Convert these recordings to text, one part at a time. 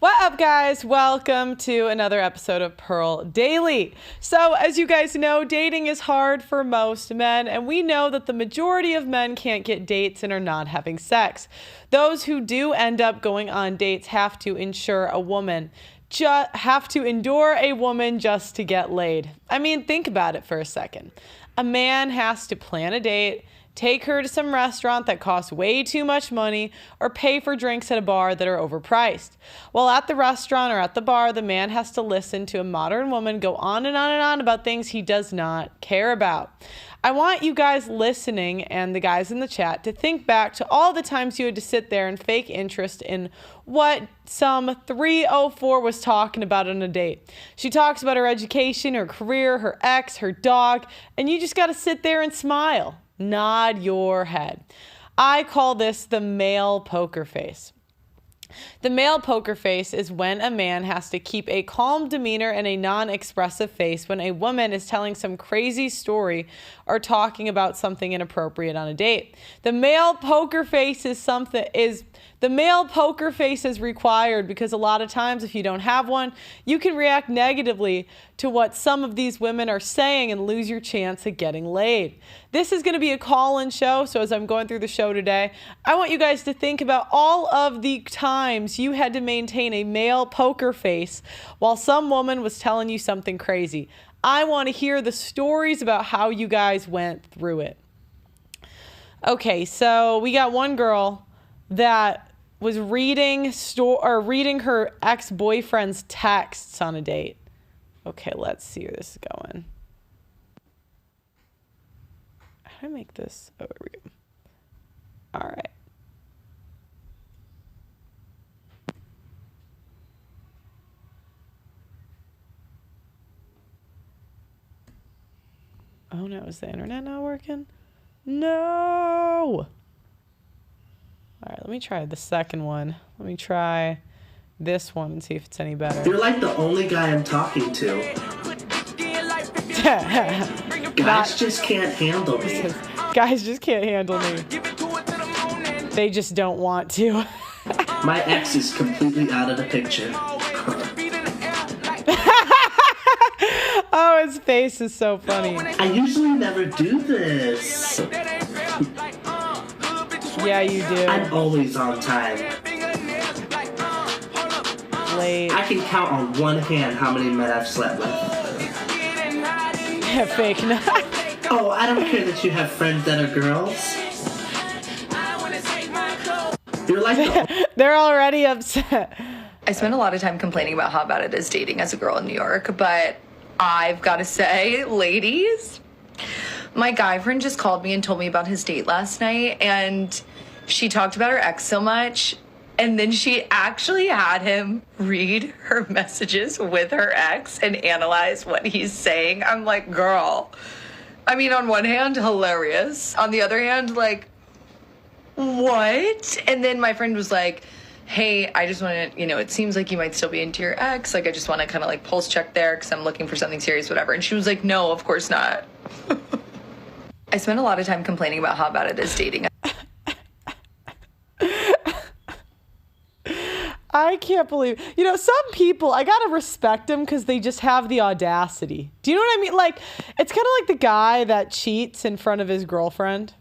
What up, guys? Welcome to another episode of Pearl Daily. So, as you guys know, dating is hard for most men, and we know that the majority of men can't get dates and are not having sex. Those who do end up going on dates have to endure a woman just to get laid. I mean, think about it for a second. A man has to plan a date, take her to some restaurant that costs way too much money, or pay for drinks at a bar that are overpriced. While at the restaurant or at the bar, the man has to listen to a modern woman go on and on and on about things he does not care about. I want you guys listening and the guys in the chat to think back to all the times you had to sit there and fake interest in what some 304 was talking about on a date. She talks about her education, her career, her ex, her dog, and you just got to sit there and smile. Nod your head. I call this the male poker face. The male poker face is when a man has to keep a calm demeanor and a non-expressive face when a woman is telling some crazy story or talking about something inappropriate on a date. The male poker face is required because a lot of times if you don't have one, you can react negatively to what some of these women are saying and lose your chance at getting laid. This is going to be a call-in show, so as I'm going through the show today, I want you guys to think about all of the times you had to maintain a male poker face while some woman was telling you something crazy. I want to hear the stories about how you guys went through it. Okay, so we got one girl that was reading her ex-boyfriend's texts on a date. Okay, let's see where this is going. How do I make this? Oh, here we go. All right. Oh no, is the internet not working? No! All right, let me try the second one. Let me try this one and see if it's any better. You're like the only guy I'm talking to. Guys just can't handle me. Guys just can't handle me. They just don't want to. My ex is completely out of the picture. Oh, his face is so funny. I usually never do this. Yeah, you do. I'm always on time. Late. I can count on one hand how many men I've slept with. Fake. Oh, I don't care that you have friends that are girls. You're like They're already upset. I spend a lot of time complaining about how bad it is dating as a girl in New York, but I've got to say, ladies, my guy friend just called me and told me about his date last night, and she talked about her ex so much, and then she actually had him read her messages with her ex and analyze what he's saying. I'm like, girl, I mean, on one hand, hilarious. On the other hand, like, what? And then my friend was like, hey, I just want to, it seems like you might still be into your ex. Like, I just want to kind of like pulse check there because I'm looking for something serious, whatever. And she was like, no, of course not. I spend a lot of time complaining about how bad it is dating. I can't believe, some people, I gotta respect them because they just have the audacity. Do you know what I mean? Like, it's kind of like the guy that cheats in front of his girlfriend.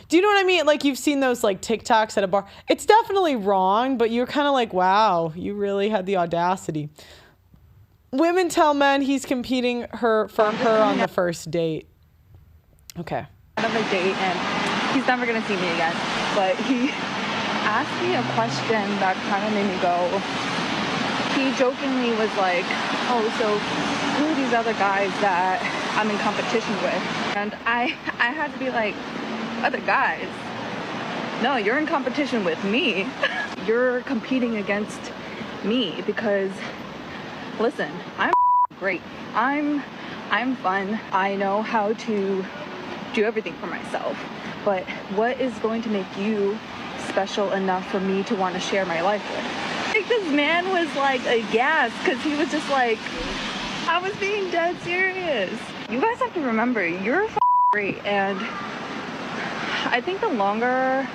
Do you know what I mean? Like, you've seen those like TikToks at a bar. It's definitely wrong, but you're kind of like, wow, you really had the audacity. Women tell men he's competing for her on the first date. Okay. Of a date, and he's never gonna see me again. But he asked me a question that kind of made me go. He jokingly was like, "Oh, so who are these other guys that I'm in competition with?" And I had to be like, "Other guys? No, you're in competition with me. You're competing against me because, listen, I'm great. I'm fun. I know how to do everything for myself. But what is going to make you special enough for me to want to share my life with?" Like, this man was like aghast because he was just like, I was being dead serious. You guys have to remember, you're great, and I think the longer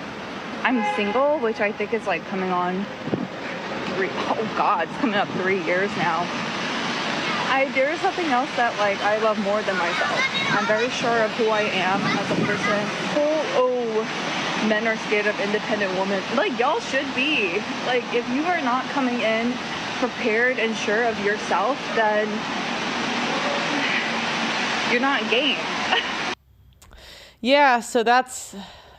I'm single, which I think is like coming on oh God, it's coming up 3 years now. There is something else that like I love more than myself. I'm very sure of who I am as a person. Men are scared of independent women. Like, y'all should be. Like, if you are not coming in prepared and sure of yourself, then you're not game. Yeah, so that's,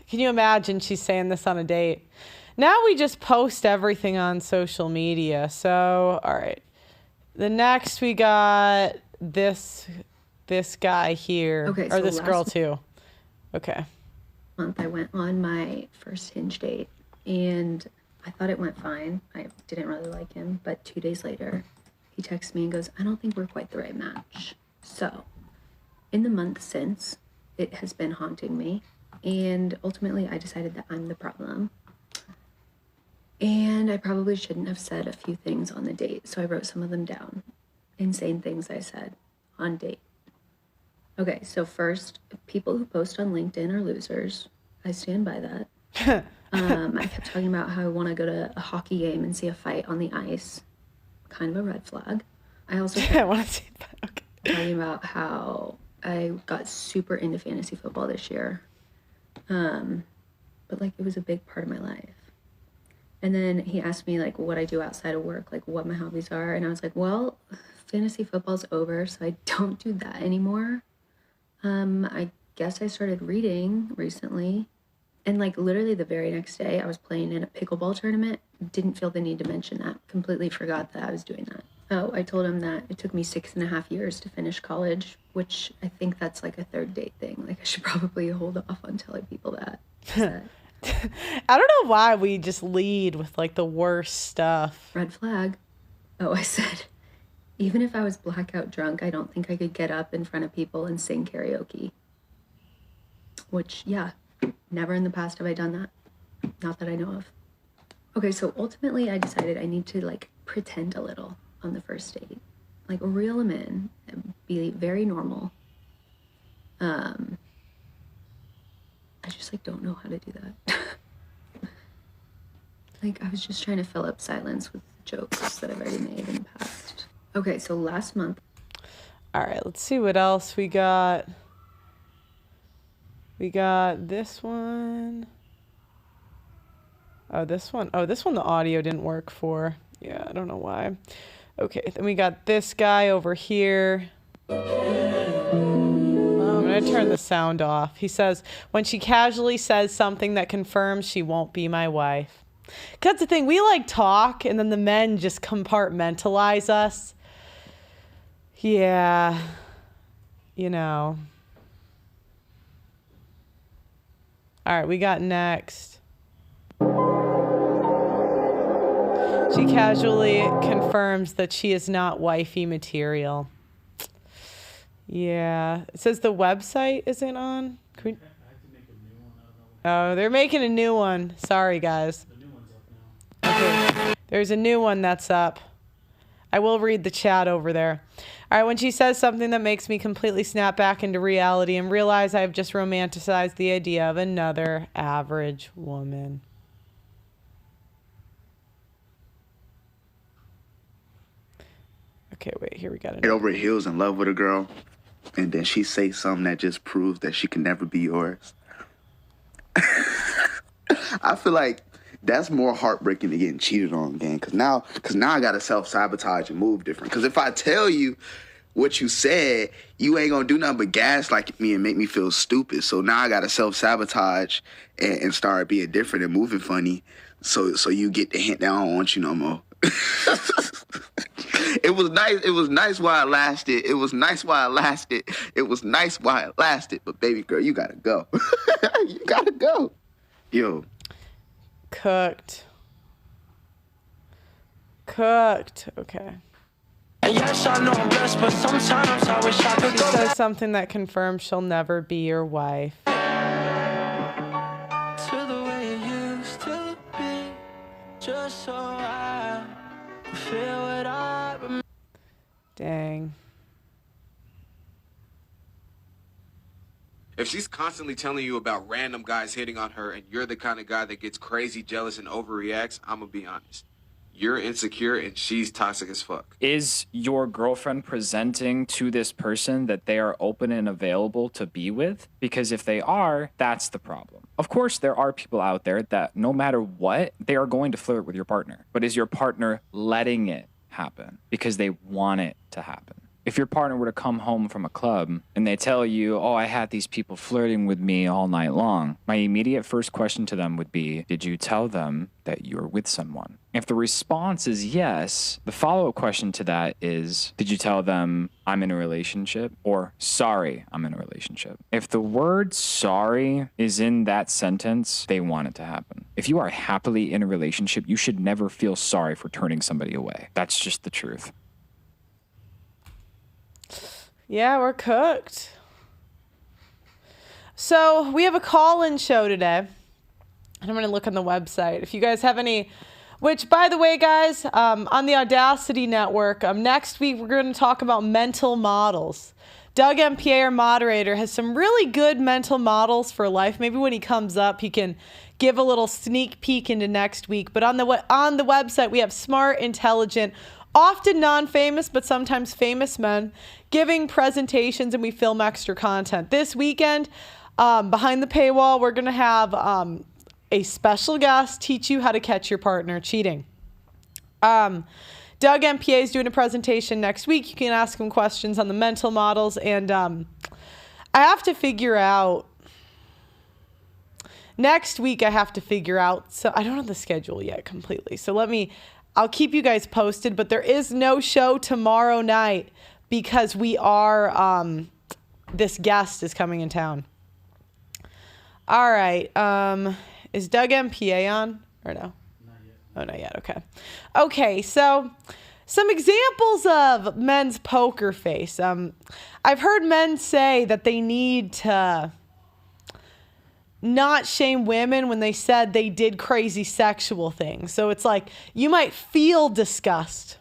can you imagine she's saying this on a date? Now we just post everything on social media. So, all right. The next we got this guy here. Okay, or so this girl too. Okay. Month I went on my first Hinge date and I thought it went fine. I didn't really like him, but 2 days later he texts me and goes, I don't think we're quite the right match. So in the month since, it has been haunting me, and ultimately I decided that I'm the problem. And I probably shouldn't have said a few things on the date, so I wrote some of them down. Insane things I said on date. Okay, so first, people who post on LinkedIn are losers. I stand by that. I kept talking about how I want to go to a hockey game and see a fight on the ice. Kind of a red flag. I also I want to see that. Okay. talking about how I got super into fantasy football this year. But like it was a big part of my life. And then he asked me like what I do outside of work, like what my hobbies are. And I was like, well, fantasy football's over, so I don't do that anymore. I guess I started reading recently. And like literally the very next day I was playing in a pickleball tournament. Didn't feel the need to mention that. Completely forgot that I was doing that. Oh, I told him that it took me 6.5 years to finish college, which I think that's like a third date thing. Like I should probably hold off on telling people that. I don't know why we just lead with like the worst stuff. Red flag. Oh, I said, even if I was blackout drunk, I don't think I could get up in front of people and sing karaoke. Which, yeah, never in the past have I done that. Not that I know of. Okay, so ultimately I decided I need to like pretend a little on the first date. Like reel him in and be very normal. I just like don't know how to do that. Like I was just trying to fill up silence with jokes that I've already made in the past. Okay, so last month. All right, let's see what else we got. We got this one. Oh, this one. Oh, this one the audio didn't work for. Yeah, I don't know why. Okay, then we got this guy over here. I'm going to turn the sound off. He says, when she casually says something that confirms she won't be my wife. 'Cause that's the thing. We like talk and then the men just compartmentalize us. Yeah. You know. All right, we got next. She casually confirms that she is not wifey material. Yeah. It says the website isn't on. Can we... Oh, they're making a new one. Sorry, guys. The new one's up now. Okay. There's a new one that's up. I will read the chat over there. All right, when she says something that makes me completely snap back into reality and realize I have just romanticized the idea of another average woman. Okay, wait, here we got it. Over heels in love with a girl, and then she says something that just proves that she can never be yours. I feel like that's more heartbreaking than getting cheated on, gang. Cause now I gotta self-sabotage and move different. Cause if I tell you what you said, you ain't gonna do nothing but gaslight me and make me feel stupid. So now I gotta self-sabotage and start being different and moving funny. So you get the hint that I don't want you no more. It was nice. It was nice while it lasted. It was nice while it lasted. It was nice while it lasted. But baby girl, you gotta go. You gotta go. Yo. Cooked. Okay. Yes, I know I'm blessed, but sometimes I wish I could She go says back something that confirms she'll never be your wife. to the way it used to be, just so I feel what I remember. Dang. If she's constantly telling you about random guys hitting on her and you're the kind of guy that gets crazy jealous and overreacts, I'm gonna be honest. you're insecure and she's toxic as fuck. Is your girlfriend presenting to this person that they are open and available to be with? Because if they are, that's the problem. Of course, there are people out there that no matter what, they are going to flirt with your partner. But is your partner letting it happen because they want it to happen? If your partner were to come home from a club and they tell you, oh, I had these people flirting with me all night long, my immediate first question to them would be, did you tell them that you're with someone? If the response is yes, the follow-up question to that is, did you tell them I'm in a relationship? Or sorry, I'm in a relationship. If the word sorry is in that sentence, they want it to happen. If you are happily in a relationship, you should never feel sorry for turning somebody away. That's just the truth. Yeah, we're cooked. So we have a call-in show today. And I'm going to look on the website. If you guys have any, which, by the way, guys, on the Audacity network, next week we're going to talk about mental models. Doug MPA, our moderator, has some really good mental models for life. Maybe when he comes up, he can give a little sneak peek into next week. But on the website, we have smart, intelligent, often non-famous, but sometimes famous men giving presentations, and we film extra content. This weekend, behind the paywall, we're going to have a special guest teach you how to catch your partner cheating. Doug MPA is doing a presentation next week. You can ask him questions on the mental models, and I have to figure out, next week I have to figure out, so I don't have the schedule yet completely, so I'll keep you guys posted, but there is no show tomorrow night because we are, this guest is coming in town. All right. Is Doug MPA on or no? Not yet. Oh, not yet. Okay. Okay. So some examples of men's poker face. I've heard men say that they need to not shame women when they said they did crazy sexual things. So it's like, you might feel disgust,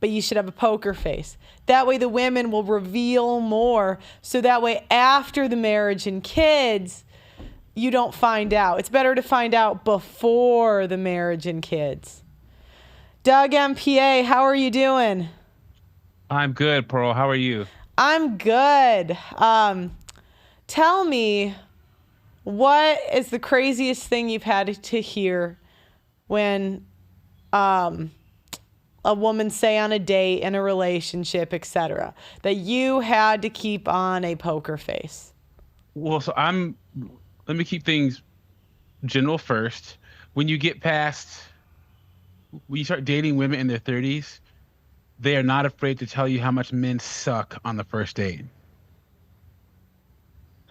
but you should have a poker face. That way the women will reveal more. So that way after the marriage and kids, you don't find out. It's better to find out before the marriage and kids. Doug MPA, how are you doing? I'm good, Pearl. How are you? I'm good. Tell me, what is the craziest thing you've had to hear when a woman say on a date, in a relationship, etc., that you had to keep on a poker face? Well, let me keep things general first. When you start dating women in their 30s, they are not afraid to tell you how much men suck on the first date.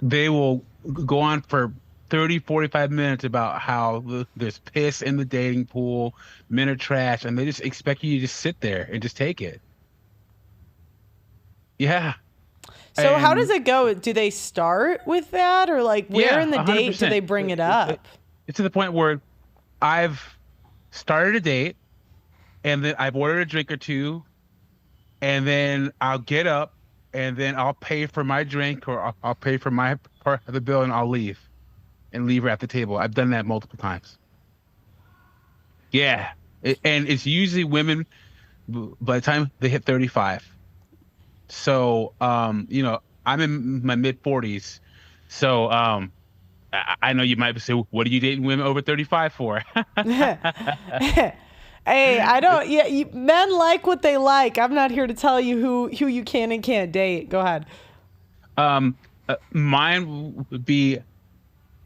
They will go on for 30, 45 minutes about how there's piss in the dating pool, men are trash, and they just expect you to just sit there and just take it. Yeah. So how does it go? Do they start with that, or like where in the 100%. Date do they bring it up? It's to the point where I've started a date, and then I've ordered a drink or two, and then I'll get up, and then I'll pay for my drink, or I'll pay for my part of the bill, and I'll leave her at the table. I've done that multiple times. Yeah. And it's usually women by the time they hit 35. So, I'm in my mid 40s. So, I know you might say, what are you dating women over 35 for? Hey, I don't. Yeah, men like what they like. I'm not here to tell you who you can and can't date. Go ahead. Mine would be,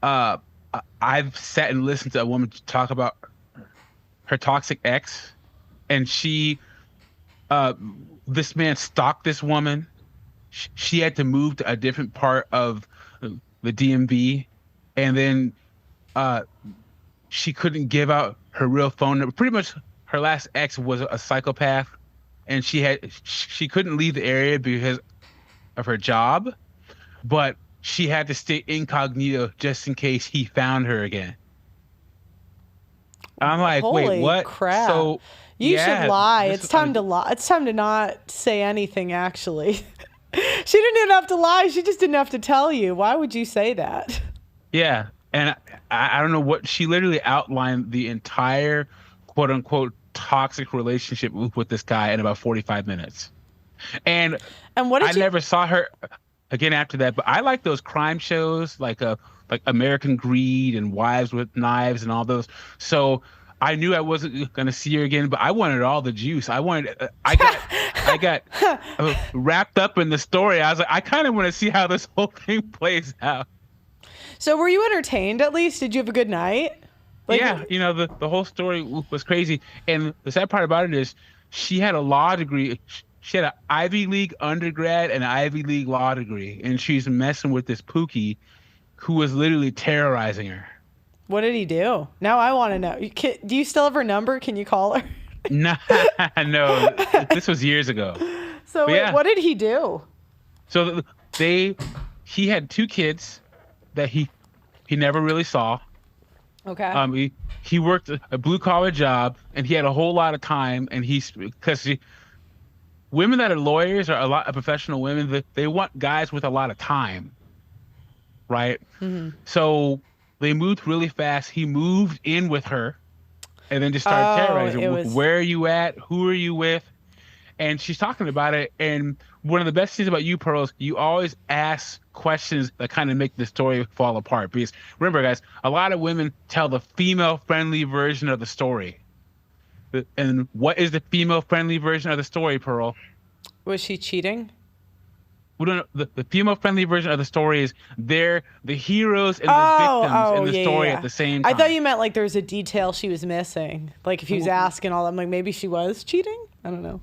I've sat and listened to a woman talk about her toxic ex, and this man stalked this woman. She had to move to a different part of the DMV, and then she couldn't give out her real phone number. Pretty much her last ex was a psychopath, and she couldn't leave the area because of her job, but she had to stay incognito just in case he found her again. I'm like, holy wait, what? Crap. So you should lie. It's time to lie. It's time to not say anything, actually. She didn't even have to lie. She just didn't have to tell you. Why would you say that? Yeah. And I don't know what, she literally outlined the entire quote unquote toxic relationship with this guy in about 45 minutes. And what did I never saw her again after that. But I like those crime shows like American Greed and Wives with Knives and all those. So I knew I wasn't gonna see her again, but I wanted all the juice. I got wrapped up in the story. I was like, I kind of want to see how this whole thing plays out. So were you entertained at least? Did you have a good night? Yeah, the whole story was crazy. And the sad part about it is she had a law degree. She had an Ivy League undergrad and an Ivy League law degree. And she's messing with this Pookie who was literally terrorizing her. What did he do? Now I want to know. Do you still have her number? Can you call her? No, this was years ago. So what did he do? So he had 2 kids that he never really saw. Okay. He worked a blue collar job and he had a whole lot of time, and women that are lawyers or a lot of professional women, they want guys with a lot of time, right? Mm-hmm. So they moved really fast. He moved in with her and then just started terrorizing. Where are you at? Who are you with? And she's talking about it. And one of the best things about you, Pearls, you always ask questions that kind of make the story fall apart. Because remember, guys, a lot of women tell the female-friendly version of the story. And what is the female-friendly version of the story, Pearl? Was she cheating? The female-friendly version of the story is they're the heroes and the victims in the story at the same time. I thought you meant like there was a detail she was missing. Like if he was asking all that, I'm like, maybe she was cheating? I don't know.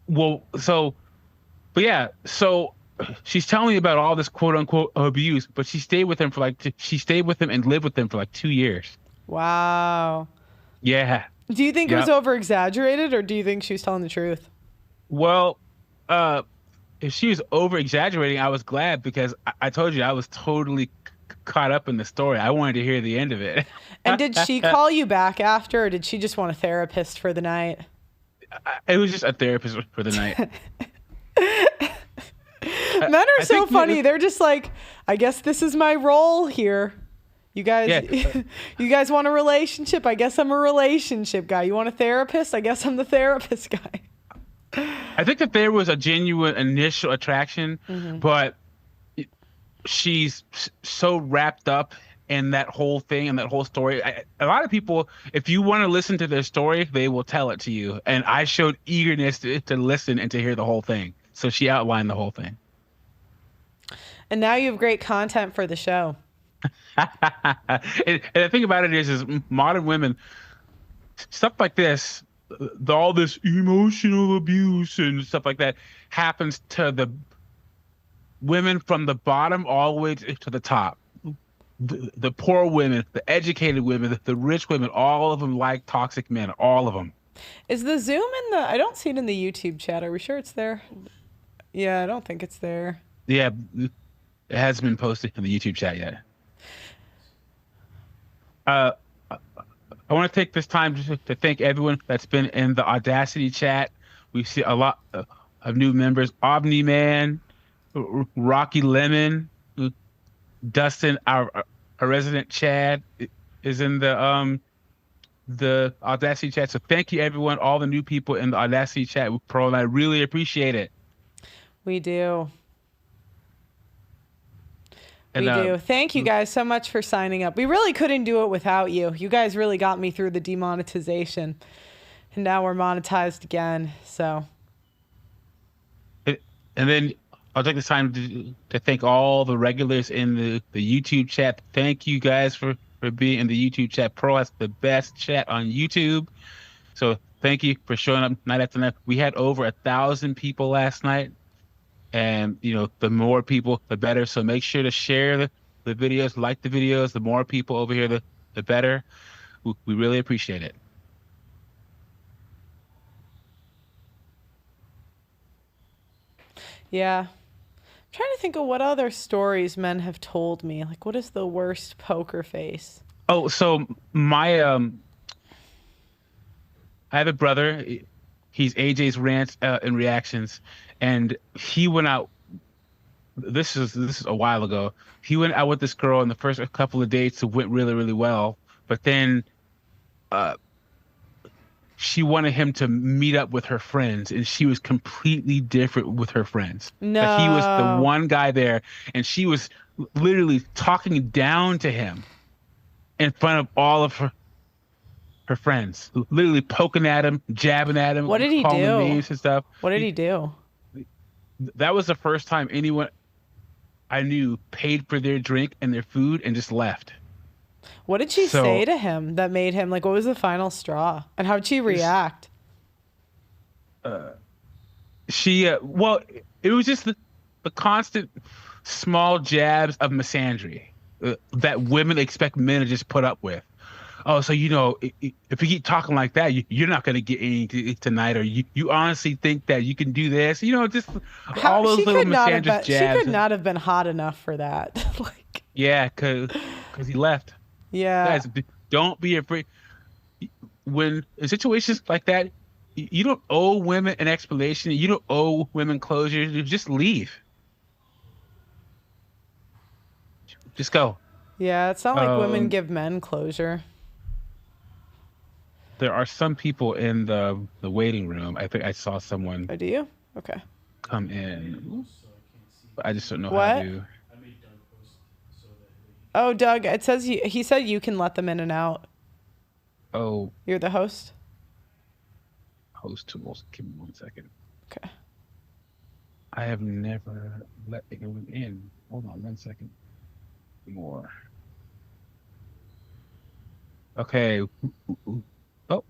Well, so she's telling me about all this quote unquote abuse, but she stayed with him and lived with him for like 2 years. Wow. Yeah. Do you think it was over exaggerated, or do you think she was telling the truth? Well, if she was over exaggerating, I was glad, because I told you I was totally caught up in the story. I wanted to hear the end of it. And did she call you back after, or did she just want a therapist for the night? It was just a therapist for the night. Men are so funny. They're just like, I guess this is my role here. You guys, you guys want a relationship? I guess I'm a relationship guy. You want a therapist? I guess I'm the therapist guy. I think that there was a genuine initial attraction, but she's so wrapped up in that whole thing and that whole story. A lot of people, if you want to listen to their story, they will tell it to you. And I showed eagerness to listen and to hear the whole thing. So she outlined the whole thing. And now you have great content for the show. And the thing about it is modern women, stuff like this, all this emotional abuse and stuff like that happens to the women from the bottom all the way to the top. The poor women, the educated women, the rich women, all of them like toxic men, all of them. Is the Zoom I don't see it in the YouTube chat. Are we sure it's there? Yeah, I don't think it's there. Yeah, it hasn't been posted in the YouTube chat yet. I want to take this time to thank everyone that's been in the Audacity chat. We see a lot of new members. Omni Man, Rocky Lemon, Dustin, our resident Chad is in the Audacity chat. So thank you, everyone, all the new people in the Audacity chat with Pearl, and I really appreciate it. We do. We do. Thank you guys so much for signing up. We really couldn't do it without you. You guys really got me through the demonetization. And now we're monetized again. So. And then I'll take this time to thank all the regulars in the YouTube chat. Thank you guys for being in the YouTube chat. Pearl has the best chat on YouTube. So thank you for showing up night after night. We had over 1,000 people last night. And, the more people, the better. So make sure to share the videos, like the videos. The more people over here, the better. We really appreciate it. Yeah. I'm trying to think of what other stories men have told me. Like, what is the worst poker face? Oh, so I have a brother. He's AJ's Rants and Reactions. And he went out. This is a while ago. He went out with this girl, and the first couple of dates went really, really well. But then, she wanted him to meet up with her friends, and she was completely different with her friends. No. Like he was the one guy there, and she was literally talking down to him in front of all of her friends, literally poking at him, jabbing at him, What did he calling him do? names and stuff. What did he do? That was the first time anyone I knew paid for their drink and their food and just left. What did she say to him that made him like? What was the final straw, and how did she react? Well, it was just the constant small jabs of misandry that women expect men to just put up with. Oh, so if you keep talking like that, you're not going to get any tonight, or you honestly think that you can do this, just all those little misandrous jabs. She could not have been hot enough for that. Like, yeah, because he left. Yeah. Guys, don't be afraid. When in situations like that, you don't owe women an explanation. You don't owe women closure. You just leave. Just go. Yeah, it's not like women give men closure. There are some people in the waiting room. I think I saw someone. Oh, do you? Okay. Come in. I just don't know what? how to. Oh, Doug, it says he said you can let them in and out. Oh. You're the host? Host tools. Give me 1 second. Okay. I have never let anyone in. Hold on 1 second. More. Okay. Oh.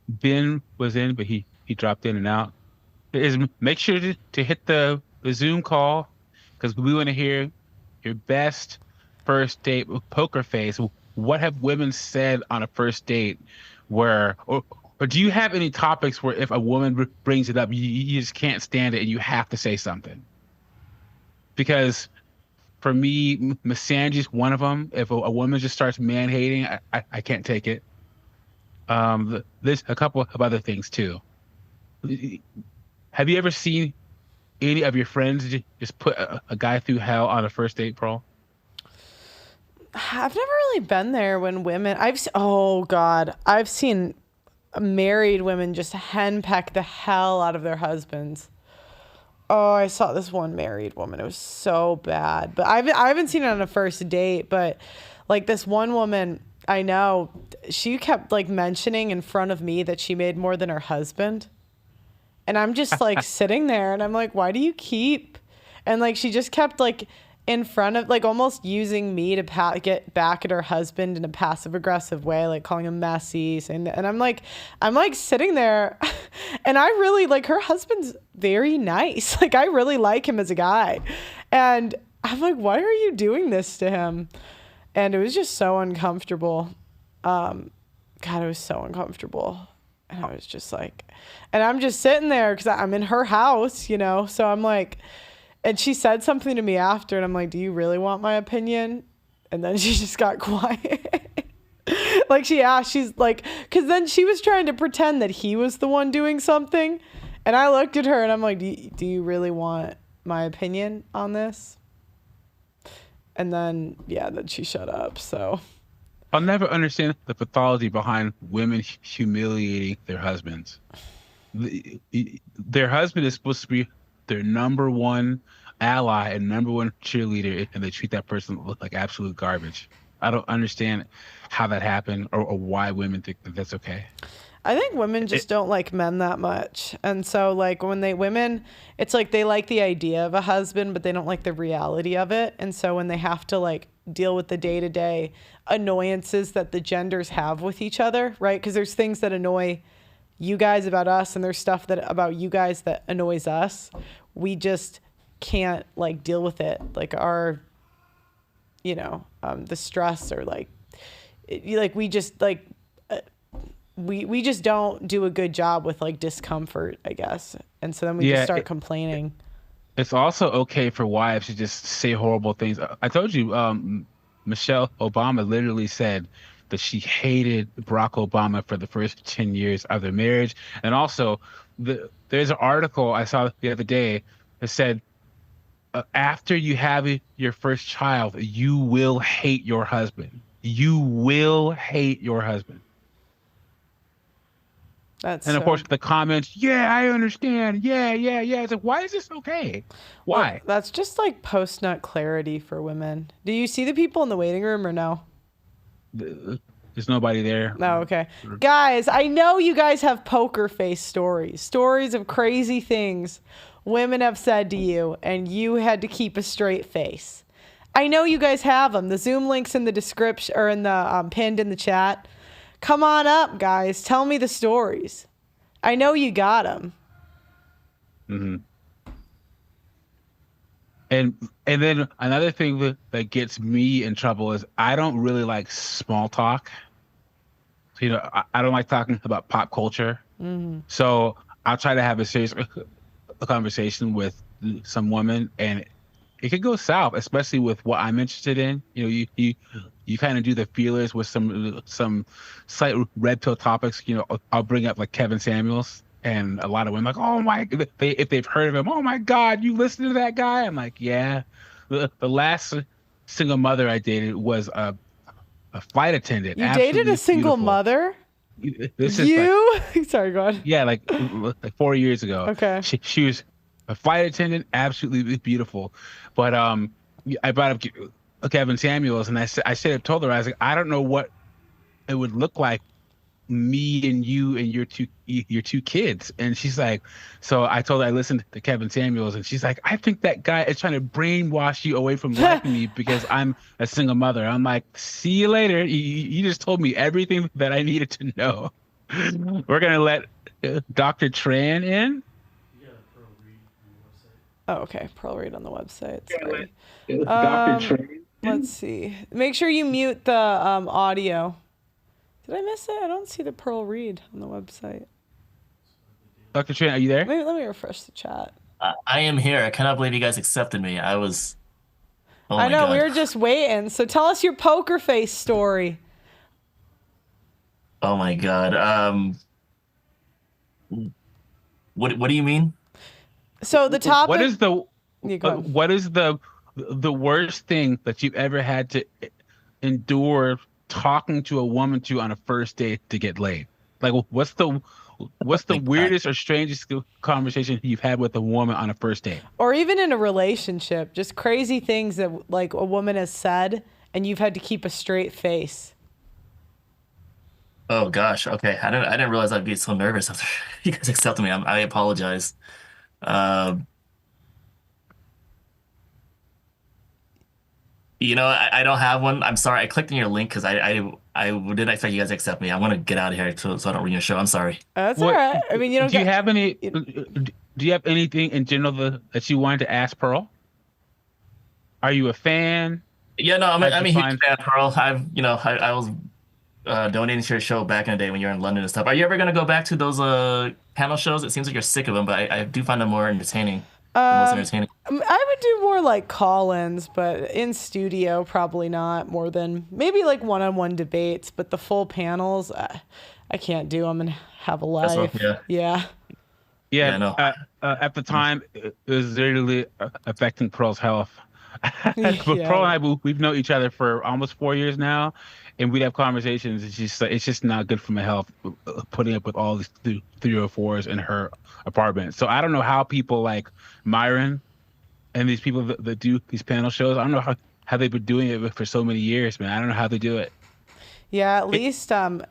Ben was in, but he dropped in and out. Make sure to hit the Zoom call, because we want to hear your best first date poker face. What have women said on a first date or do you have any topics where if a woman brings it up, you just can't stand it and you have to say something? Because for me, misandry is one of them. If a woman just starts man-hating, I can't take it. There's a couple of other things too. Have you ever seen any of your friends just put a guy through hell on a first date, Pearl? I've never really been there when women. I've seen married women just henpeck the hell out of their husbands. Oh, I saw this one married woman. It was so bad. But I haven't seen it on a first date. But like this one woman I know, she kept like mentioning in front of me that she made more than her husband. And I'm just like sitting there and I'm like, why do you keep? And like she just kept like in front of, like almost using me to get back at her husband in a passive aggressive way, like calling him messy, saying that. And I'm like sitting there and I really like, her husband's very nice. Like I really like him as a guy. And I'm like, why are you doing this to him? And it was just so uncomfortable. God, it was so uncomfortable. And I was just like, and I'm just sitting there because I'm in her house, you know? So I'm like, and she said something to me after, and I'm like, do you really want my opinion? And then she just got quiet. Like she asked, she's like, because then she was trying to pretend that he was the one doing something. And I looked at her and I'm like, do you really want my opinion on this? And then, yeah, then she shut up, so. I'll never understand the pathology behind women humiliating their husbands. Their husband is supposed to be their number one ally and number one cheerleader, and they treat that person like absolute garbage. I don't understand how that happened or why women think that that's okay. I think women just don't like men that much. And so like when women, it's like they like the idea of a husband, but they don't like the reality of it. And so when they have to like deal with the day-to-day annoyances that the genders have with each other, right? Because there's things that annoy you guys about us and there's stuff that about you guys that annoys us. We just can't like deal with it. Like our, you know, the stress or like we just like, we just don't do a good job with like discomfort, I guess. And so then we just start complaining. It's also okay for wives to just say horrible things. I told you, Michelle Obama literally said that she hated Barack Obama for the first 10 years of their marriage. And also, there's an article I saw the other day that said, after you have your first child, you will hate your husband. You will hate your husband. That's And of so... course, the comments, yeah, I understand. Yeah. It's like, why is this okay? Why? Well, that's just like post-nut clarity for women. Do you see the people in the waiting room or no? There's nobody there. No, okay. Guys, I know you guys have poker face stories of crazy things women have said to you, and you had to keep a straight face. I know you guys have them. The Zoom link's in the description or in the pinned in the chat. Come on up, guys. Tell me the stories. I know you got them. Mm-hmm. And then another thing that gets me in trouble is I don't really like small talk. So, I don't like talking about pop culture. Mm-hmm. So I'll try to have a serious conversation with some woman, and it could go south, especially with what I'm interested in. You kind of do the feelers with some slight red pill topics. I'll bring up like Kevin Samuels. And a lot of women like, oh my, if they've heard of him, oh my God, you listen to that guy? I'm like, yeah. The last single mother I dated was a flight attendant. You dated a single mother? This is Sorry, go on. Yeah, like 4 years ago. Okay. She was a flight attendant, absolutely beautiful. But I brought up Kevin Samuels, and I told her, I was like, I don't know what it would look like, me and you and your two kids. And she's like, so I told her I listened to Kevin Samuels, and she's like, I think that guy is trying to brainwash you away from liking me because I'm a single mother. I'm like, see you later. You just told me everything that I needed to know. We're gonna let Dr. Tran in. Oh, okay. Pearl Reed on the website. Sorry. Dr. Tran. Let's see. Make sure you mute the audio. Did I miss it? I don't see the Pearl Reed on the website. Dr. Tran, are you there? Maybe let me refresh the chat. I am here. I cannot believe you guys accepted me. I was... Oh I my know, God. we were just waiting. So tell us your poker face story. Oh my God. What do you mean? So the topic... What is the... Yeah, go on. What is the worst thing that you've ever had to endure talking to a woman on a first date to get laid? Like, what's the weirdest or strangest conversation you've had with a woman on a first date? Or even in a relationship, just crazy things that like a woman has said and you've had to keep a straight face. Oh gosh. Okay. I didn't realize I'd be so nervous after you guys accepted me. I apologize. I don't have one. I'm sorry. I clicked on your link because I didn't expect you guys to accept me. I want to get out of here so I don't ruin your show. I'm sorry. That's all right. I mean, Do you have anything in general that you wanted to ask Pearl? Are you a fan? Yeah, no, I'm a huge fan, Pearl. I was donating to your show back in the day when you were in London and stuff. Are you ever gonna go back to those panel shows? It seems like you're sick of them, but I do find them more entertaining. Most entertaining. I would do more like call-ins, but in studio, probably not more than maybe like one-on-one debates, but the full panels, I can't do them and have a life. Yeah. No. At the time, it was really affecting Pearl's health. But Pearl and I, we've known each other for almost 4 years now, and we'd have conversations. It's just not good for my health, putting up with all these 304s in her apartment. So I don't know how people like Myron and these people that do these panel shows, I don't know how they've been doing it for so many years, man. I don't know how they do it. Yeah, at least on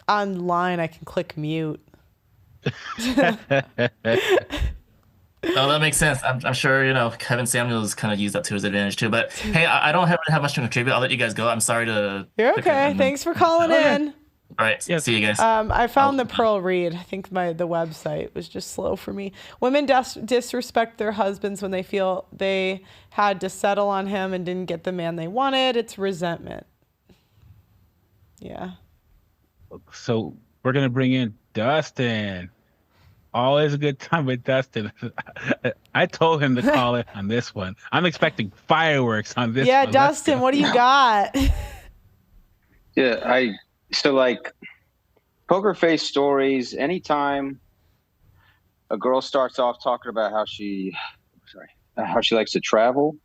online I can click mute. Oh, that makes sense. I'm sure, Kevin Samuels kind of used that to his advantage too. But hey, I don't have much to contribute. I'll let you guys go. I'm sorry to... You're okay. Thanks for calling in. All right. Yeah. See you guys. I found the Pearl Reed. I think the website was just slow for me. Women disrespect their husbands when they feel they had to settle on him and didn't get the man they wanted. It's resentment. Yeah. So we're going to bring in Dustin. Always a good time with Dustin. I told him to call it on this one. I'm expecting fireworks on this one. Yeah, Dustin, what do you got? Yeah, so like poker face stories, anytime a girl starts off talking about how she likes to travel,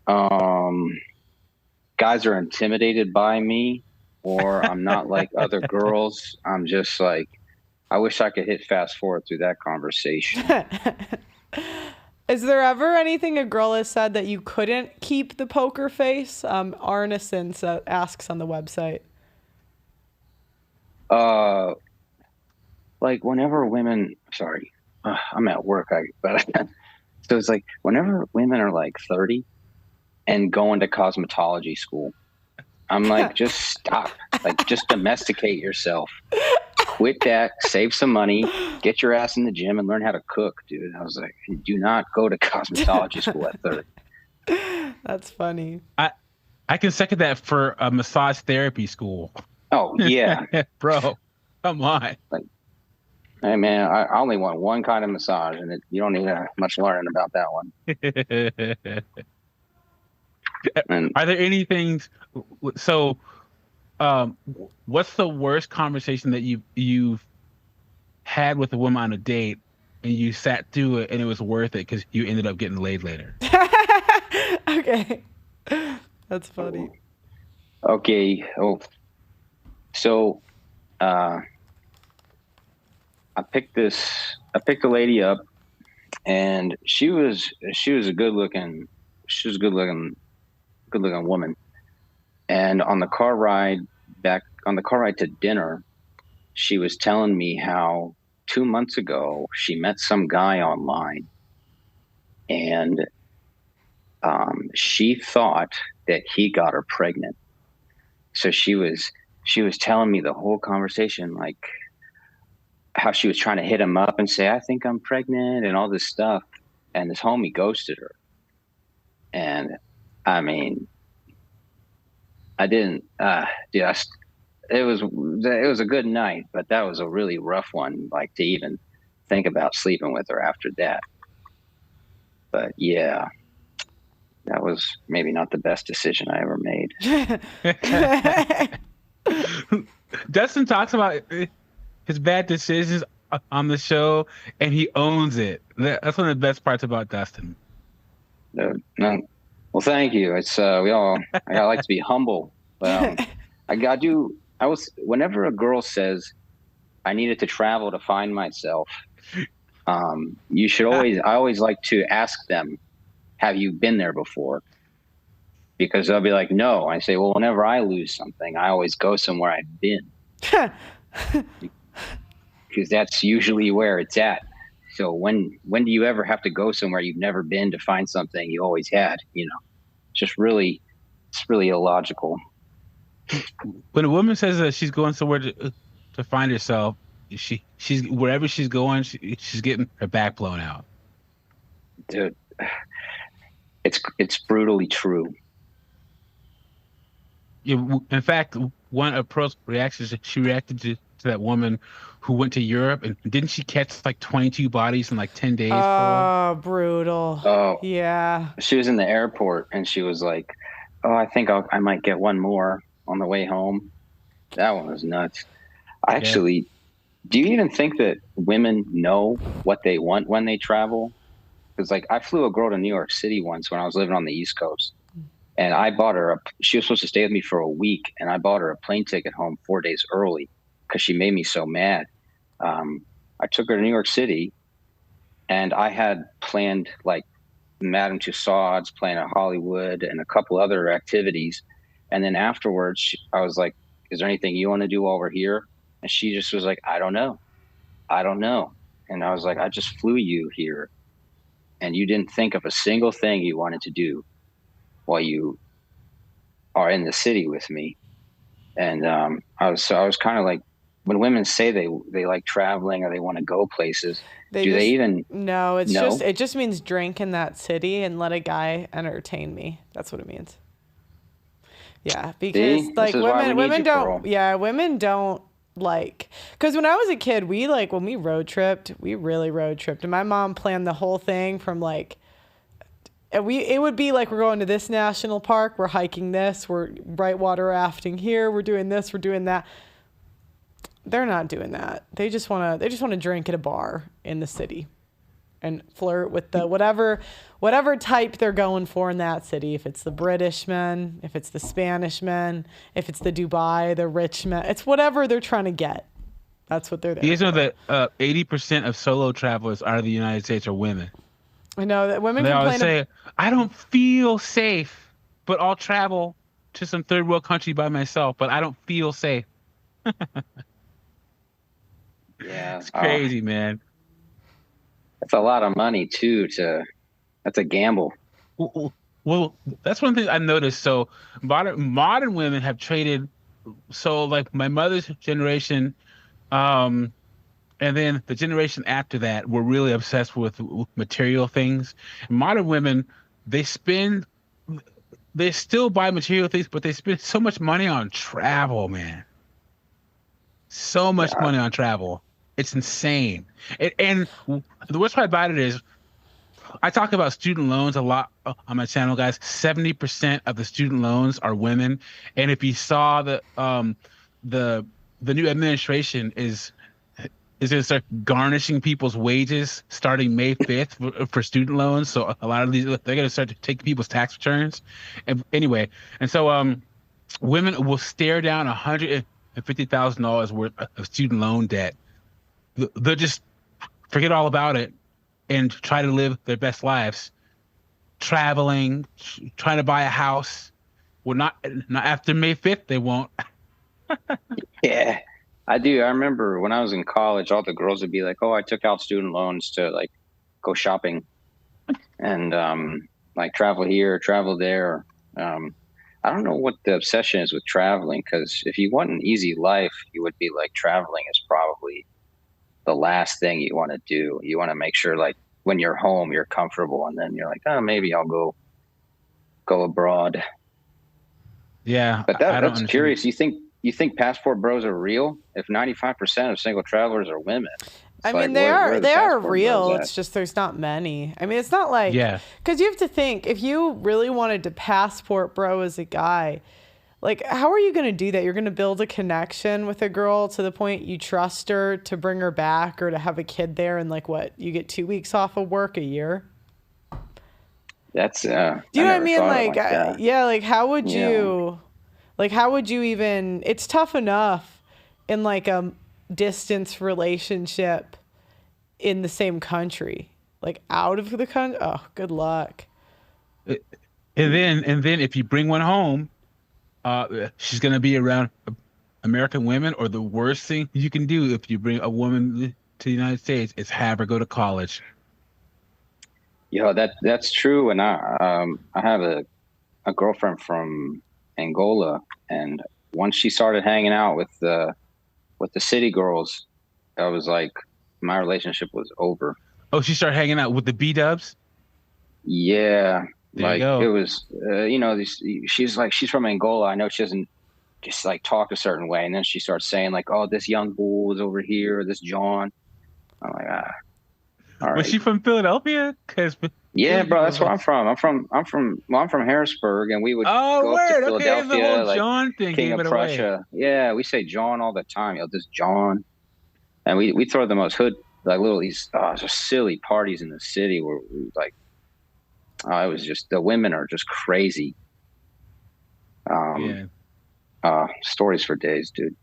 guys are intimidated by me or I'm not like other girls. I'm just like, I wish I could hit fast forward through that conversation. Is there ever anything a girl has said that you couldn't keep the poker face? Arneson asks on the website. Like whenever women, sorry, I'm at work. So it's like whenever women are like 30 and going to cosmetology school, I'm like, just stop. Like, just domesticate yourself. Quit that. Save some money. Get your ass in the gym and learn how to cook, dude. I was like, do not go to cosmetology school at 30. That's funny. I can second that for a massage therapy school. Oh, yeah. Bro, come on. Like, hey, man, I only want one kind of massage, and you don't need much learning about that one. And are there any things? So, what's the worst conversation that you've had with a woman on a date, and you sat through it, and it was worth it because you ended up getting laid later? Okay, that's funny. Okay. Oh, so I picked a lady up, and she was a good looking woman. And on the car ride to dinner, she was telling me how 2 months ago she met some guy online, and she thought that he got her pregnant. So she was telling me the whole conversation, like how she was trying to hit him up and say, I think I'm pregnant and all this stuff. And this homie ghosted her. And I mean, I didn't, dude, it was a good night, but that was a really rough one, like to even think about sleeping with her after that. But yeah, that was maybe not the best decision I ever made. Dustin talks about his bad decisions on the show, and he owns it. That's one of the best parts about Dustin. No. Well, thank you. It's I like to be humble. Whenever a girl says I needed to travel to find myself, you should I always like to ask them, have you been there before? Because they'll be like, no. I say, well, whenever I lose something, I always go somewhere I've been. Because that's usually where it's at. So when do you ever have to go somewhere you've never been to find something you always had? You know, it's really illogical. When a woman says that she's going somewhere to find herself, she's wherever she's going, she's getting her back blown out. Dude, it's brutally true. In fact, one of Pearl's reactions, she reacted to that woman who went to Europe, and didn't she catch like 22 bodies in like 10 days? Oh, brutal. Oh, yeah. She was in the airport, and she was like, "Oh, I think I might get one more on the way home." That one was nuts. Actually, do you even think that women know what they want when they travel? Because like I flew a girl to New York City once when I was living on the East Coast. And I bought her she was supposed to stay with me for a week, and I bought her a plane ticket home 4 days early because she made me so mad. I took her to New York City, and I had planned like Madame Tussauds, Planet Hollywood, and a couple other activities. And then afterwards, I was like, is there anything you want to do while we're here? And she just was like, I don't know. And I was like, I just flew you here, and you didn't think of a single thing you wanted to do while you are in the city with me. And I was kind of like, when women say they like traveling or they want to go places, they even no, it just means drink in that city and let a guy entertain me. That's what it means. Yeah, because like women don't like, because when I was a kid, when we road tripped, we really road tripped, and my mom planned the whole thing from like, it would be like, we're going to this national park, we're hiking this, we're whitewater rafting here, we're doing this, we're doing that. They're not doing that. They just want to drink at a bar in the city, and flirt with the whatever type they're going for in that city. If it's the British men, if it's the Spanish men, if it's the Dubai, the rich men, it's whatever they're trying to get. That's what they're there. You guys know that 80% of solo travelers out of the United States are women. I know that women They always complain. say, "I don't feel safe, but I'll travel to some third world country by myself, but I don't feel safe." Yeah, It's crazy, man. That's a lot of money too. That's a gamble. Well, that's one thing I noticed. So modern women have traded. So like my mother's generation, and then the generation after that were really obsessed with material things. Modern women, they still buy material things, but they spend so much money on travel, man. So much money on travel. It's insane. And the worst part about it is, I talk about student loans a lot on my channel, guys. 70% of the student loans are women. And if you saw the new administration is going to start garnishing people's wages starting May 5th for student loans. So a lot of these, they're going to start to take people's tax returns. And anyway, and so women will stare down $150,000 worth of student loan debt. They'll just forget all about it and try to live their best lives, traveling, trying to buy a house. Well, not after May 5th, they won't. Yeah, I do. I remember when I was in college, all the girls would be like, "Oh, I took out student loans to like go shopping and like travel here, travel there." I don't know what the obsession is with traveling, because if you want an easy life, you would be like, traveling is probably the last thing you want to do. You want to make sure like when you're home, you're comfortable, and then you're like, "Oh, maybe I'll go abroad." Yeah, but that's curious. You think passport bros are real? If 95% of single travelers are women, I mean, they are real. It's just there's not many. I mean, it's not like, because you have to think, if you really wanted to passport bro as a guy, like, how are you going to do that? You're going to build a connection with a girl to the point you trust her to bring her back or to have a kid there, and like, what, you get 2 weeks off of work a year? That's do you know what I mean? Like, yeah, like how would you even, it's tough enough in like a distance relationship in the same country, like out of the country. Oh, good luck. And then if you bring one home, she's gonna be around American women, or the worst thing you can do if you bring a woman to the United States is have her go to college. Yo, that's true. And I have a girlfriend from Angola, and once she started hanging out with the city girls, I was like, my relationship was over. Oh, she started hanging out with the B-dubs? Yeah. There like you go. It was, she's from Angola. I know she doesn't just like talk a certain way. And then she starts saying like, "Oh, this young bull is over here, this John." I'm like, all right. Was she from Philadelphia? Yeah, bro, that's where I'm from. I'm from Harrisburg, and we would go up to Philadelphia, the whole like John thing, King of Prussia. Yeah, we say John all the time. Yo, this John, and we throw the most hood, like little these just silly parties in the city where we like, it was just, the women are just crazy. Stories for days, dude.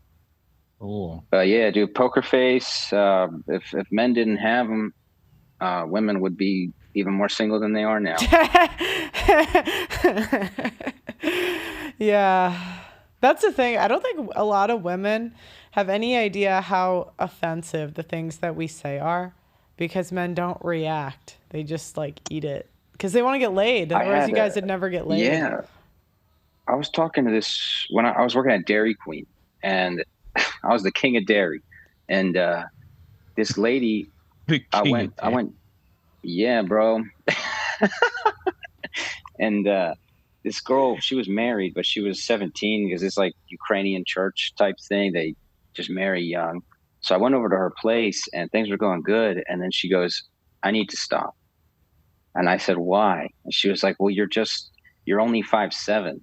Oh. Yeah, dude, poker face. If men didn't have them, women would be even more single than they are now. Yeah, that's the thing. I don't think a lot of women have any idea how offensive the things that we say are, because men don't react. They just like eat it because they want to get laid. Otherwise, you guys would never get laid. Yeah. I was talking to this when I was working at Dairy Queen, and I was the king of dairy. And this lady, I went, yeah, bro. And this girl, she was married, but she was 17, because it's like Ukrainian church type thing. They just marry young. So I went over to her place, and things were going good. And then she goes, "I need to stop." And I said, "Why?" And she was like, "Well, you're only 5'7".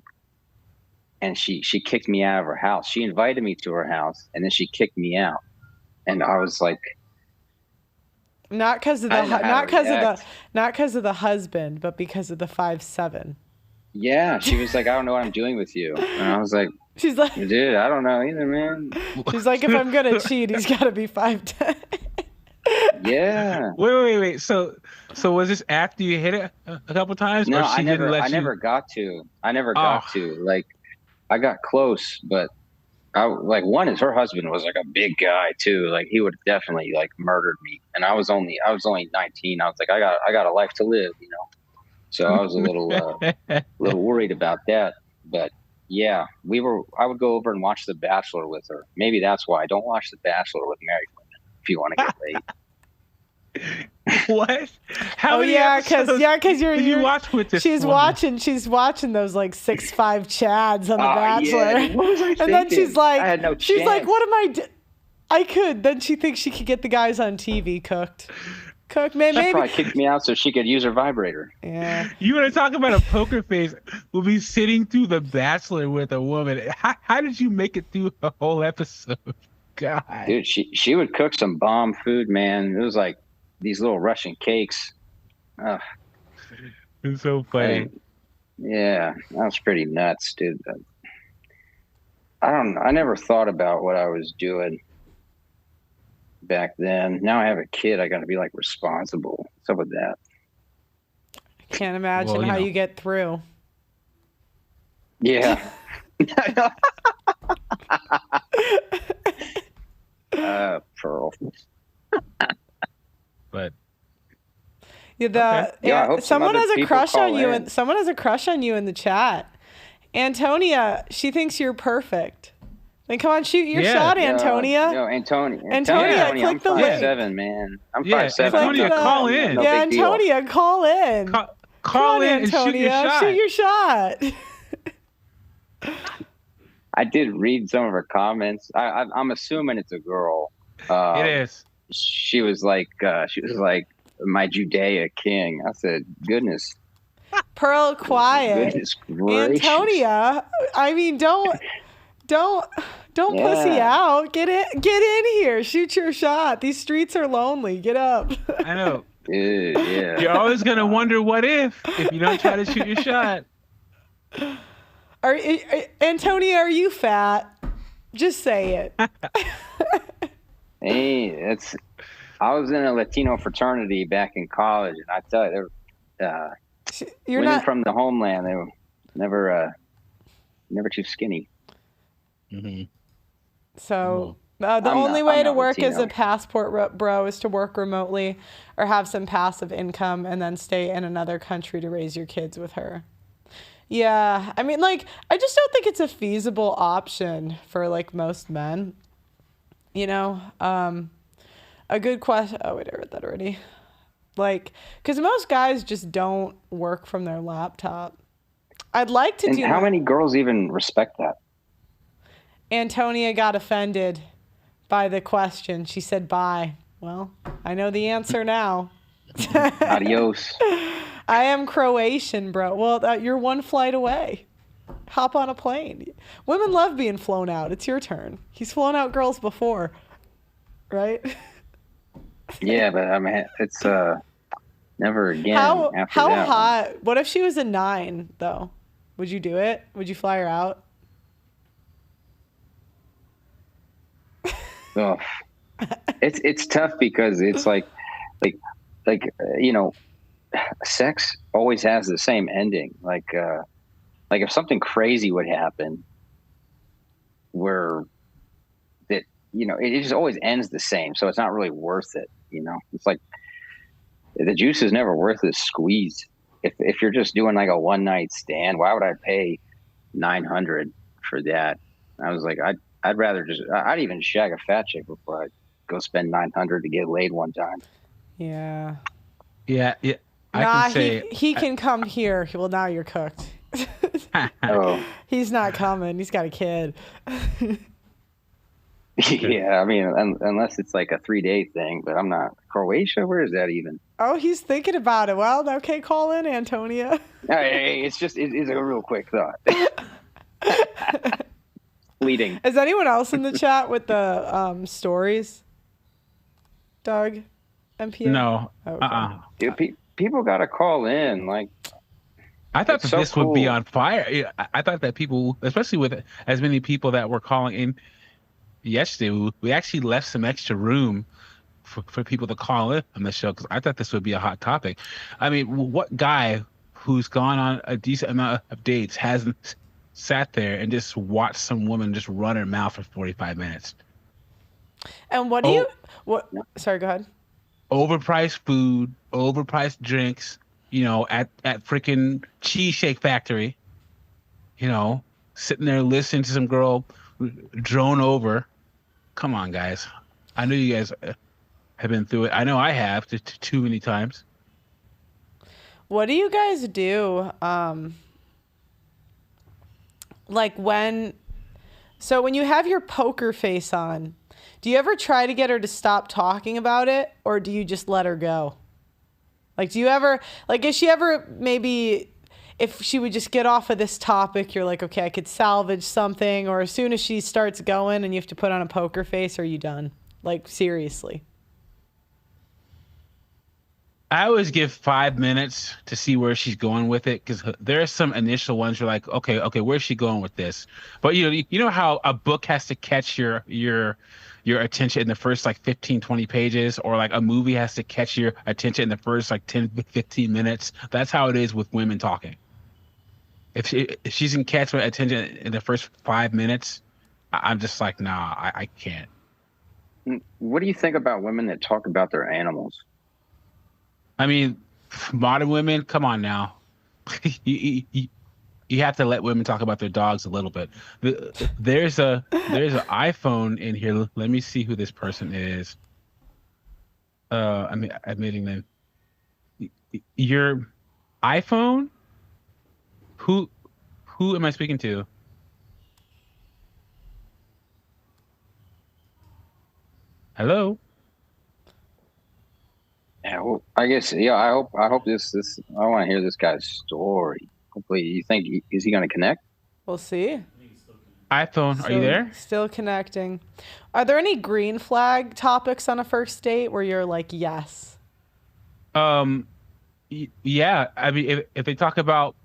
And she kicked me out of her house. She invited me to her house, and then she kicked me out. And I was like, Not because of I the didn't know how not to because of the react. not because of the husband, but because of the 5'7". Yeah, she was like, I don't know what I'm doing with you. And I was like, She's like, dude, I don't know either, man. she's like, if I'm gonna cheat, he's got to be 5'10". Yeah. Wait. So was this after you hit it a couple times? No, or she I didn't never, let I you... never got to. I never got to. Like, I got close, but one is her husband was like a big guy too. Like he would definitely like murdered me. And I was only 19. I was like, I got a life to live, you know? So I was a little worried about that. But yeah, I would go over and watch The Bachelor with her. Maybe that's why I don't watch The Bachelor with married women if you want to get laid. What? How many because did you watch with this she's woman? watching those like 6'5" Chads on The Bachelor. Yeah. What was I thinking? And then she's like, I had no she's like, chance. what am I could. Then she thinks she could get the guys on TV cooked. She Maybe. probably kicked me out so she could use her vibrator. Yeah. You want to talk about a poker face? We'll be sitting through The Bachelor with a woman. How did you make it through a whole episode? God. Dude, she would cook some bomb food, man. It was like these little Russian cakes. Ugh. It's so funny. Yeah, that was pretty nuts, dude. I don't know. I never thought about what I was doing back then. Now I have a kid. I got to be like responsible. What's up with that? Can't imagine how you get through. Yeah. Pearl. But I hope someone has a crush on you, in. and someone has a crush on you in the chat. Antonia, she thinks you're perfect. Then come on, shoot your shot, Antonia. No, Antonia, click I'm the link. 5'7", man. I'm 5'7". Antonia, call in. No yeah, big deal. Antonia, call in. Call in Antonia, and shoot your shot. I did read some of her comments. I'm assuming it's a girl. It is. She was like, my Judea king. I said, goodness. Pearl, quiet. Goodness gracious. Antonia, I mean, don't pussy out. Get in here. Shoot your shot. These streets are lonely. Get up. I know. Yeah. You're always gonna wonder what if you don't try to shoot your shot. Antonia, are you fat? Just say it. Hey, I was in a Latino fraternity back in college, and I tell you, women from the homeland, they were never too skinny. Mm-hmm. So the only way to work as a passport bro is to work remotely or have some passive income and then stay in another country to raise your kids with her. Yeah, I mean, like, I just don't think it's a feasible option for, like, most men. You know? A good question. Oh, wait, I read that already. Like, because most guys just don't work from their laptop. I'd like to do. How many girls even respect that? Antonia got offended by the question. She said, bye. Well, I know the answer now. Adios. I am Croatian, bro. Well, you're one flight away. Hop on a plane. Women love being flown out. It's your turn. He's flown out girls before, right? Yeah, but I mean, it's never again. How that hot? One. What if she was a 9 though? Would you do it? Would you fly her out? Oh, it's tough because it's like you know, sex always has the same ending. Like if something crazy would happen, where that, you know, it just always ends the same. So it's not really worth it. You know, it's like the juice is never worth the squeeze. If you're just doing like a one night stand, why would I pay $900 for that? I was like, I'd rather I'd even shag a fat chick before I go spend $900 to get laid one time. Yeah. Yeah. I can say he can come here. Well, now you're cooked. Oh. He's not coming. He's got a kid. Yeah, I mean, unless it's like a 3-day thing, but I'm not. Croatia, where is that even? Oh, he's thinking about it. Well, okay, call in, Antonia. Hey, it's a real quick thought. Fleeting. Is anyone else in the chat with the stories, Doug? MPA? No. Okay. Dude, people got to call in. Like, I thought it's that so this would be cool. on fire. I thought that people, especially with as many people that were calling in yesterday, we actually left some extra room for people to call in on the show because I thought this would be a hot topic. I mean, what guy who's gone on a decent amount of dates hasn't sat there and just watched some woman just run her mouth for 45 minutes? And what do you? What? Sorry, go ahead. Overpriced food, overpriced drinks. You know, at freaking Cheesecake Factory. You know, sitting there listening to some girl drone over. Come on, guys. I know you guys have been through it. I know I have too many times. What do you guys do? Like when you have your poker face on, do you ever try to get her to stop talking about it, or do you just let her go? Like, do you ever, like, is she ever maybe, if she would just get off of this topic, you're like, okay, I could salvage something, or as soon as she starts going and you have to put on a poker face, are you done? Like, seriously. I always give 5 minutes to see where she's going with it because there are some initial ones you're like, okay, where's she going with this? But you know how a book has to catch your attention in the first like 15, 20 pages, or like a movie has to catch your attention in the first like 10, 15 minutes. That's how it is with women talking. If she can catch my attention in the first 5 minutes, I'm just like, nah, I can't. What do you think about women that talk about their animals? I mean, modern women, come on now. you have to let women talk about their dogs a little bit. There's an iPhone in here. Let me see who this person is. I'm admitting them. Your iPhone? Who am I speaking to? Hello? Yeah, well, I guess. Yeah, I hope this. I want to hear this guy's story. Hopefully, you think is he going to connect? We'll see. iPhone, are you there? Still connecting. Are there any green flag topics on a first date where you're like, yes? Yeah. I mean, if they talk about,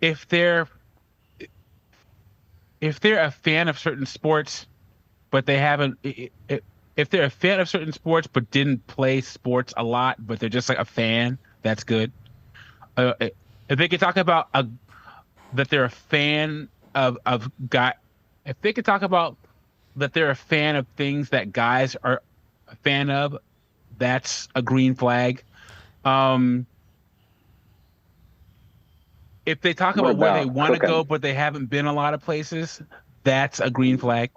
if they're a fan of certain sports, but they haven't. If they're a fan of certain sports but didn't play sports a lot, but they're just like a fan, that's good. If they could talk about that they're a fan of guy, if they could talk about that they're a fan of things that guys are a fan of, that's a green flag. If they talk about where they want to go but they haven't been a lot of places, that's a green flag.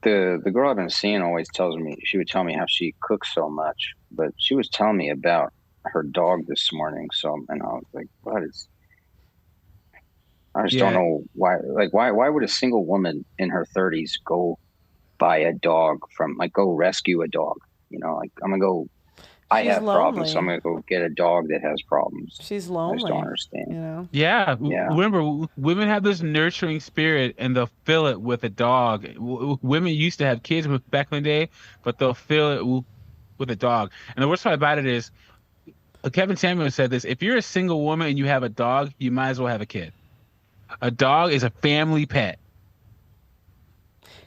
The girl I've been seeing always tells me, she would tell me how she cooks so much, but she was telling me about her dog this morning. So, and I was like, I just don't know why. Like, why would a single woman in her 30s go buy a dog go rescue a dog? You know, like, I'm gonna go. I have problems, so I'm gonna go get a dog that has problems. She's lonely. I just don't understand. You know? Yeah. Remember, women have this nurturing spirit, and they'll fill it with a dog. Women used to have kids back in the day, but they'll fill it with a dog. And the worst part about it is, Kevin Samuel said this: if you're a single woman and you have a dog, you might as well have a kid. A dog is a family pet.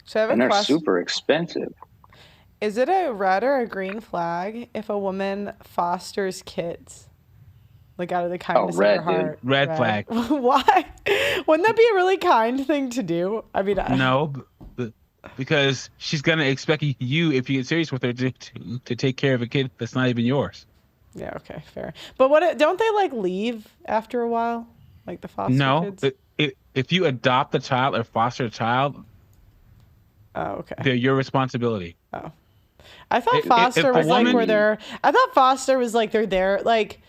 So I have and a they're question. Super expensive. Is it a red or a green flag if a woman fosters kids? Like, out of the kindness of her heart? Red flag. Why? Wouldn't that be a really kind thing to do? I mean, no, because she's going to expect you, if you get serious with her, to take care of a kid that's not even yours. Yeah, okay, fair. But don't they, like, leave after a while? Like, the foster kids? If you adopt a child or foster a child, okay, they're your responsibility. Oh. I thought foster was like where they're. I thought foster was like they're there. Like,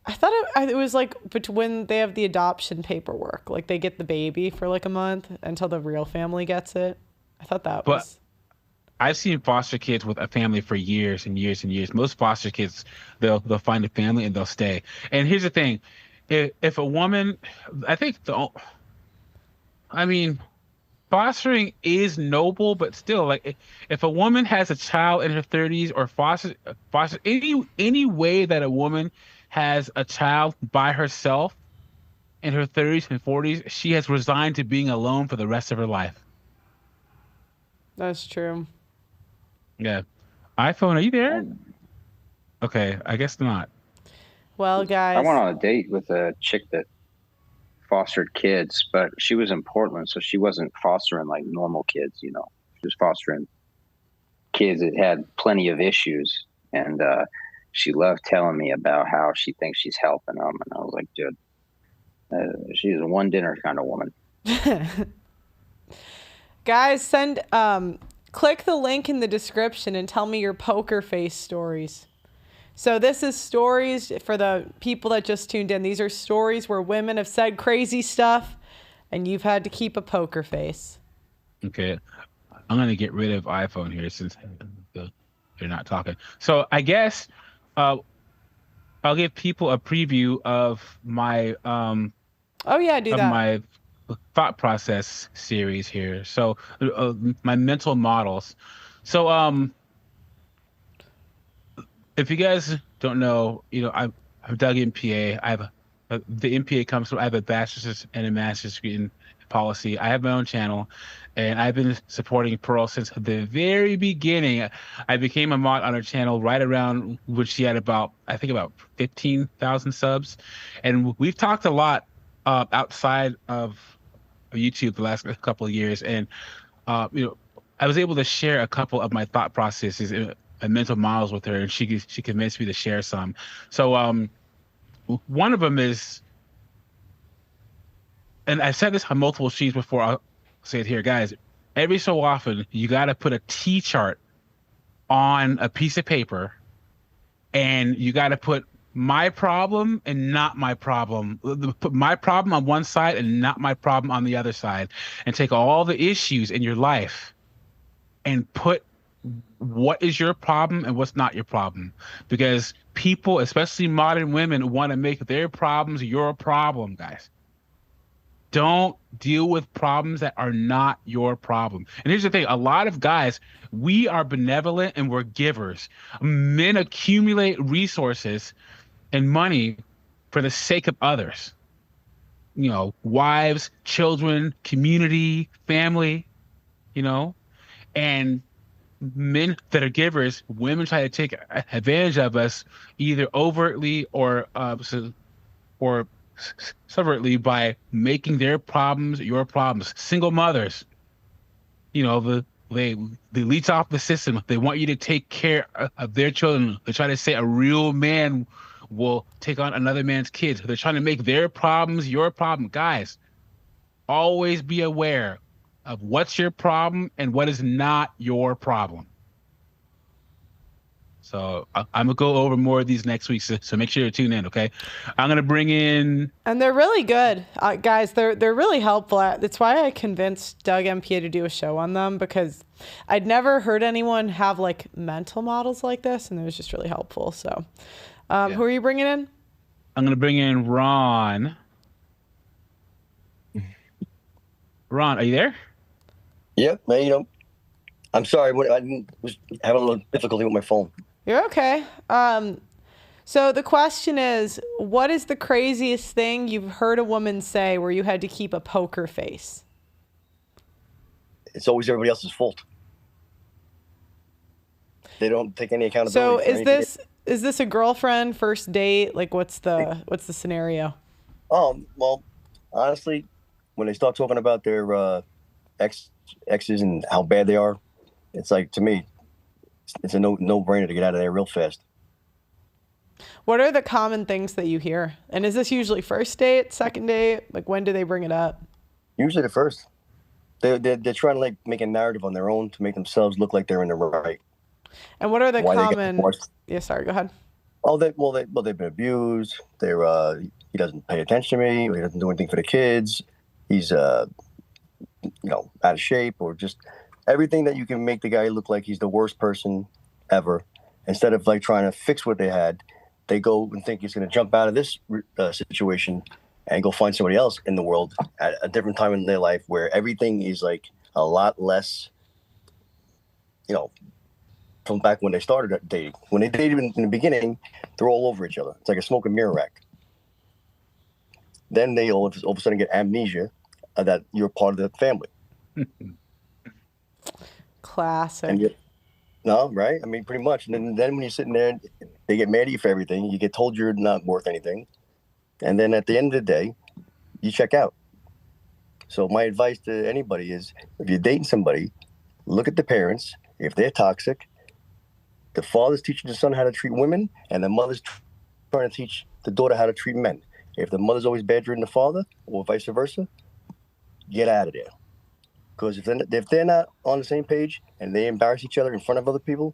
I thought it was like when they have the adoption paperwork. Like, they get the baby for like a month until the real family gets it. I thought that was. I've seen foster kids with a family for years and years and years. Most foster kids, they'll find a family and they'll stay. And here's the thing: if a woman, I think fostering is noble, but still, like if a woman has a child in her 30s or foster any way that a woman has a child by herself in her 30s and 40s, she has resigned to being alone for the rest of her life. That's true. Yeah. iPhone, are you there? Okay, I guess not. Well, guys, I went on a date with a chick that fostered kids, but she was in Portland, so she wasn't fostering like normal kids, you know. She was fostering kids that had plenty of issues, and she loved telling me about how she thinks she's helping them, and I was like, dude, she's a one dinner kind of woman. guys, click the link in the description and tell me your poker face stories. So this is stories for the people that just tuned in. These are stories where women have said crazy stuff and you've had to keep a poker face. Okay. I'm going to get rid of iPhone here since they're not talking. So I guess I'll give people a preview of my my thought process series here. So my mental models. So if you guys don't know, you know, I'm Doug MPA. I have the MPA comes from, I have a bachelor's and a master's degree in policy. I have my own channel, and I've been supporting Pearl since the very beginning. I became a mod on her channel right around when she had about 15,000 subs. And we've talked a lot outside of YouTube the last couple of years. And, you know, I was able to share a couple of my thought processes and mental models with her, and she convinced me to share some. So one of them is, and I've said this on multiple sheets before, I'll say it here, guys. Every so often, you got to put a T-chart on a piece of paper, and you got to put my problem and not my problem. Put my problem on one side and not my problem on the other side, and take all the issues in your life and put what is your problem and what's not your problem. Because people, especially modern women, want to make their problems your problem, guys. Don't deal with problems that are not your problem. And here's the thing, a lot of guys, we are benevolent and we're givers. Men accumulate resources and money for the sake of others. You know, wives, children, community, family, you know, and men that are givers, women try to take advantage of us either overtly or subvertly by making their problems your problems. Single mothers, you know, they leech off the system. They want you to take care of their children. They try to say a real man will take on another man's kids. They're trying to make their problems your problem. Guys, always be aware of what's your problem and what is not your problem. So I'm gonna go over more of these next week, so make sure you tune in, okay? I'm gonna bring in, and they're really good, guys. They're really helpful. That's why I convinced Doug MPA to do a show on them, because I'd never heard anyone have like mental models like this, and it was just really helpful. So, who are you bringing in? I'm gonna bring in Ron. Ron, are you there? Yep, man, you know, I'm sorry, I was having a little difficulty with my phone. You're okay. So the question is, what is the craziest thing you've heard a woman say where you had to keep a poker face? It's always everybody else's fault. They don't take any accountability. So is this a girlfriend, first date? Like what's the scenario? Well, honestly, when they start talking about their exes and how bad they are, it's like, to me, it's a no-brainer to get out of there real fast. What are the common things that you hear? And is this usually first date, second date? Like when do they bring it up? Usually the first. They're trying to like make a narrative on their own to make themselves look like they're in the right. And what are the common? Yeah, sorry, go ahead. Oh, they've been abused. He doesn't pay attention to me. Or he doesn't do anything for the kids. He's out of shape, or just everything that you can make the guy look like he's the worst person ever. Instead of like trying to fix what they had, they go and think he's going to jump out of this situation and go find somebody else in the world at a different time in their life where everything is like a lot less, you know, from back when they started dating. When they dated in the beginning, they're all over each other. It's like a smoke and mirror act. Then they all of a sudden get amnesia that you're part of the family. Classic. And no, right? I mean, pretty much. And then when you're sitting there, they get mad at you for everything. You get told you're not worth anything. And then at the end of the day, you check out. So my advice to anybody is, if you're dating somebody, look at the parents. If they're toxic, the father's teaching the son how to treat women, and the mother's trying to teach the daughter how to treat men. If the mother's always badgering the father, or vice versa, get out of there. Because if they're not on the same page and they embarrass each other in front of other people,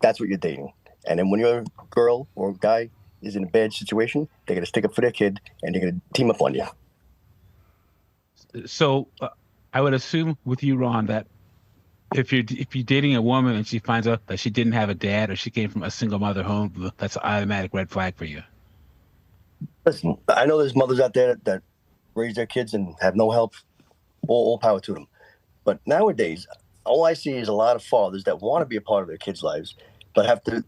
that's what you're dating. And then when your girl or guy is in a bad situation, they're going to stick up for their kid and they're going to team up on you. So I would assume with you, Ron, that if you're dating a woman and she finds out that she didn't have a dad or she came from a single mother home, that's an automatic red flag for you. Listen, I know there's mothers out there that raise their kids and have no help. All power to them. But nowadays, all I see is a lot of fathers that want to be a part of their kids' lives, but have to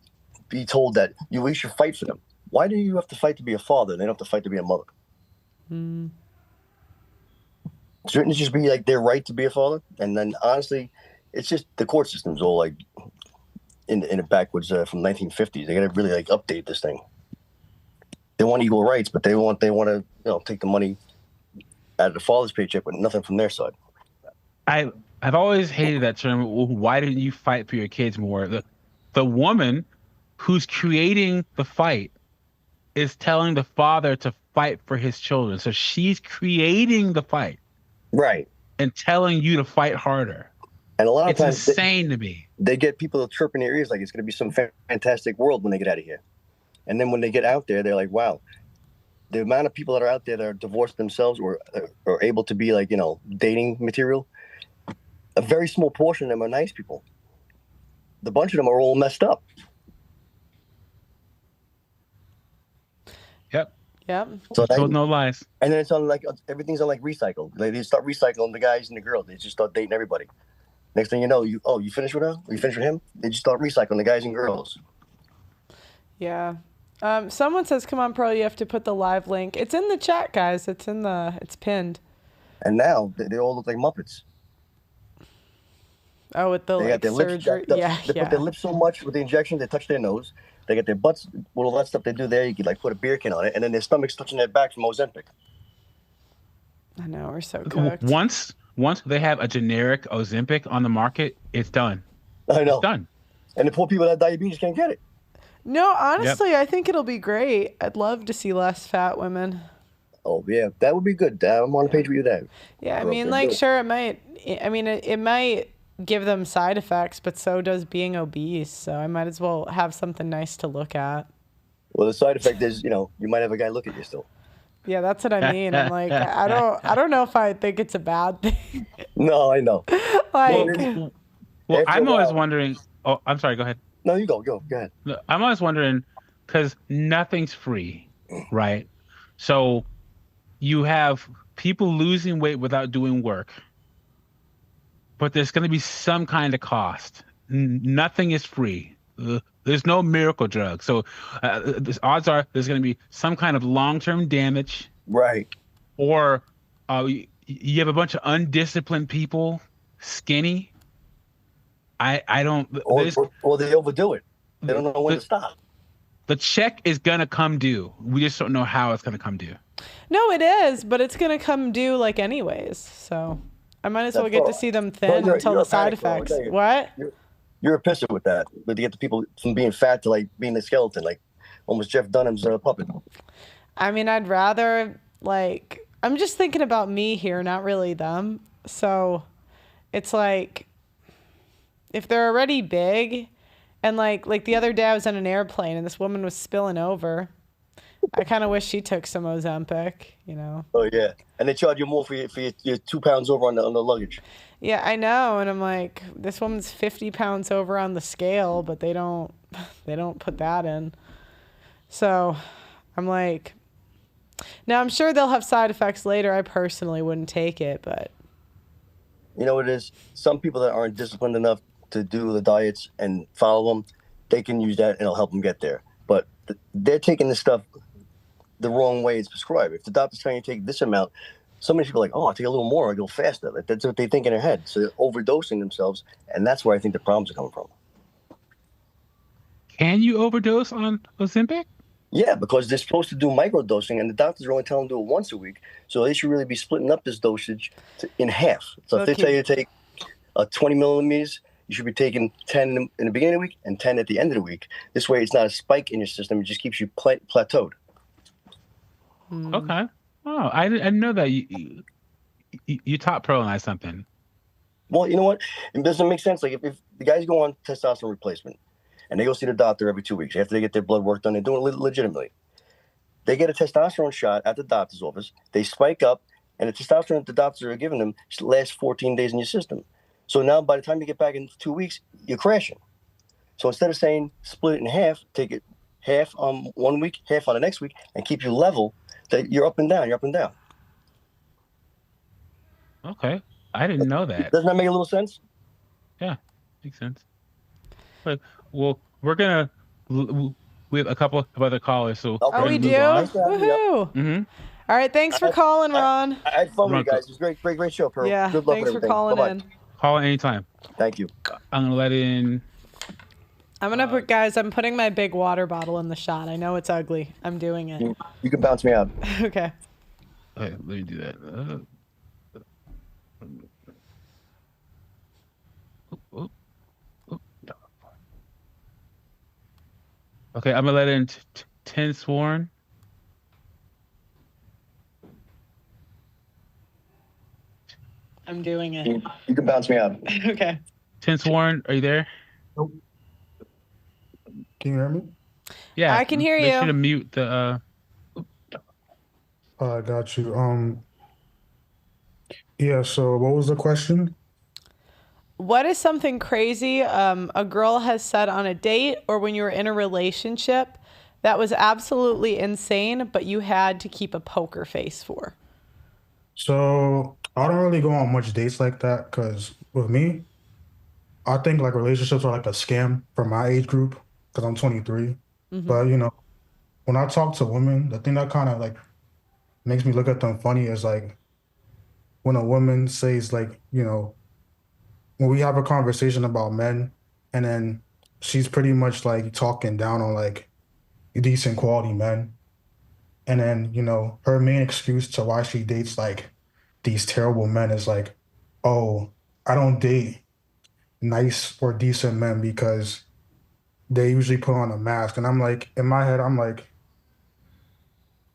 be told that we should fight for them. Why do you have to fight to be a father? They don't have to fight to be a mother. Shouldn't it just be like their right to be a father? And then honestly, it's just the court system's all like in the backwards from 1950s. They got to really like update this thing. They want equal rights, but they want to take the money out of the father's paycheck, but nothing from their side. I've always hated that term. Why didn't you fight for your kids more? The woman who's creating the fight is telling the father to fight for his children. So she's creating the fight. Right. And telling you to fight harder. And a lot of times it's insane to me. They get people chirping their ears like it's going to be some fantastic world when they get out of here. And then when they get out there, they're like, wow, the amount of people that are out there that are divorced themselves or are able to be like, dating material, a very small portion of them are nice people. The bunch of them are all messed up. Yep. So no lies. And then it's on like everything's on like recycle. They start recycling the guys and the girls. They just start dating everybody. Next thing you know, you finished with her? You finished with him? They just start recycling the guys and girls. Yeah. Someone says, "Come on, Pearl, you have to put the live link." It's in the chat, guys. It's pinned. And now they all look like Muppets. Oh, with the like surgery. They put their lips so much with the injection, they touch their nose. They get their butts with all that stuff they do there. You could like put a beer can on it, and then their stomach's touching their back from Ozempic. I know, we're so cooked. Once they have a generic Ozempic on the market, it's done. I know. It's done. And the poor people that have diabetes can't get it. No, honestly, I think it'll be great. I'd love to see less fat women. Oh yeah, that would be good. I'm on the page with you there. Yeah, I mean, like, sure, it might. I mean, it might give them side effects, but so does being obese. So I might as well have something nice to look at. Well, the side effect is, you might have a guy look at you still. Yeah, that's what I mean. I'm like, I don't know if I think it's a bad thing. No, I know. Well, I'm always wondering. Oh, I'm sorry. Go ahead. No, you go. Go ahead. I'm always wondering because nothing's free, right? So you have people losing weight without doing work, but there's going to be some kind of cost. Nothing is free. There's no miracle drug. So the odds are there's going to be some kind of long-term damage. Right. Or you have a bunch of undisciplined people, skinny. I don't. Or they overdo it. They don't know when to stop. The check is going to come due. We just don't know how it's going to come due. No, it is, but it's going to come due like anyways. So I might as well get to see them thin until the side effects. What? You're a pisser with that. But to get the people from being fat to like being a skeleton, like almost Jeff Dunham's puppet. I mean, I'd rather I'm just thinking about me here, not really them. So it's like if they're already big and like the other day I was on an airplane and this woman was spilling over. I kind of wish she took some Ozempic, Oh yeah, and they charge you more for your 2 pounds over on the luggage. Yeah, I know, and I'm like, this woman's 50 pounds over on the scale, but they don't put that in. So, I'm like, now I'm sure they'll have side effects later. I personally wouldn't take it, but You know what it is? Some people that aren't disciplined enough to do the diets and follow them, they can use that and it'll help them get there. But they're taking this stuff the wrong way it's prescribed. If the doctor's telling you to take this amount, so many people are like, oh, I'll take a little more, I'll go faster. Like, that's what they think in their head. So they're overdosing themselves, and that's where I think the problems are coming from. Can you overdose on Ozempic? Yeah, because they're supposed to do microdosing, and the doctors are only telling them to do it once a week. So they should really be splitting up this dosage in half. So if they tell you to take 20 millimeters, you should be taking 10 in the beginning of the week and 10 at the end of the week. This way, it's not a spike in your system. It just keeps you plateaued. Okay. Oh, I didn't know that. You taught Pearl and I something. Well, you know what? It doesn't make sense. Like if the guys go on testosterone replacement and they go see the doctor every 2 weeks after they get their blood work done, they're doing it legitimately. They get a testosterone shot at the doctor's office. They spike up, and the testosterone that the doctors are giving them lasts 14 days in your system. So now by the time you get back in 2 weeks, you're crashing. So instead of saying split it in half, take it half on 1 week, half on the next week, and keep you level, that you're up and down, you're up and down. Okay. I didn't know that. Doesn't that make a little sense? Yeah, makes sense. But, well, we're going to, we have a couple of other callers. So Oh, we do? Woohoo. Mm-hmm. All right. Thanks for calling, Ron. I had fun with you guys. It was great show, Pearl. Yeah. Good luck Thanks with for everything. calling Bye-bye. in. Call anytime. Thank you. I'm going to let in. I'm going to put, guys, I'm putting my big water bottle in the shot. I know it's ugly. I'm doing it. You can bounce me out. Okay. Okay, let me do that. Okay, I'm gonna let in 10 sworn. I'm doing it. You can bounce me out. Okay. 10 sworn, are you there? Nope. Can you hear me? Yeah, I can hear make you. sure to mute the. I got you. Yeah. So, what was the question? What is something crazy a girl has said on a date or when you were in a relationship that was absolutely insane, but you had to keep a poker face for? So, I don't really go on much dates like that because with me, I think like relationships are like a scam for my age group because I'm 23. But you know, when I talk to women, the thing that kind of like makes me look at them funny is like when a woman says like, you know, when we have a conversation about men and then she's pretty much like talking down on like decent quality men. And then, you know, her main excuse to why she dates like these terrible men is like, oh, I don't date nice or decent men because they usually put on a mask. And I'm like, in my head, I'm like,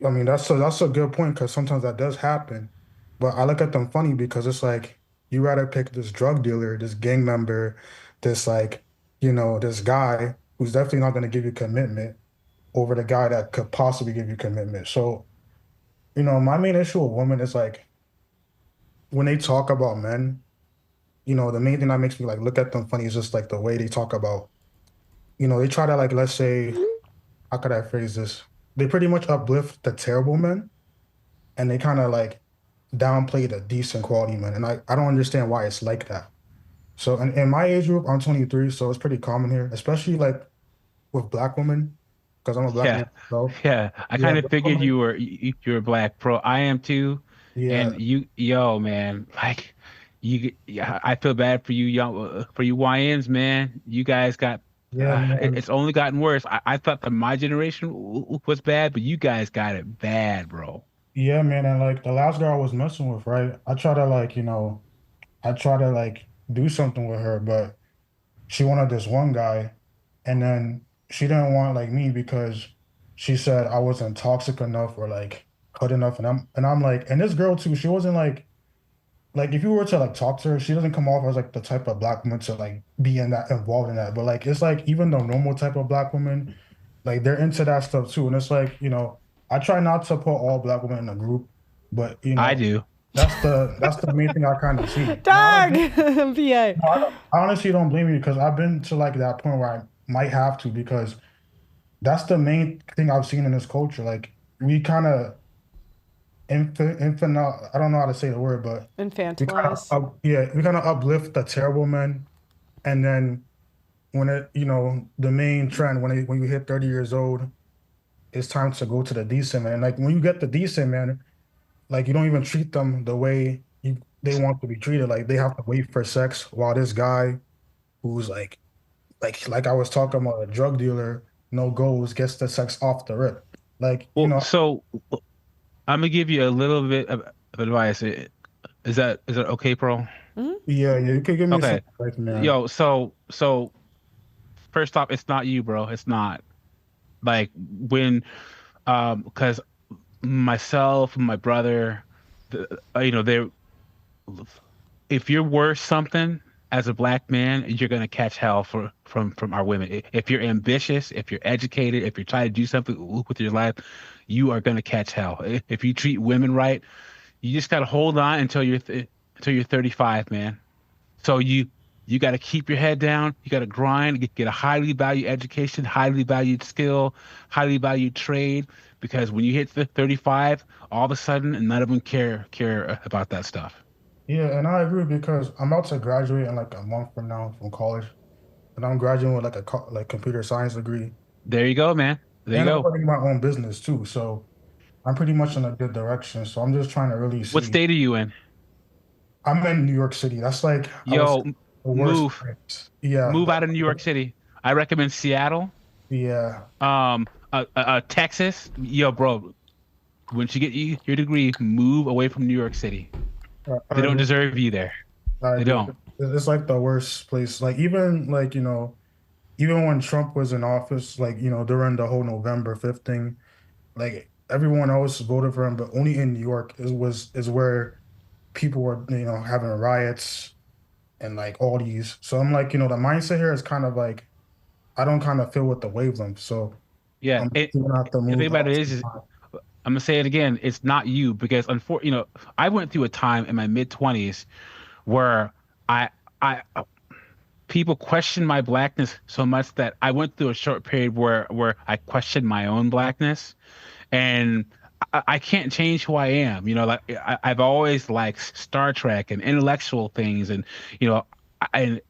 I mean, that's a good point because sometimes that does happen. But I look at them funny because it's like you rather pick this drug dealer, this gang member, this like, you know, this guy who's definitely not going to give you commitment over the guy that could possibly give you commitment. So, you know, my main issue with women is like when they talk about men, you know, the main thing that makes me like look at them funny is just like the way they talk about, you know, they try to like, let's say, how could I phrase this? They pretty much uplift the terrible men and they kind of like downplay the decent quality men. And I don't understand why it's like that. So in my age group, I'm 23, so it's pretty common here, especially like with black women, because I'm a black man myself. Yeah. I kind of figured you were black, bro. I am too. Yeah. And yo, man, like I feel bad for you young for you YNs, man. You guys got it's only gotten worse. I thought that my generation was bad, but you guys got it bad, bro. Yeah, man. And like the last girl I was messing with, right? I try to like, you know, do something with her, but she wanted this one guy, and then she didn't want like me because she said I wasn't toxic enough or like good enough. And I'm like, and this girl too, she wasn't like if you were to like talk to her, she doesn't come off as like the type of black woman to like be involved in that. But like it's like even the normal type of black women, like they're into that stuff too. And it's like, you know, I try not to put all black women in a group, but you know, I do. That's the main thing I kind of see. Dog, PA. I honestly don't blame you because I've been to like that point where I might have to because that's the main thing I've seen in this culture. Like we kind of I don't know how to say the word, but Infantilize. we kind of uplift the terrible men, and then when the main trend when you hit 30 years old, it's time to go to the decent man. Like when you get the decent man, like you don't even treat them the way they want to be treated. Like they have to wait for sex while this guy who's like I was talking about, a drug dealer, goes, gets the sex off the rip. Like, So I'm gonna give you a little bit of advice. Is that okay, Pearl? Yeah, you could give me some Okay. advice, man. Yo, so first off, it's not you, bro. It's not. Like because myself, my brother, they if you're worth something as a black man, you're gonna catch hell from our women. If you're ambitious, if you're educated, if you're trying to do something with your life, you are gonna catch hell. If you treat women right, you just gotta hold on until you're 35, man. So you got to keep your head down. You got to grind, get a highly valued education, highly valued skill, highly valued trade. Because when you hit the 35, all of a sudden, none of them care about that stuff. Yeah, and I agree because I'm about to graduate in like a month from now from college, and I'm graduating with like like computer science degree, There you go, man. There you and I'm go. starting my own business too. So I'm pretty much in a good direction. So I'm just trying to really What see. state are you in? I'm in New York City. That's like I was Yo, the worst move, place. Yeah, move out of New York City. I recommend Seattle, yeah. Texas. Yo, bro, once you get your degree, move away from New York City. They I don't agree. deserve you there. I They agree. don't. It's like the worst place. Like even like even when Trump was in office, like during the whole November 5th thing, like everyone else voted for him, but only in New York is where people were having riots and like all these. So I'm like, the mindset here is kind of like I don't kind of feel with the wavelength. So Yeah. I'm gonna have to The thing move about out it is I'm gonna say it again. It's not you because I went through a time in my mid 20s where I I people questioned my blackness so much that I went through a short period where I questioned my own blackness, and I can't change who I am. Like I've always liked Star Trek and intellectual things, and you know. I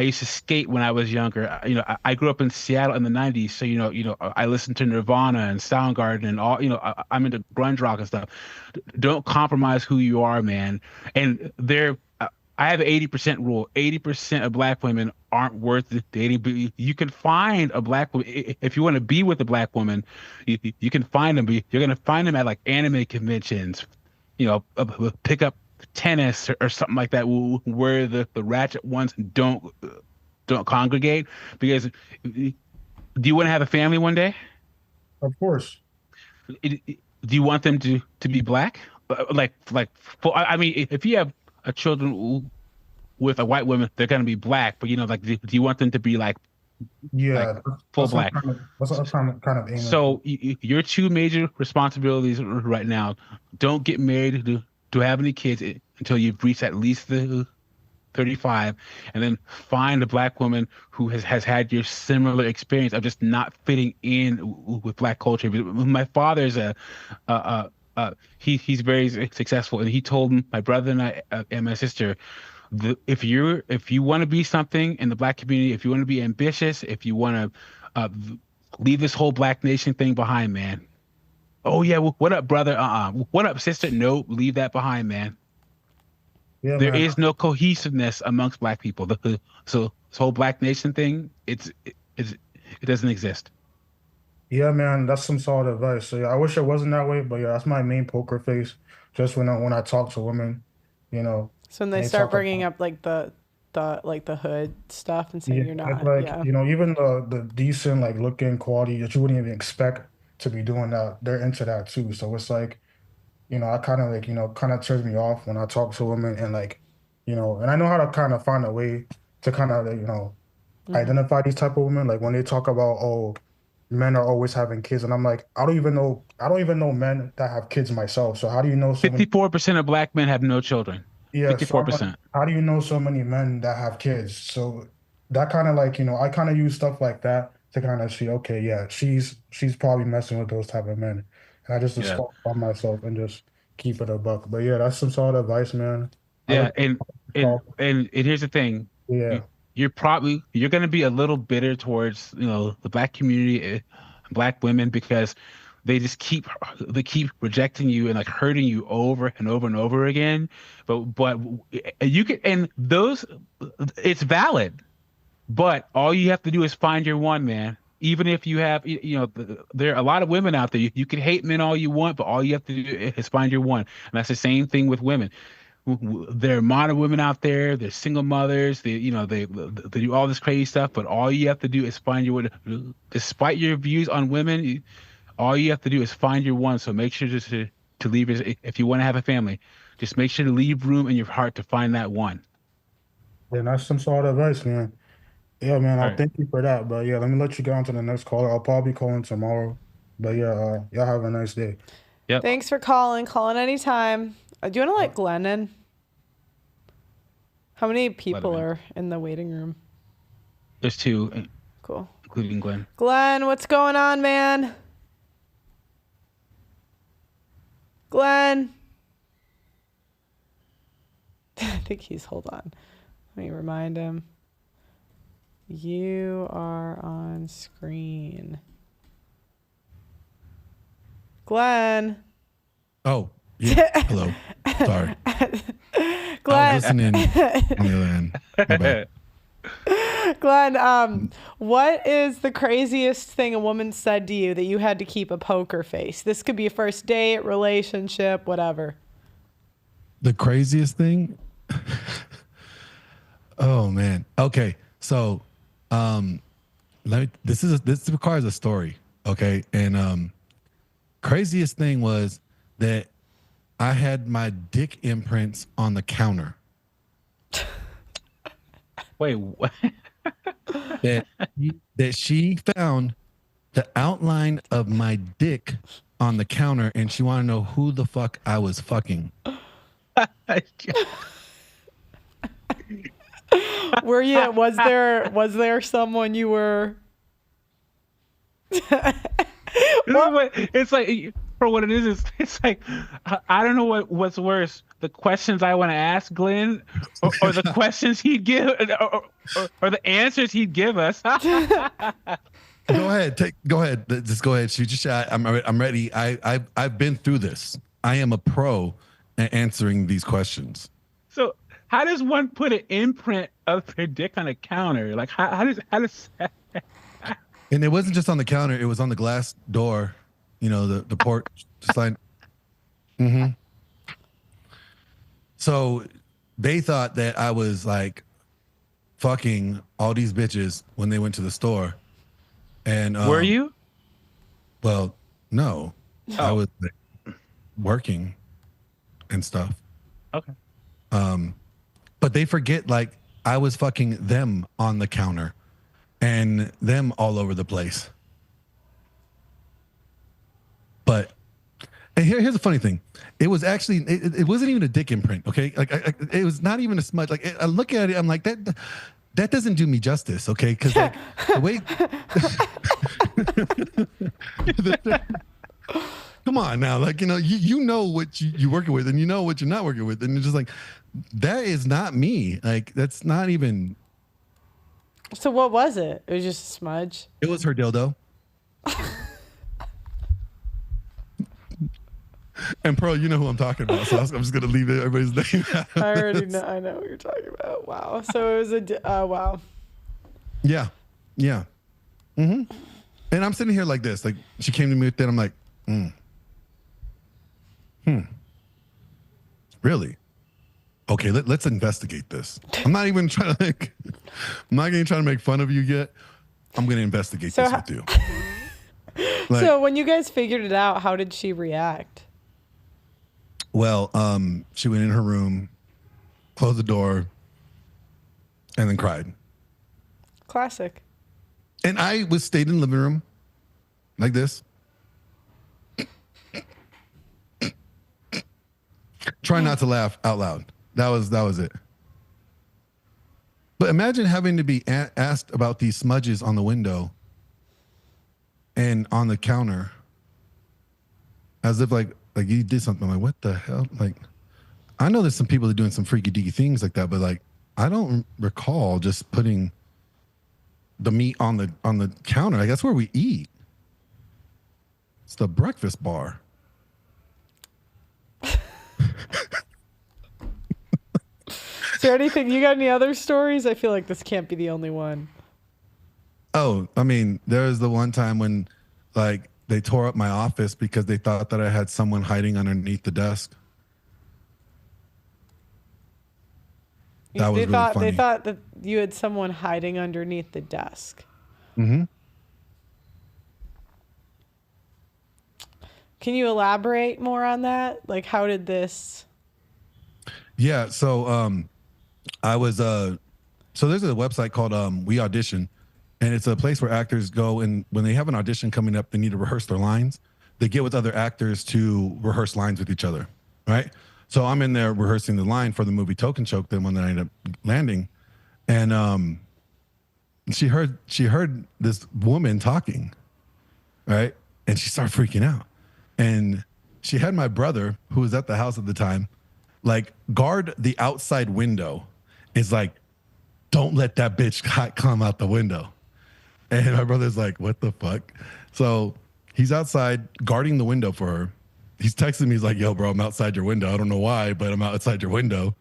used to skate when I was younger. I grew up in Seattle in the '90s, so I listened to Nirvana and Soundgarden and all. I'm into grunge rock and stuff. Don't compromise who you are, man. And I have an 80% rule. 80% of black women aren't worth dating. But you can find a black woman if you want to be with a black woman. You can find them. But you're gonna find them at like anime conventions. Pick up tennis or something like that, where the ratchet ones don't congregate. Because do you want to have a family one day? Of course. Do you want them to be black? Like, I mean, if you have a children with a white woman, they're gonna be black. But like, do you want them to be like Yeah, full black? that's what I'm kind of aiming for. So your two major responsibilities right now: don't get married to have any kids until you've reached at least the 35, and then find a black woman who has had your similar experience of just not fitting in with black culture. My father's he's very successful, and he told my brother and I and my sister, if you want to be something in the black community, if you want to be ambitious, if you want to leave this whole black nation thing behind, man. Oh yeah, what up, brother? What up, sister? No, leave that behind, man. Yeah, There man. is no cohesiveness amongst black people. So this whole black nation thing, it doesn't exist. Yeah, man, that's some solid advice. So yeah, I wish it wasn't that way, but yeah, that's my main poker face. Just when I talk to women, you know, So when they and they start talk bringing about up like the hood stuff and saying yeah, you're it's not, like yeah. even the decent like looking quality that you wouldn't even expect to be doing that, they're into that too. So it's like I kind of like kind of turns me off when I talk to women and like and I know how to kind of find a way to kind of Mm-hmm. identify these type of women. Like when they talk about, oh, men are always having kids, and I'm like, I don't even know men that have kids myself. So how do you know so many? 54% of black men have no children. Yeah, so I'm like, 54%. how do you know so many men that have kids? So that kind of like, I kind of use stuff like that to kind of see, okay, yeah, she's probably messing with those type of men, and I just Yeah. disqualify myself and just keep it a buck. But yeah, that's some solid advice, man. Yeah, and here's the thing. Yeah. You're gonna be a little bitter towards the black community, black women, because they keep rejecting you and like hurting you over and over and over again. But you can, and those, it's valid. But all you have to do is find your one, man. Even if you have, there are a lot of women out there. You can hate men all you want, but all you have to do is find your one. And that's the same thing with women. There are modern women out there. They're single mothers. They do all this crazy stuff, but all you have to do is find your one. Despite your views on women, all you have to do is find your one. So make sure just to leave it. If you want to have a family, just make sure to leave room in your heart to find that one. Yeah, that's some solid advice, man. Yeah, man, I'll thank you for that. But yeah, let me let you get on to the next caller. I'll probably be calling tomorrow. But yeah, y'all have a nice day. Yeah. Thanks for calling. Calling anytime. Do you want to let Glenn in? How many people are in the waiting room? There's 2. Cool. Including Glenn. Glenn, what's going on, man? Glenn. I think hold on. Let me remind him. You are on screen. Glenn. Oh, yeah. Hello. Sorry. Glenn. I was listening on the other end. My bad. Glenn, what is the craziest thing a woman said to you that you had to keep a poker face? This could be a first date, relationship, whatever. The craziest thing? Oh man. Okay. So, this requires a story. Okay. And, craziest thing was that I had my dick imprints on the counter. Wait, what? that she found the outline of my dick on the counter, and she wanted to know who the fuck I was fucking. Were you? Was there someone you were? It's like, for what it is, it's like, I don't know what's worse, the questions I want to ask Glenn, or the questions he'd give, or the answers he'd give us. Go ahead, just go ahead, shoot your shot. I'm ready. I've been through this. I am a pro at answering these questions. So how does one put an imprint of their dick on a counter? Like how does that? And it wasn't just on the counter, it was on the glass door, the port, just like, So they thought that I was like fucking all these bitches when they went to the store. And were you? Well, no. Oh. I was like, working and stuff. Okay. But they forget, like, I was fucking them on the counter and them all over the place. But and here's the funny thing. It was actually, it wasn't even a dick imprint, okay? Like, it was not even a smudge. Like, I look at it, I'm like, that doesn't do me justice, okay? Because, like, the way... Come on now. Like, you know what you're working with, and you know what you're not working with. And it's just like, that is not me. Like, that's not even... So what was it? It was just a smudge? It was her dildo. And Pearl, you know who I'm talking about, so I'm just gonna leave everybody's name out. I already know. I know what you're talking about. Wow. So it was wow. Yeah. And I'm sitting here like this. Like, she came to me with that. I'm like, really? Okay, let's investigate this. I'm not even trying to I'm not even trying to make fun of you yet. I'm gonna investigate this with you. Like, so when you guys figured it out, how did she react? Well, she went in her room, closed the door, and then cried. Classic. And I stayed in the living room like this. Try not to laugh out loud. That was it. But imagine having to be asked about these smudges on the window and on the counter, as if like like you did something. I'm like, what the hell? Like, I know there's some people that are doing some freaky deaky things like that, but like, I don't recall just putting the meat on the counter. Like that's where we eat. It's the breakfast bar. Is there anything, you got any other stories? I feel like this can't be the only one. Oh, I mean, there was the one time when like they tore up my office because they thought that I had someone hiding underneath the desk. That was really funny. They thought that you had someone hiding underneath the desk. Mm-hmm. Can you elaborate more on that? Like, how did this? Yeah, so I was so there's a website called We Audition, and it's a place where actors go, and when they have an audition coming up, they need to rehearse their lines. They get with other actors to rehearse lines with each other, right? So I'm in there rehearsing the line for the movie Token Choke, the one that I ended up landing, and she heard this woman talking, right? And she started freaking out, and she had my brother, who was at the house at the time, like guard the outside window. Is like, don't let that bitch come out the window. And my brother's like, what the fuck? So he's outside guarding the window for her. He's texting me. He's like, yo, bro, I'm outside your window. I don't know why, but I'm outside your window.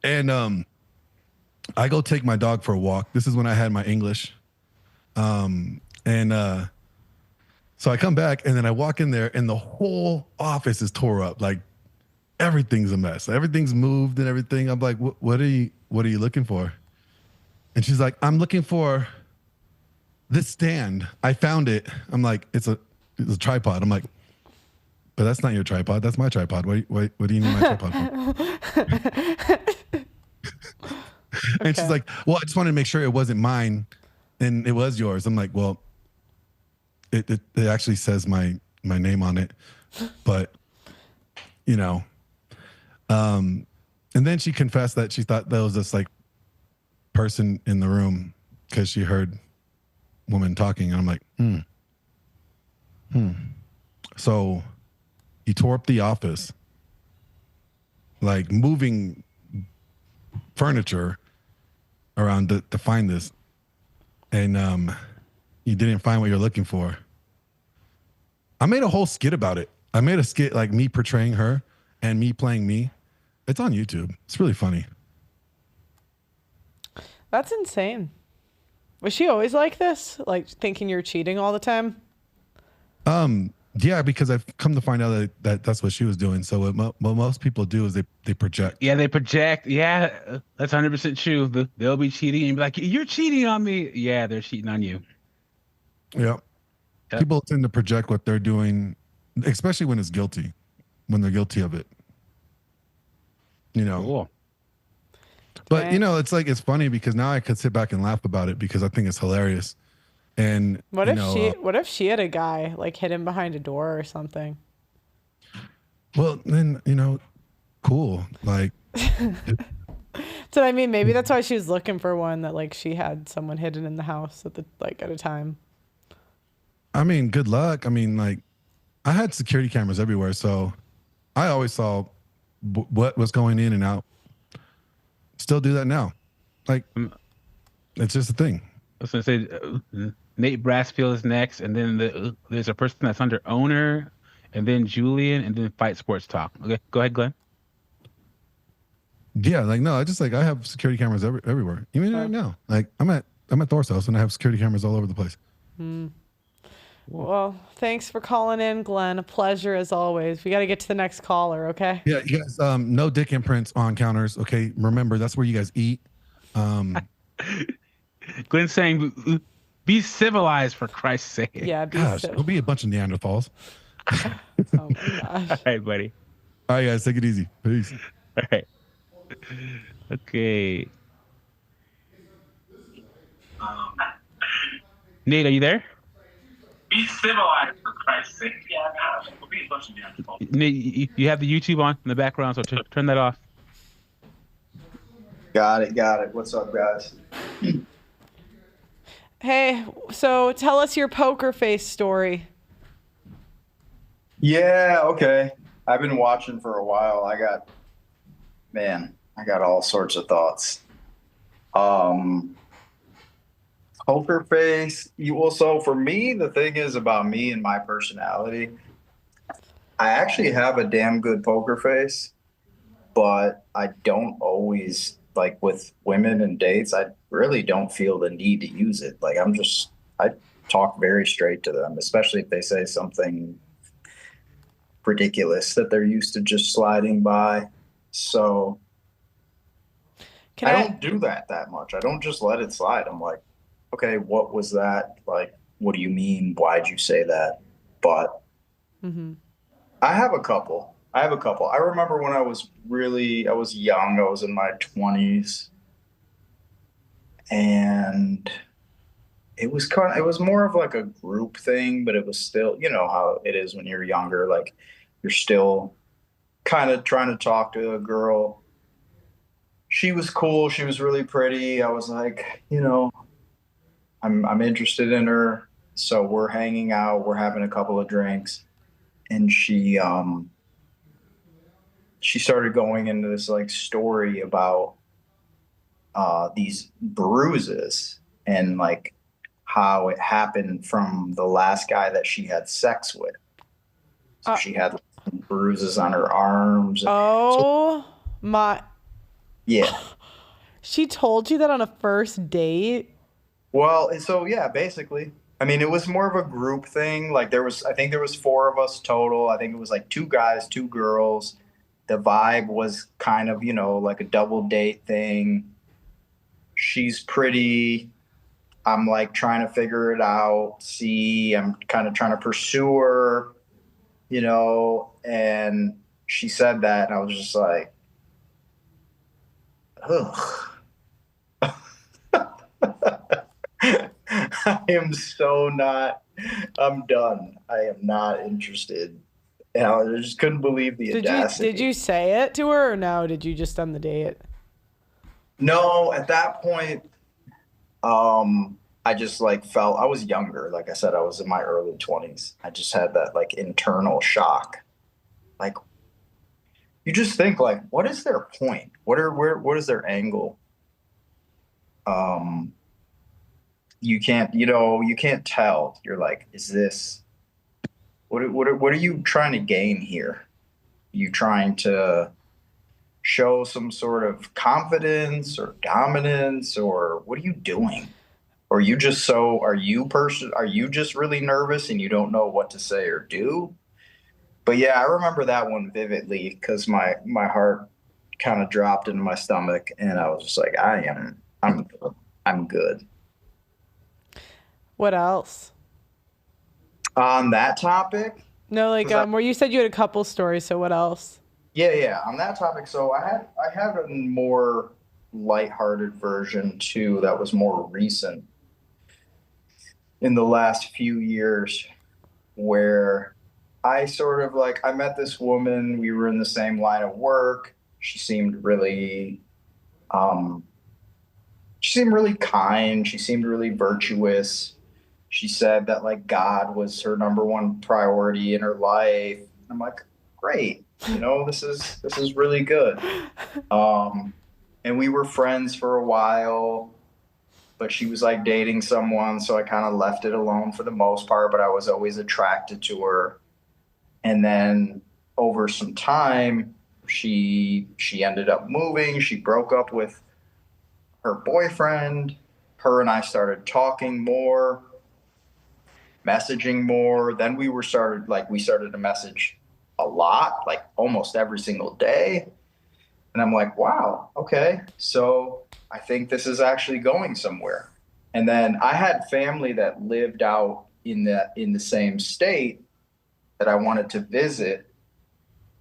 And I go take my dog for a walk. This is when I had my English. So I come back and then I walk in there and the whole office is tore up. Like everything's a mess. Everything's moved and everything. I'm like, what are you looking for? And she's like, I'm looking for this stand. I found it. I'm like, it's a tripod. I'm like, but that's not your tripod. That's my tripod. What do you need my tripod for? And she's like, well, I just wanted to make sure it wasn't mine and it was yours. I'm like, well, it actually says my name on it, but you know, and then she confessed that she thought that was this like person in the room because she heard woman talking, and I'm like, So he tore up the office, like moving furniture around to find this, and you didn't find what you're looking for. I made a whole skit about it. I made a skit like me portraying her and me playing me. It's on YouTube. It's really funny. That's insane. Was she always like this? Like thinking you're cheating all the time? Yeah, because I've come to find out that that's what she was doing. So what most people do is they project. Yeah, they project. Yeah, that's 100% true. They'll be cheating and be like, you're cheating on me. Yeah, they're cheating on you. Yep. People tend to project what they're doing, especially when it's guilty, when they're guilty of it. You know. Cool. But you know, it's like it's funny because now I could sit back and laugh about it because I think it's hilarious. And what if she had a guy like hidden behind a door or something? Well, then cool. Like. So I mean, maybe that's why she was looking for one that like she had someone hidden in the house at a time. I mean, good luck. I mean, like, I had security cameras everywhere, so I always saw what was going in and out. Still do that now. Like, it's just a thing. I was going to say, Nate Brassfield is next, and then there's a person that's under owner, and then Julian, and then Fight Sports Talk. Okay, go ahead, Glenn. Yeah, like, no, I have security cameras everywhere. Even right now. Like, I'm at Thor's house, and I have security cameras all over the place. Well, thanks for calling in, Glenn. A pleasure as always. We got to get to the next caller, okay? Yeah, you guys, no dick imprints on counters, okay? Remember, that's where you guys eat. Glenn's saying, be civilized for Christ's sake. Yeah, Don't be a bunch of Neanderthals. Oh my gosh. All right, buddy. All right, guys, take it easy. Peace. All right. Okay. Nate, are you there? Be civilized for Christ's sake. Yeah, I have. We'll be a bunch of Neanderthals. Nate, you have the YouTube on in the background, so turn that off. Got it. What's up, guys? Hey, so tell us your poker face story. Yeah, okay. I've been watching for a while. I got all sorts of thoughts. Um, Poker face. So for me, the thing is about me and my personality, I actually have a damn good poker face, but I don't always like with women and dates. I really don't feel the need to use it. Like I talk very straight to them, especially if they say something ridiculous that they're used to just sliding by. So I don't do that much. I don't just let it slide. I'm like, okay, what was that? Like, what do you mean? Why'd you say that? But I have a couple. I remember when I was young, I was in my 20s, and it was more of like a group thing, but it was still, you know how it is when you're younger, like you're still kind of trying to talk to a girl. She was cool, she was really pretty. I was like, I'm interested in her. So we're hanging out, we're having a couple of drinks, and she started going into this like story about these bruises and like how it happened from the last guy that she had sex with. So she had like, some bruises on her arms. My. Yeah. She told you that on a first date? Well, so yeah, basically. I mean, it was more of a group thing. Like I think there was 4 of us total. I think it was like 2 guys, 2 girls. The vibe was kind of, like a double date thing. She's pretty. I'm like trying to figure it out. I'm kind of trying to pursue her, and she said that, and I was just like, ugh. I'm done. I am not interested. And I just couldn't believe the audacity. Did you say it to her, or no? Did you just end the date? No, at that point, I just like felt I was younger. Like I said, I was in my early 20s. I just had that like internal shock. Like you just think like, what is their point? What is their angle? You can't tell. You're like, is this what are you trying to gain here? You trying to show some sort of confidence or dominance, or what are you doing? Or you just are you just really nervous and you don't know what to say or do? But yeah, I remember that one vividly because my heart kind of dropped into my stomach and I was just like, I'm good. What else? On that topic? No, like where you said you had a couple stories, so what else? Yeah, on that topic. So I had a more lighthearted version too that was more recent in the last few years, where I sort of like I met this woman, we were in the same line of work. She seemed really kind, she seemed really virtuous. She said that like God was her number one priority in her life. I'm like, great. This is really good. And we were friends for a while, but she was like dating someone, so I kind of left it alone for the most part, but I was always attracted to her. And then over some time, she ended up moving. She broke up with her boyfriend. Her and I started talking more, messaging more. Then we started to message a lot, like almost every single day. And I'm like, wow, okay. So I think this is actually going somewhere. And then I had family that lived out in the same state that I wanted to visit.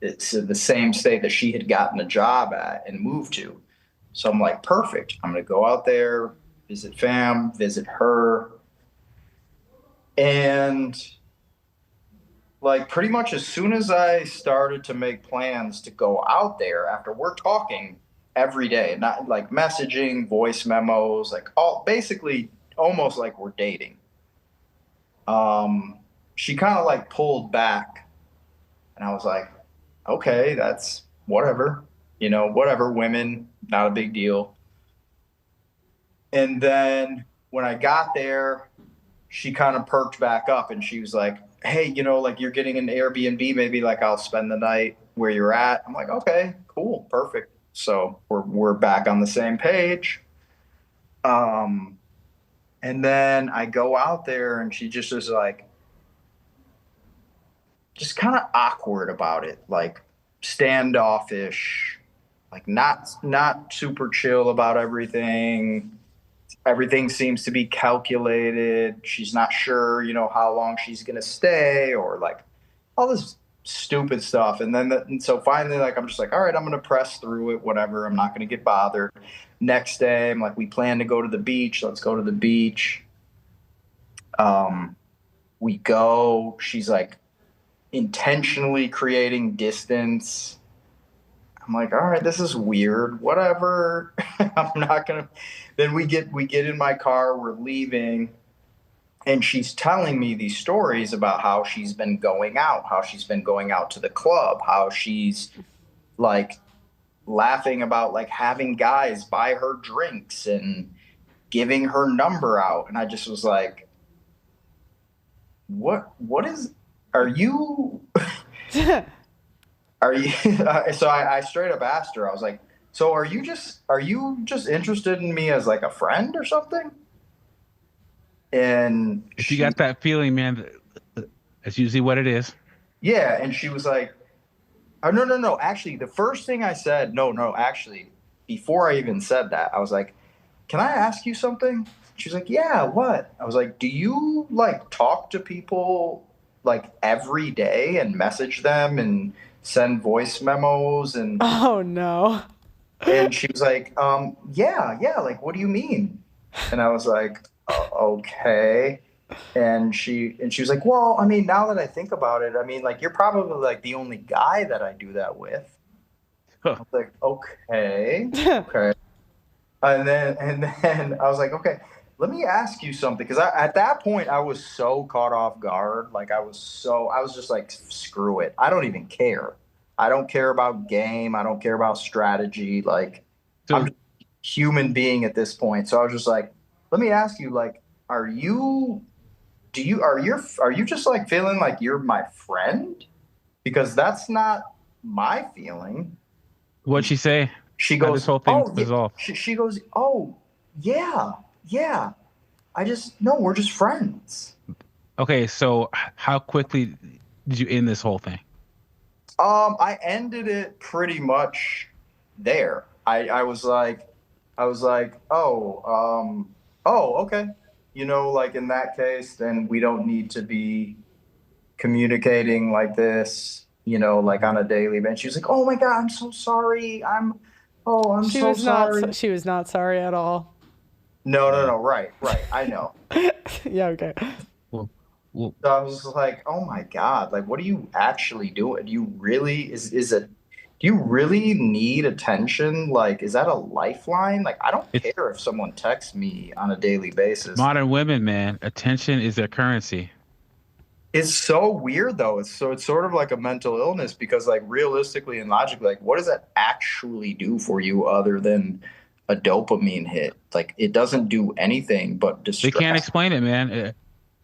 It's the same state that she had gotten a job at and moved to. So I'm like, perfect. I'm going to go out there, visit fam, visit her. And like pretty much as soon as I started to make plans to go out there, after we're talking every day, not like messaging, voice memos, like basically almost like we're dating. She kind of like pulled back And I was like, okay, that's whatever, whatever, women, not a big deal. And then when I got there, she kind of perked back up and she was like, hey, like you're getting an Airbnb, maybe like I'll spend the night where you're at. I'm like, okay, cool, perfect. So we're back on the same page. And then I go out there and she just was like, just kind of awkward about it, like standoffish, like not super chill about everything. Everything seems to be calculated. She's not sure, how long she's gonna stay, or like all this stupid stuff. And so finally, like, I'm just like, all right, I'm gonna press through it, whatever. I'm not gonna get bothered. Next day, I'm like, we plan to go to the beach. Let's go to the beach. We go. She's like intentionally creating distance. I'm like, all right, this is weird. Whatever. I'm not gonna. Then we get in my car. We're leaving, and she's telling me these stories about how she's been going out, to the club, how she's like laughing about like having guys buy her drinks and giving her number out. And I just was like, what is? Are you? Are you? So I straight up asked her. I was like, so are you just interested in me as like a friend or something? And if you got that feeling, man, that's usually what it is. Yeah, and she was like, oh, no. Actually, the first thing I said, actually, before I even said that, I was like, can I ask you something? She's like, yeah, what? I was like, do you like talk to people like every day and message them and send voice memos? And oh no. And she was like, yeah, like, what do you mean? And I was like, okay. And she was like, well, I mean, now that I think about it, I mean, like, you're probably like the only guy that I do that with. I was like, okay. And then I was like, okay, let me ask you something. Because at that point, I was so caught off guard. Like, I was just like, screw it. I don't even care. I don't care about game. I don't care about strategy. Like, I'm just a human being at this point. So I was just like, let me ask you, like, are you just like feeling like you're my friend? Because that's not my feeling. What'd she say? She goes, this whole thing was off. She goes, oh, yeah. No, we're just friends. Okay, so how quickly did you end this whole thing? I ended it pretty much there. I was like, oh, okay. Like in that case, then we don't need to be communicating like this, like on a daily basis. She was like, oh my God, I'm so sorry. I'm so sorry. She was not sorry at all. No. Right. I know. Yeah, okay. So I was like, oh my God, like, what are you actually doing? Do you really, do you really need attention? Like, is that a lifeline? Like, I don't care if someone texts me on a daily basis. Modern women, man, attention is their currency. It's so weird though. It's sort of like a mental illness, because like realistically and logically, like, what does that actually do for you other than a dopamine hit? Like, it doesn't do anything but distract. They can't explain it, man.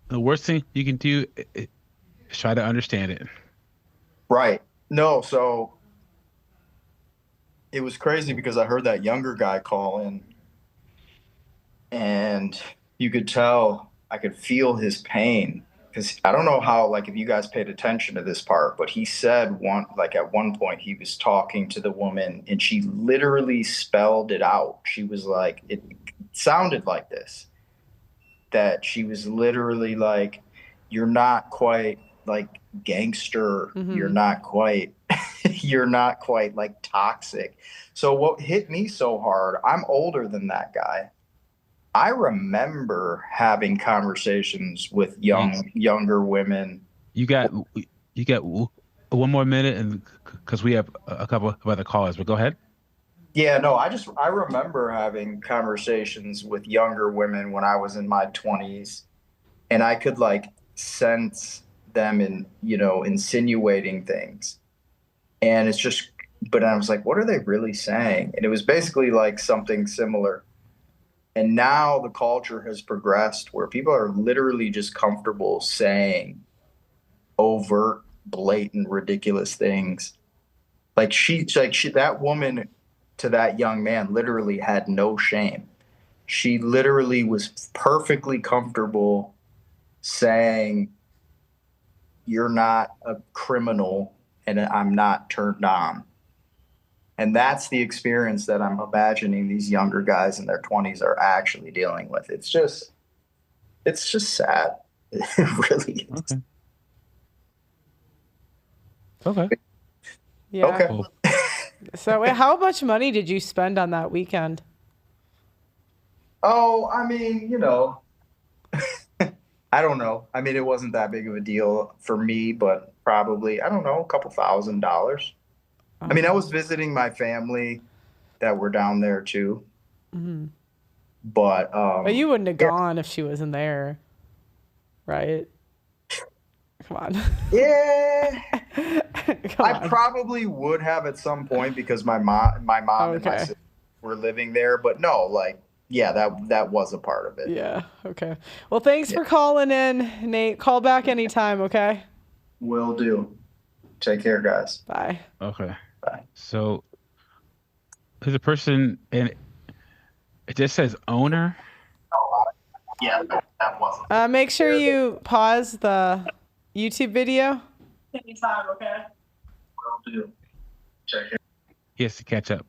The worst thing you can do is try to understand it. Right. No, so it was crazy because I heard that younger guy call in, and you could tell, I could feel his pain. Because I don't know how, like, if you guys paid attention to this part, but he said at one point he was talking to the woman and she literally spelled it out. She was like, it sounded like this, that she was literally like, you're not quite like gangster. Mm-hmm. You're not quite like toxic. So what hit me so hard, I'm older than that guy. I remember having conversations with younger women. You got one more minute, and because we have a couple of other callers, but go ahead. Yeah, no, I remember having conversations with younger women when I was in my 20s, and I could like sense them insinuating things. And it's just, but I was like, what are they really saying? And it was basically like something similar. And now the culture has progressed where people are literally just comfortable saying overt, blatant, ridiculous things. Like that woman to that young man literally had no shame. She literally was perfectly comfortable saying, you're not a criminal and I'm not turned on. And that's the experience that I'm imagining these younger guys in their 20s are actually dealing with. It's just sad. It really is. Okay. Yeah. Okay. Cool. So wait, how much money did you spend on that weekend? Oh, I mean, I don't know. I mean, it wasn't that big of a deal for me, but probably, I don't know, a couple $1,000s. I mean, I was visiting my family that were down there too. Mm-hmm. But you wouldn't have gone if she wasn't there, right? Come on. Yeah. I probably would have at some point because my mom and my sister were living there, but no, that was a part of it. Yeah. Okay. Well, thanks for calling in, Nate. Call back anytime, okay? Will do. Take care, guys. Bye. Okay. Bye. So there's a person, and it just says owner. Yeah, that wasn't. Make sure you pause the YouTube video. Anytime, okay? Will do. Take care. He has to catch up.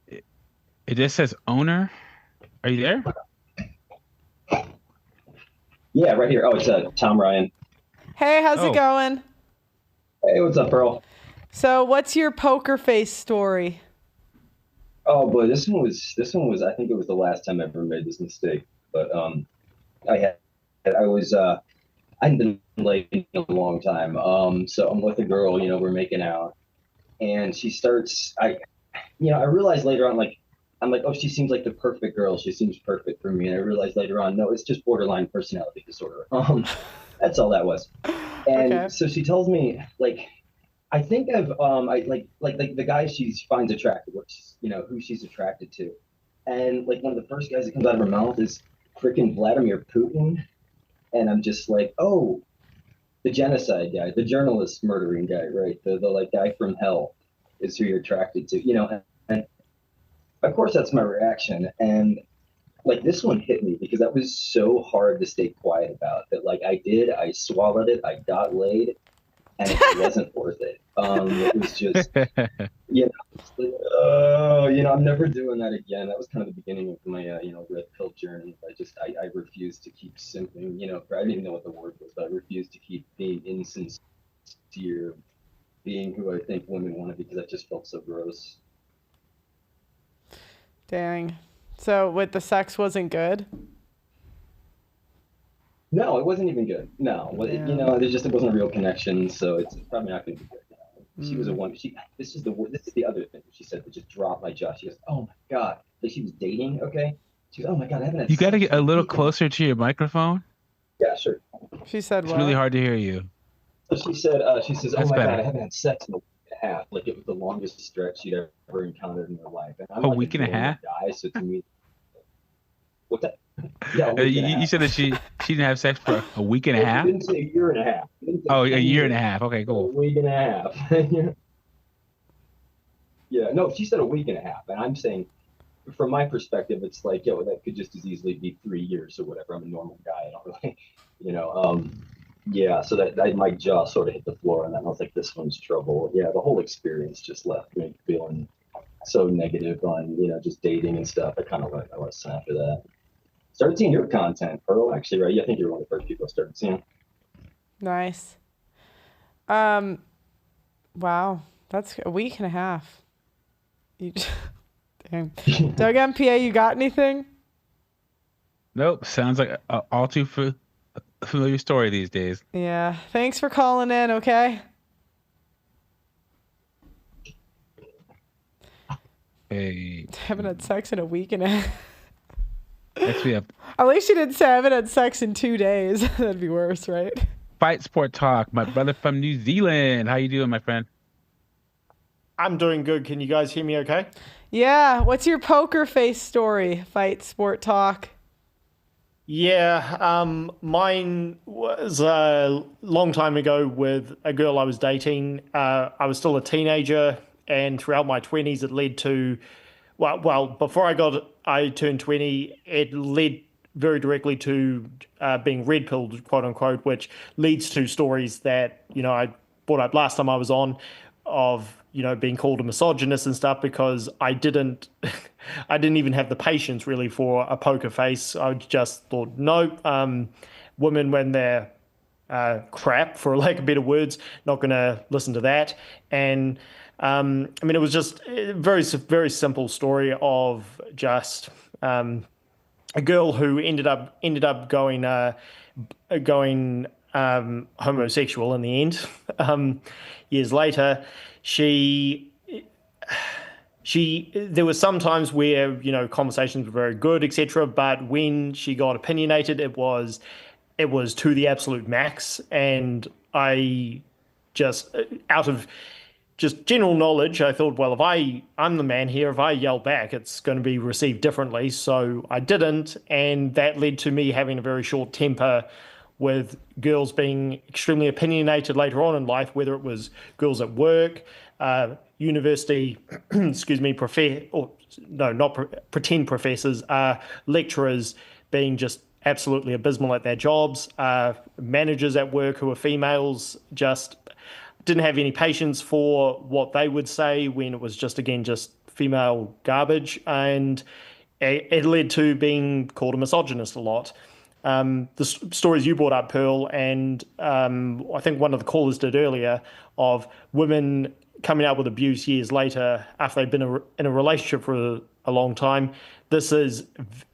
It just says owner. Are you there? Yeah, right here. Oh, it's Tom Ryan. Hey, how's it going? Hey, what's up, Pearl? So, what's your poker face story? Oh boy, this one was. I think it was the last time I ever made this mistake. But I hadn't been late in a long time. So I'm with a girl. We're making out, and she starts. I realized later on, I'm like, oh, she seems like the perfect girl. She seems perfect for me. And I realized later on, no, it's just borderline personality disorder. That's all that was. And so she tells me, I think of the guy she finds attractive, who she's attracted to. And one of the first guys that comes out of her mouth is freaking Vladimir Putin. And I'm just like, oh, the genocide guy, the journalist murdering guy, right? The guy from hell is who you're attracted to, and of course that's my reaction. And this one hit me because that was so hard to stay quiet about that. I swallowed it, I got laid, and it wasn't worth it. It was just, I'm never doing that again. That was kind of the beginning of my, red pill journey. I refused to keep simping, I didn't even know what the word was, but I refused to keep being insincere, being who I think women want to be, because that just felt so gross. Dang. So, the sex wasn't good? No, it wasn't even good. No, there just wasn't a real connection, so it's probably not going to be good. She was a one. This is the other thing she said that just dropped my jaw. She goes, "Oh my god!" She was dating. Okay. She goes, "Oh my god, I haven't had." You got to get a little closer to your microphone. Yeah, sure. She said, "It's really hard to hear you." So she said, "She says, That's oh my better. god, I haven't had sex in a week and a half. It was the longest stretch she'd ever encountered in her life." And I'm A week and a half? Guy, so to me, what's that? Yeah, you said that she didn't have sex for a week and a half? I didn't say a year and a half. Oh, a year and a half. Okay, cool. A week and a half. Yeah, no, she said a week and a half. And I'm saying, from my perspective, it's that could just as easily be 3 years or whatever. I'm a normal guy. I don't really, yeah, so that my jaw sort of hit the floor, and then I was like, this one's trouble. Yeah, the whole experience just left me feeling so negative on, just dating and stuff. I kind of went lesson after that. Started seeing your content, Pearl, actually, right? Yeah, I think you're one of the first people I started seeing. Nice. Wow, that's a week and a half. Dang. Doug MPA, you got anything? Nope. Sounds like a all too familiar story these days. Yeah. Thanks for calling in, okay? Hey. Haven't had sex in a week and a half. Next we have. At least you didn't say I haven't had sex in 2 days. That'd be worse, right? Fight Sport Talk. My brother from New Zealand. How you doing, my friend? I'm doing good. Can you guys hear me okay? Yeah. What's your poker face story? Fight Sport Talk. Yeah, mine was a long time ago with a girl I was dating. I was still a teenager, and throughout my 20s, it led to, before I turned 20, it led very directly to being red pilled, quote unquote, which leads to stories that, I brought up last time I was on of, being called a misogynist and stuff because I didn't even have the patience really for a poker face. I just thought, no, women when they're crap, for lack of better words, not going to listen to that. And it was just a very, very simple story of just a girl who ended up going homosexual in the end. Years later, there were some times where conversations were very good, etc. But when she got opinionated, it was to the absolute max. And I just, out of just general knowledge, I thought, well, if I'm the man here, if I yell back, it's going to be received differently. So I didn't, and that led to me having a very short temper with girls being extremely opinionated later on in life, whether it was girls at work, university, pretend professors, lecturers being just absolutely abysmal at their jobs, managers at work who are females just didn't have any patience for what they would say when it was just female garbage, and it led to being called a misogynist a lot. The stories you brought up, Pearl, and I think one of the callers did earlier, of women coming out with abuse years later after they've been in a relationship for a long time. This is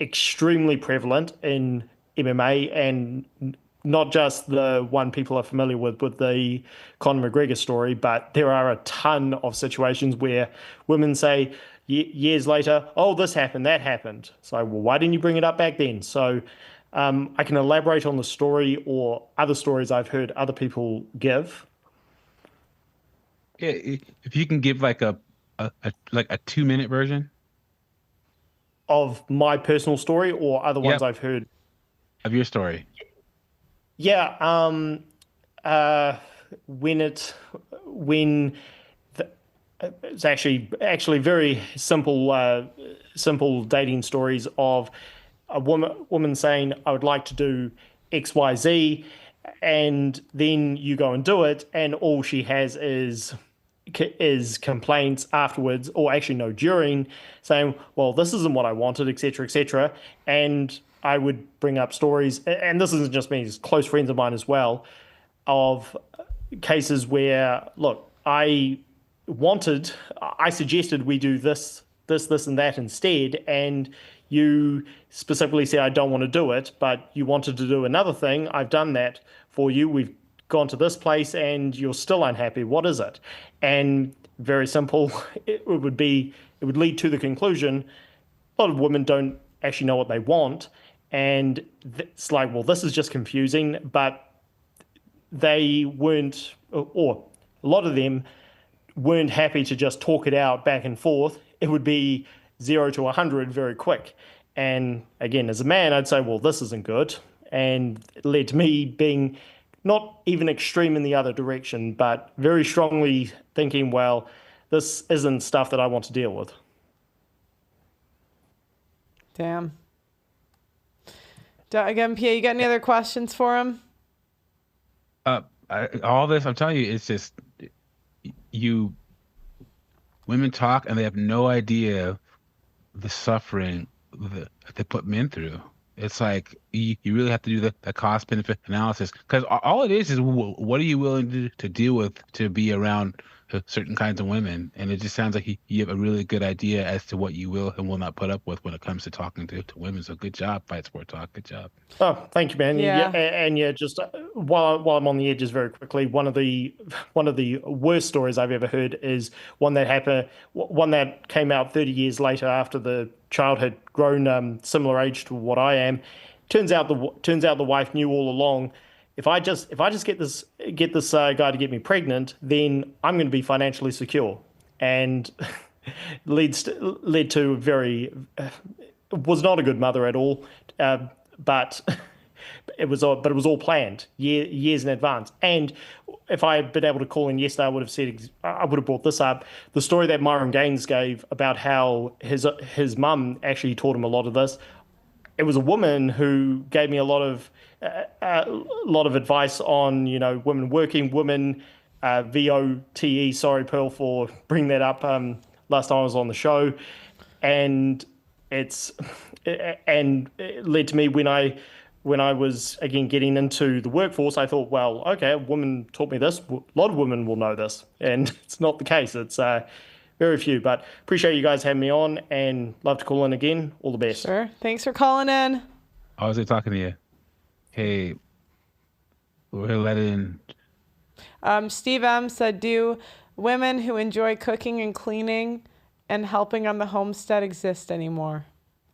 extremely prevalent in MMA, and not just the one people are familiar with the Conor McGregor story, but there are a ton of situations where women say years later, oh, this happened, that happened. So, well, why didn't you bring it up back then? So I can elaborate on the story or other stories I've heard other people give. Yeah, if you can give like a 2-minute version of my personal story or other ones I've heard of your story. Yeah, it's actually very simple dating stories of a woman saying, I would like to do XYZ, and then you go and do it, and all she has is complaints afterwards, or actually no, during, saying, well, this isn't what I wanted, etc., etc. And I would bring up stories, and this isn't just me, it's close friends of mine as well, of cases where, look, I suggested we do this, and that instead, and you specifically said, I don't want to do it, but you wanted to do another thing. I've done that for you. We've gone to this place and you're still unhappy. What is it? And very simple, it would lead to the conclusion, a lot of women don't actually know what they want. And it's like, well, this is just confusing, but they weren't, or a lot of them weren't happy to just talk it out back and forth. It would be 0 to 100 very quick. And again, as a man, I'd say, well, this isn't good. And it led to me being not even extreme in the other direction, but very strongly thinking, well, this isn't stuff that I want to deal with. Damn. Again, Pierre, you got any other questions for him? All this, I'm telling you, it's just women talk and they have no idea the suffering that they put men through. It's like you really have to do the cost benefit analysis, because all it is what are you willing to deal with to be around certain kinds of women. And it just sounds like you have a really good idea as to what you will and will not put up with when it comes to talking to women. So good job, Fight Sport Talk. Good job. Oh, thank you, man. Yeah. And just while I'm on the edges very quickly, one of the worst stories I've ever heard is one that came out 30 years later after the child had grown similar age to what I am. Turns out the wife knew all along, if I just get this guy to get me pregnant, then I'm going to be financially secure, and led to very was not a good mother at all, but. It was all planned years in advance. And if I had been able to call in yesterday, I would have brought this up. The story that Myron Gaines gave about how his mum actually taught him a lot of this. It was a woman who gave me a lot of advice on, women working, women, VOTE. Sorry, Pearl, for bringing that up last time I was on the show. And it led to me when I was, again, getting into the workforce, I thought, well, okay, a woman taught me this. A lot of women will know this. And it's not the case. It's very few. But appreciate you guys having me on and love to call in again. All the best. Sure. Thanks for calling in. I was talking to you. Hey, we're gonna let in. Steve M said, do women who enjoy cooking and cleaning and helping on the homestead exist anymore?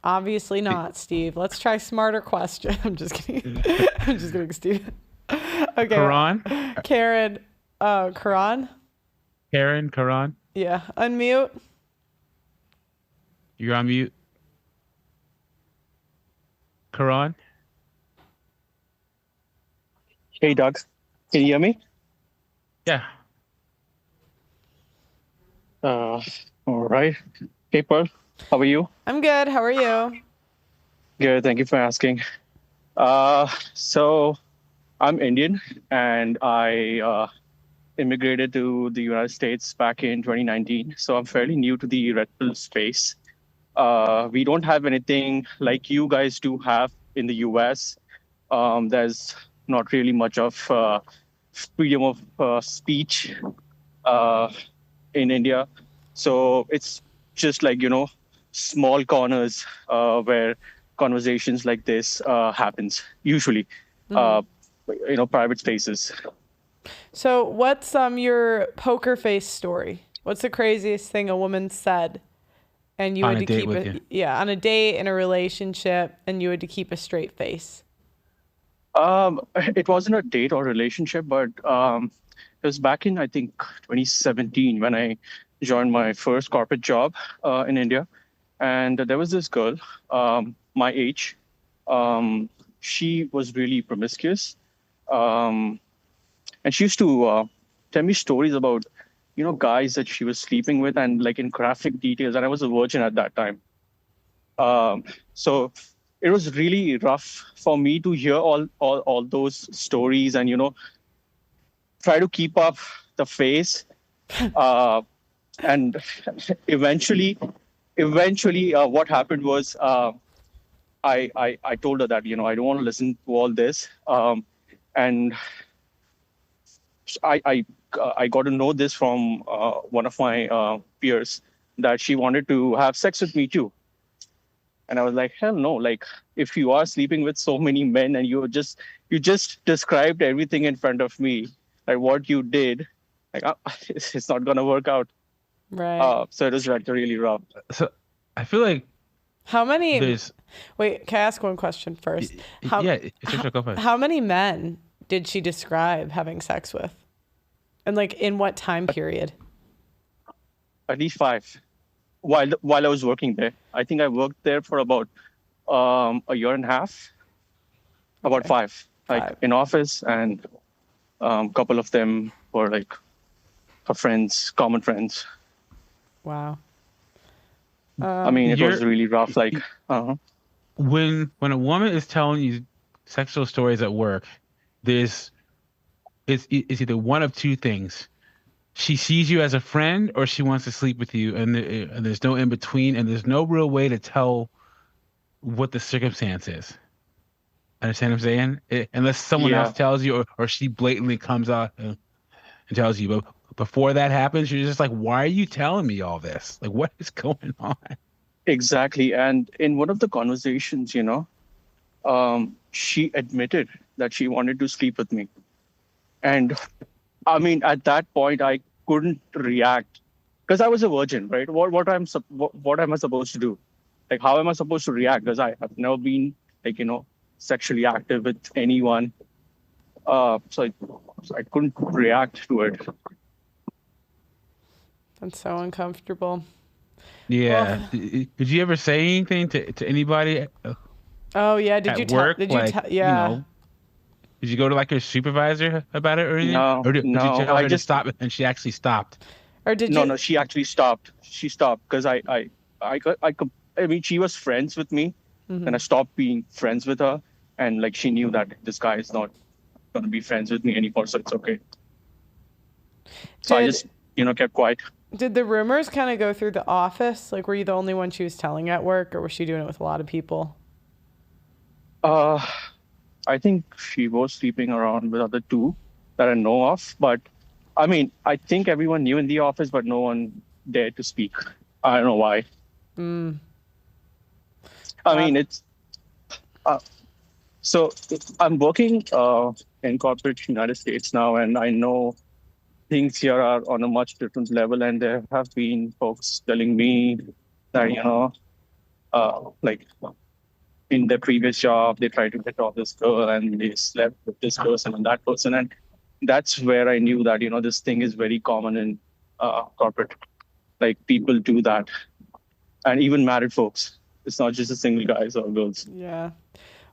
Obviously not, Steve. Let's try smarter question. I'm just kidding. I'm just kidding, Steve. Okay. Karan? Karen. Karan? Karan? Yeah. Unmute. You're on mute. Karan? Hey, Doug. Can you hear me? Yeah. All right. Hey, Pearl. How are you? I'm good. How are you? Good. Thank you for asking. So I'm Indian, and I immigrated to the United States back in 2019. So I'm fairly new to the red pill space. We don't have anything like you guys do have in the US. There's not really much of freedom of speech in India. So it's just like, small corners where conversations like this happens, usually, private spaces. So what's your poker face story? What's the craziest thing a woman said and you had to keep it? Yeah, on a date, in a relationship, and you had to keep a straight face. It wasn't a date or relationship, but it was back in, I think, 2017 when I joined my first corporate job in India. And there was this girl, my age. She was really promiscuous. And she used to tell me stories about, guys that she was sleeping with, and like in graphic details. And I was a virgin at that time. So it was really rough for me to hear all those stories and, try to keep up the face. And eventually, what happened was I told her that, I don't want to listen to all this. And I got to know this from one of my peers, that she wanted to have sex with me too. And I was like, hell no. Like, if you are sleeping with so many men and you just described everything in front of me, like what you did, like it's not going to work out. Right. So it was like really rough. So I feel like how many? Wait, can I ask one question first? How many men did she describe having sex with, and like in what time period? At least 5. While I was working there, I think I worked there for about a year and a half. About 5, like in office, and a couple of them were like her friends, common friends. Wow. I mean, it was really rough. Like, when a woman is telling you sexual stories at work, it's either one of two things. She sees you as a friend, or she wants to sleep with you, and there's no in between, and there's no real way to tell what the circumstance is. Understand what I'm saying? Unless someone else tells you, or she blatantly comes out and tells you. But before that happens, you're just like, why are you telling me all this? Like, what is going on? Exactly. And in one of the conversations, she admitted that she wanted to sleep with me. And I mean, at that point, I couldn't react because I was a virgin, right? What am I supposed to do? Like, how am I supposed to react? Because I have never been, like, sexually active with anyone. So I couldn't react to it. That's so uncomfortable. Yeah. Well, Did you ever say anything to anybody oh yeah, did at you tell? work? Did you Like, tell? Yeah. did you go to like your supervisor about it or anything? No, Or did you no, tell I her to just stop and she actually stopped? Or did no, you? no. She actually stopped. She stopped because I mean, she was friends with me, and I stopped being friends with her, and like she knew that this guy is not gonna be friends with me anymore, so it's okay. So I just kept quiet. Did the rumors kind of go through the office? Like, were you the only one she was telling at work, or was she doing it with a lot of people? I think she was sleeping around with other two that I know of, but I mean, I think everyone knew in the office, but no one dared to speak. I don't know why. Mm. I mean, it's so I'm working in corporate United States now, and I know things here are on a much different level. And there have been folks telling me that like in their previous job, they tried to get off this girl, and they slept with this person and that person, and that's where I knew that this thing is very common in corporate. Like people do that, and even married folks. It's not just the single guys or girls. Yeah.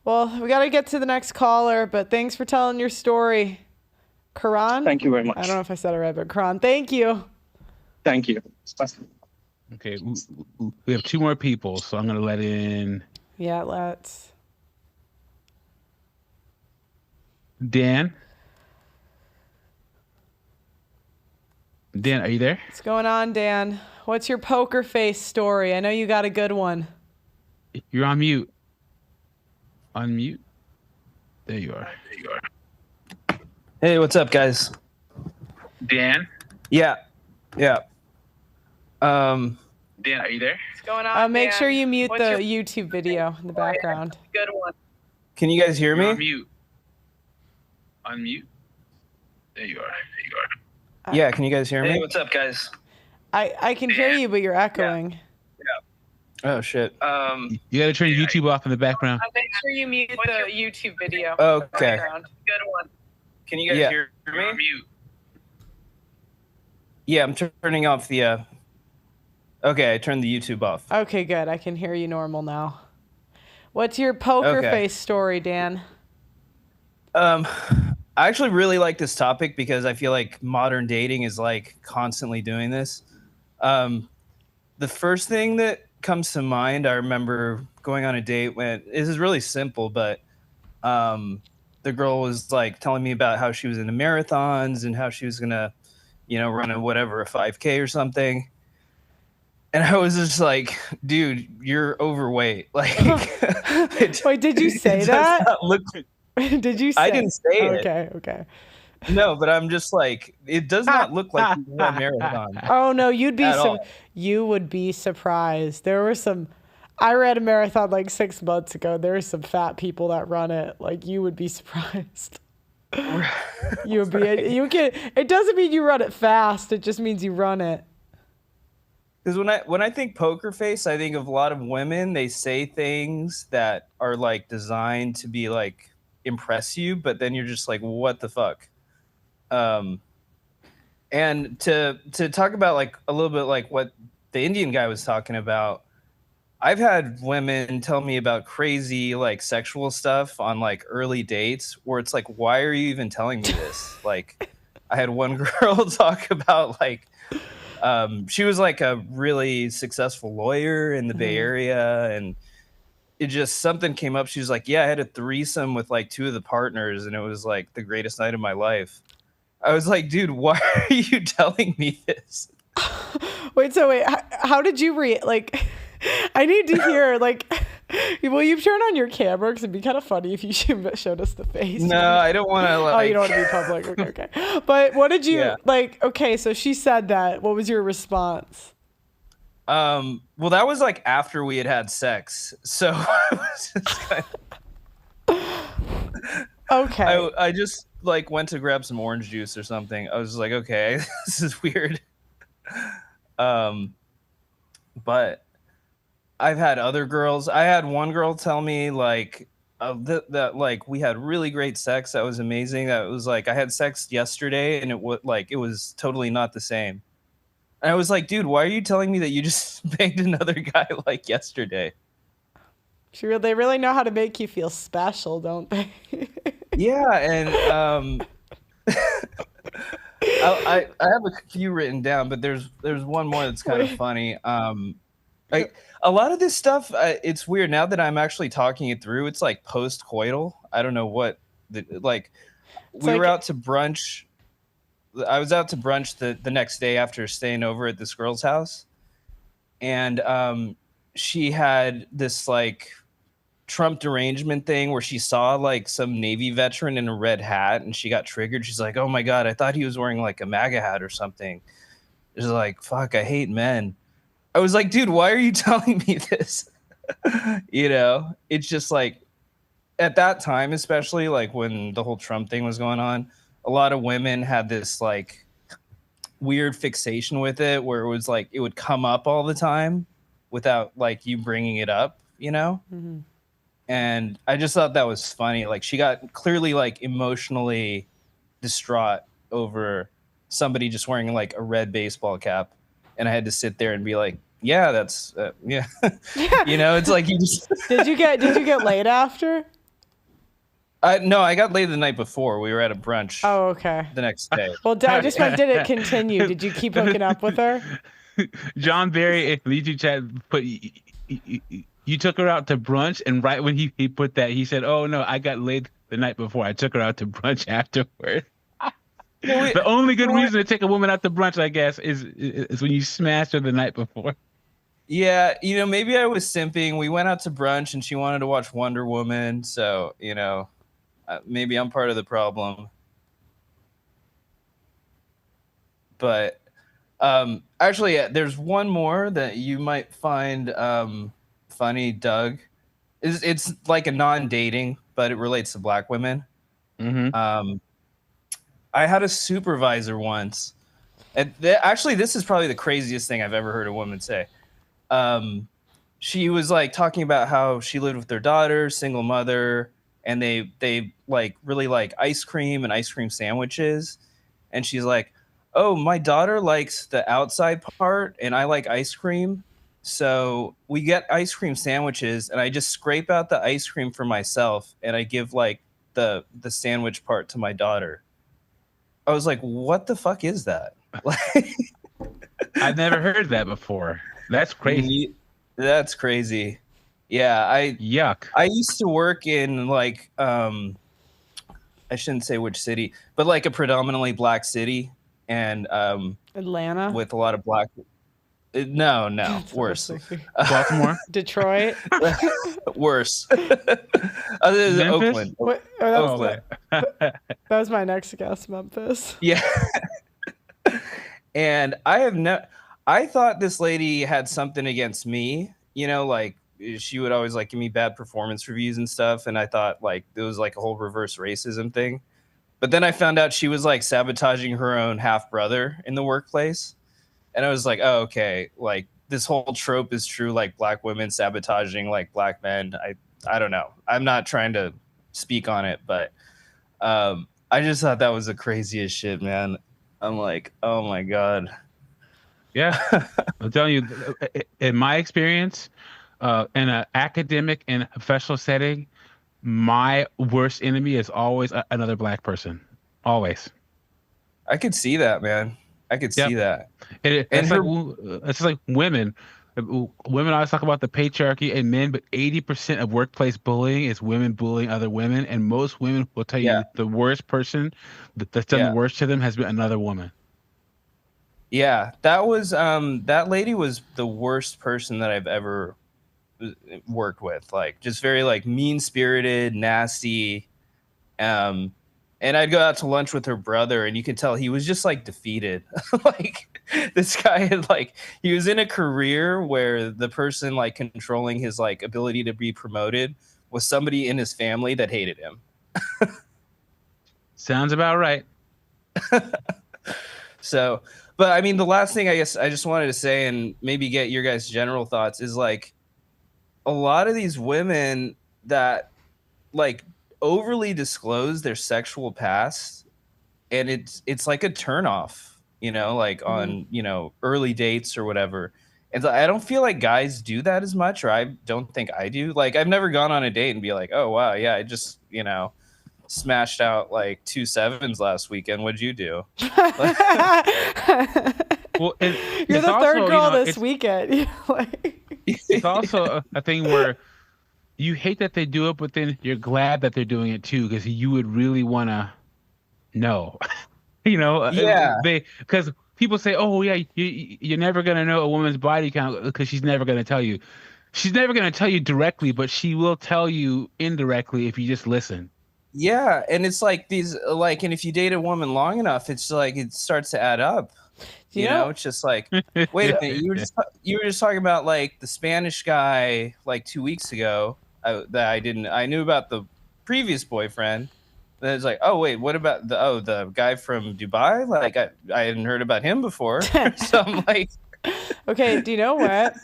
Well, we got to get to the next caller, but thanks for telling your story. Karan? Thank you very much. I don't know if I said it right, but Karan, thank you. Thank you. Okay, we have two more people, so I'm gonna let in Yeah, let's. Dan. Dan, are you there? What's going on, Dan? What's your poker face story? I know you got a good one. You're on mute. Unmute. There you are. Hey, what's up, guys? Dan? Yeah. Dan, are you there? What's going on, make sure you mute the YouTube video in the background. Good one. Can you guys hear me? You're on mute. Unmute. There you are. Yeah, can you guys hear me? Hey, what's up, guys? I can hear you, but you're echoing. Oh, shit. You gotta turn YouTube off in the background. Make sure you mute the YouTube video. Okay. Good one. Can you guys hear me? You're on mute. Yeah, I'm turning off the... Okay, I turned the YouTube off. Okay, good. I can hear you normal now. What's your poker face story, Dan? I actually really like this topic because I feel like modern dating is like constantly doing this. The first thing that comes to mind, I remember going on a date when this is really simple, but the girl was like telling me about how she was into marathons and how she was gonna, run a 5K or something. And I was just like, dude, you're overweight. Like, wait, did you say that? Did you say? I didn't say it. Okay. No, but I'm just like, it does not look like you run a marathon. Oh no, you would be surprised. There were some. I ran a marathon like 6 months ago. There are some fat people that run it. Like you would be surprised. You would be. You can. It doesn't mean you run it fast. It just means you run it. Because when I think poker face, I think of a lot of women. They say things that are like designed to be like impress you, but then you're just like, what the fuck? And to talk about like a little bit like what the Indian guy was talking about, I've had women tell me about crazy like sexual stuff on like early dates where it's like, why are you even telling me this? Like, I had one girl talk about like, she was like a really successful lawyer in the Bay Area, and it just something came up. She was like, yeah, I had a threesome with like 2 of the partners, and it was like the greatest night of my life. I was like, dude, why are you telling me this? Wait, how did you like? I need to hear like. Will you turn on your camera? Because it'd be kind of funny if you showed us the face. No, I don't want to. Like... Oh, you don't want to be public. Okay. But what did you like? Okay, so she said that. What was your response? Well, that was like after we had sex, so I was just kind of... Okay. I just like went to grab some orange juice or something. I was like, okay, this is weird. But I've had other girls. I had one girl tell me like that like we had really great sex. That was amazing. That was like I had sex yesterday, and it was totally not the same. And I was like, dude, why are you telling me that you just banged another guy like yesterday? They really know how to make you feel special, don't they? Yeah, and I have a few written down, but there's one more that's kind of funny. Like a lot of this stuff, it's weird now that I'm actually talking it through. It's like post-coital. I don't know what we were out to brunch. I was out to brunch the next day after staying over at this girl's house, and she had this like Trump derangement thing where she saw like some Navy veteran in a red hat and she got triggered. She's like, oh my God, I thought he was wearing like a MAGA hat or something. It's like, fuck, I hate men. I was like, dude, why are you telling me this? You know, it's just like at that time, especially like when the whole Trump thing was going on, a lot of women had this like weird fixation with it where it was like it would come up all the time without like you bringing it up, you know? Mm-hmm. And I just thought that was funny. Like she got clearly like emotionally distraught over somebody just wearing like a red baseball cap. And I had to sit there and be like, yeah, that's, yeah. You know, it's like you just. Did you get laid after? No, I got laid the night before. We were at a brunch. Oh, okay. The next day. Well, I just meant, did it continue? Did you keep hooking up with her? John Barry, YouTube chat, put you took her out to brunch, and right when he put that, he said, "Oh no, I got laid the night before. I took her out to brunch afterward." The only good reason to take a woman out to brunch, I guess, is when you smashed her the night before. Yeah, you know, maybe I was simping. We went out to brunch, and she wanted to watch Wonder Woman, so you know, maybe I'm part of the problem. But actually, yeah, there's one more that you might find funny, Doug. It's like a non-dating, but it relates to black women. Mm-hmm. I had a supervisor once, and actually, this is probably the craziest thing I've ever heard a woman say. She was like talking about how she lived with their daughter, single mother, and they like really like ice cream and ice cream sandwiches. And she's like, oh, my daughter likes the outside part and I like ice cream. So we get ice cream sandwiches and I just scrape out the ice cream for myself and I give like the sandwich part to my daughter. I was like, what the fuck is that? I've never heard that before. That's crazy. That's crazy. Yeah, yuck. I used to work in like I shouldn't say which city, but like a predominantly black city, and Atlanta with a lot of black. No, worse. Baltimore, Detroit, worse. Other than Oakland. Wait, Oakland. That was my next guess, Memphis. Yeah. And I thought this lady had something against me, you know, like she would always like give me bad performance reviews and stuff. And I thought like it was like a whole reverse racism thing. But then I found out she was like sabotaging her own half brother in the workplace. And I was like, oh, okay. Like this whole trope is true. Like black women sabotaging like black men. I don't know. I'm not trying to speak on it, but I just thought that was the craziest shit, man. I'm like, oh my God. Yeah, I'm telling you, in my experience, in an academic and professional setting, my worst enemy is always another black person. Always. I could see that, man. I could see that. It's like women. Women always talk about the patriarchy and men, but 80% of workplace bullying is women bullying other women, and most women will tell you the worst person that's done the worst to them has been another woman. Yeah, that was that lady was the worst person that I've ever worked with. Like just very like mean-spirited, nasty. And I'd go out to lunch with her brother and you could tell he was just like defeated. Like this guy had like he was in a career where the person like controlling his like ability to be promoted was somebody in his family that hated him. Sounds about right. So, but I mean, the last thing I guess I just wanted to say and maybe get your guys' general thoughts is like a lot of these women that like overly disclose their sexual past, and it's like a turnoff, like on early dates or whatever. And so I don't feel like guys do that as much, or I don't think I do. Like I've never gone on a date and be like, oh wow, yeah, I just smashed out like 2 7s last weekend. What'd you do? Well, you're the third girl this weekend. It's also a thing where you hate that they do it, but then you're glad that they're doing it too, because you would really want to know. Yeah. Because people say, "Oh yeah, you're never gonna know a woman's body count because she's never gonna tell you." She's never gonna tell you directly, but she will tell you indirectly if you just listen. Yeah, and it's like these and if you date a woman long enough, it's like it starts to add up. It's just like, wait a minute, you were just talking about like the Spanish guy like 2 weeks ago that I knew about the previous boyfriend. Then it's like, oh wait, what about the guy from Dubai? Like I hadn't heard about him before. So I'm like, okay, do you know what?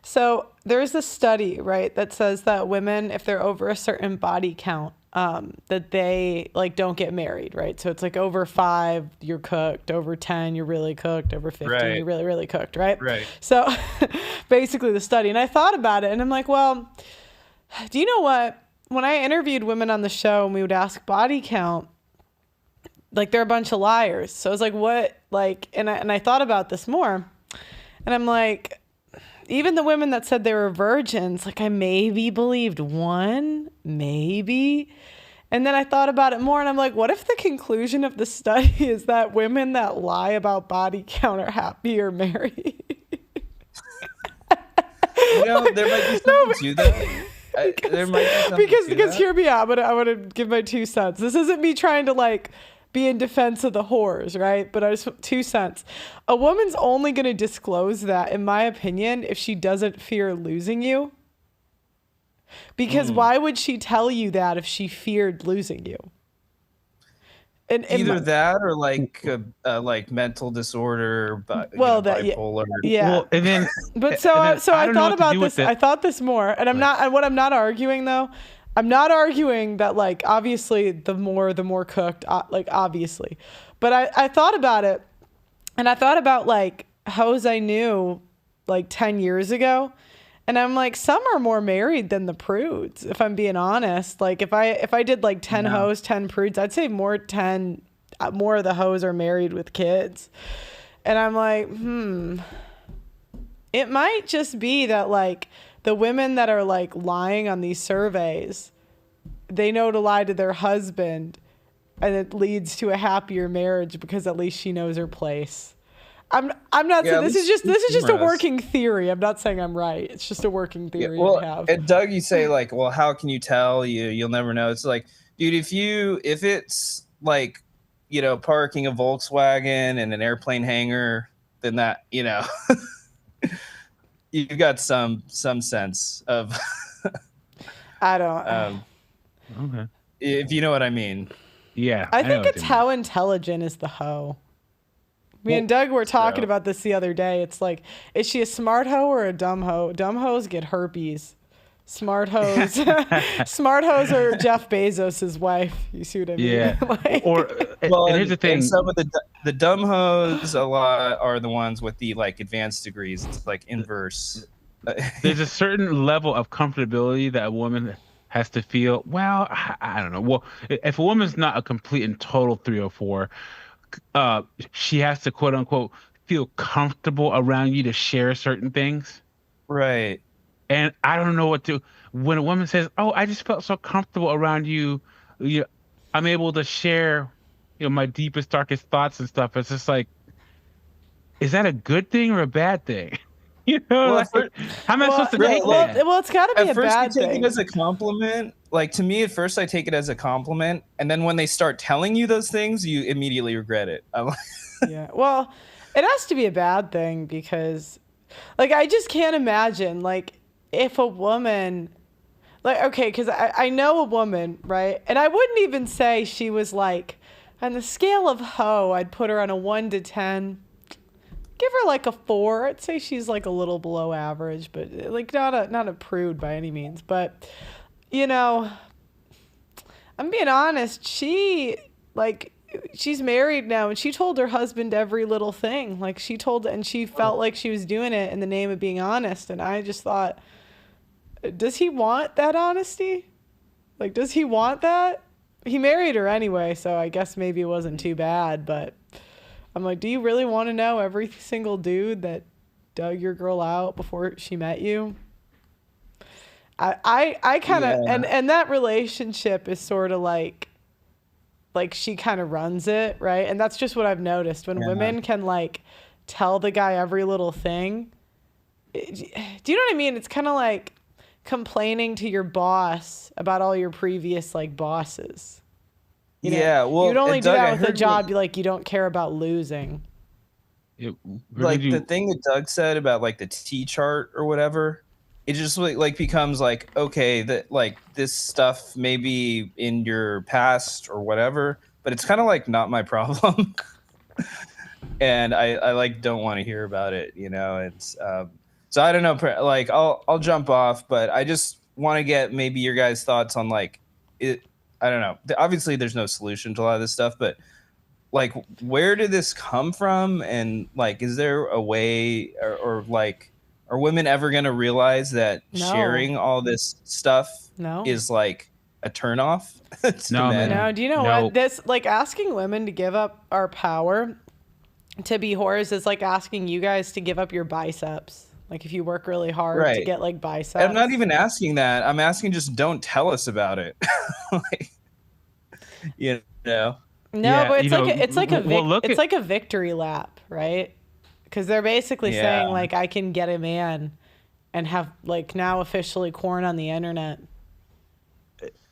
So there's this study, right, that says that women, if they're over a certain body count, that they like don't get married, right? So it's like over 5, you're cooked. Over 10, you're really cooked. Over 15, Right. you're really, really cooked, right? Right. So basically the study, and I thought about it, and I'm like, well, do you know what? When I interviewed women on the show and we would ask body count, like they're a bunch of liars. So I was like, what? Like, and I thought about this more, and I'm like, even the women that said they were virgins, like I maybe believed one, maybe. And then I thought about it more and I'm like, what if the conclusion of the study is that women that lie about body count are happy or married? There might be something to that. There might be something because to that. hear me out. I want to give my 2 cents. This isn't me trying to like be in defense of the whores, right? But I just 2 cents. A woman's only going to disclose that, in my opinion, if she doesn't fear losing you. Because why would she tell you that if she feared losing you? Either that or like like mental disorder, but bipolar. Yeah. Well, and then, but so I thought about this. I thought this more, and I'm not. And what I'm not arguing though, I'm not arguing that like obviously the more cooked, like obviously, but I thought about it, and I thought about like hoes I knew like 10 years ago. And I'm like, some are more married than the prudes, if I'm being honest. Like if I did like 10 hoes, 10 prudes, I'd say more of the hoes are married with kids. And I'm like, it might just be that like the women that are like lying on these surveys, they know to lie to their husband and it leads to a happier marriage because at least she knows her place. I'm not saying this is just a working theory. I'm not saying I'm right. It's just a working theory I have. And Doug, you say like, well, how can you tell? You'll never know. It's like, dude, if it's like, parking a Volkswagen and an airplane hangar, then that, you've got some sense of I don't okay. If you know what I mean. Yeah. I think it's how intelligent is the hoe. Me and Doug were talking about this the other day. It's like, is she a smart hoe or a dumb hoe? Dumb hoes get herpes. Smart hoes. Smart hoes are Jeff Bezos' wife. You see what I mean? Yeah. And here's the thing. And some of the dumb hoes a lot are the ones with the like advanced degrees. It's like inverse. There's a certain level of comfortability that a woman has to feel. Well, I don't know. Well, if a woman's not a complete and total 304, she has to quote unquote feel comfortable around you to share certain things. Right. And I don't know what to, when a woman says, oh, I just felt so comfortable around you, I'm able to share, my deepest, darkest thoughts and stuff. It's just like, is that a good thing or a bad thing? How am I supposed to take that? Well, it's got to be a bad thing. At first, you take it as a compliment. Like, to me, at first, I take it as a compliment. And then when they start telling you those things, you immediately regret it. Yeah. Well, it has to be a bad thing because, like, I just can't imagine, like, if a woman, like, okay, because I know a woman, right? And I wouldn't even say she was, like, on the scale of hoe, I'd put her on a 1 to 10. Give her like a 4. I'd say she's like a little below average, but like not a prude by any means. But I'm being honest. She's married now, and she told her husband every little thing. Like she felt like she was doing it in the name of being honest. And I just thought, does he want that honesty? Like, does he want that? He married her anyway, so I guess maybe it wasn't too bad. But I'm like, do you really want to know every single dude that dug your girl out before she met you? I kind of, and that relationship is sort of like she kind of runs it, right? And that's just what I've noticed. When women can like tell the guy every little thing, do you know what I mean? It's kind of like complaining to your boss about all your previous like bosses. You know, well, you'd only do Doug, that with a job you don't care about losing. Like the thing that Doug said about like the T chart or whatever, it just like becomes like, okay, that like this stuff may be in your past or whatever, but it's kind of like not my problem. And I like don't want to hear about it, you know. It's so I don't know, like I'll jump off, but I just want to get maybe your guys' thoughts on like it. I don't know. Obviously, there's no solution to a lot of this stuff, but like, where did this come from? And like, is there a way, or like, are women ever going to realize that sharing all this stuff is like a turnoff to men? No, do you know what? This, like, asking women to give up our power to be whores is like asking you guys to give up your biceps. Like, if you work really hard to get like biceps. I'm not even asking that. I'm asking just don't tell us about it. Like, you know. No, but it's like a victory lap, right? Because they're basically saying like, I can get a man and have like now officially corn on the internet.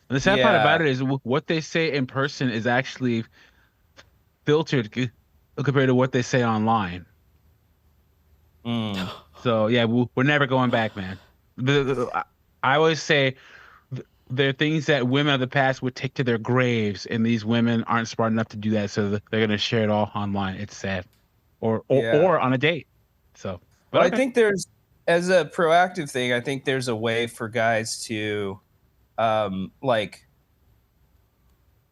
The sad part about it is what they say in person is actually filtered compared to what they say online. So yeah, we're never going back, man. I always say there are things that women of the past would take to their graves, and these women aren't smart enough to do that, so they're gonna share it all online. It's sad, or on a date. So, but I think there's, as a proactive thing, I think there's a way for guys to, like,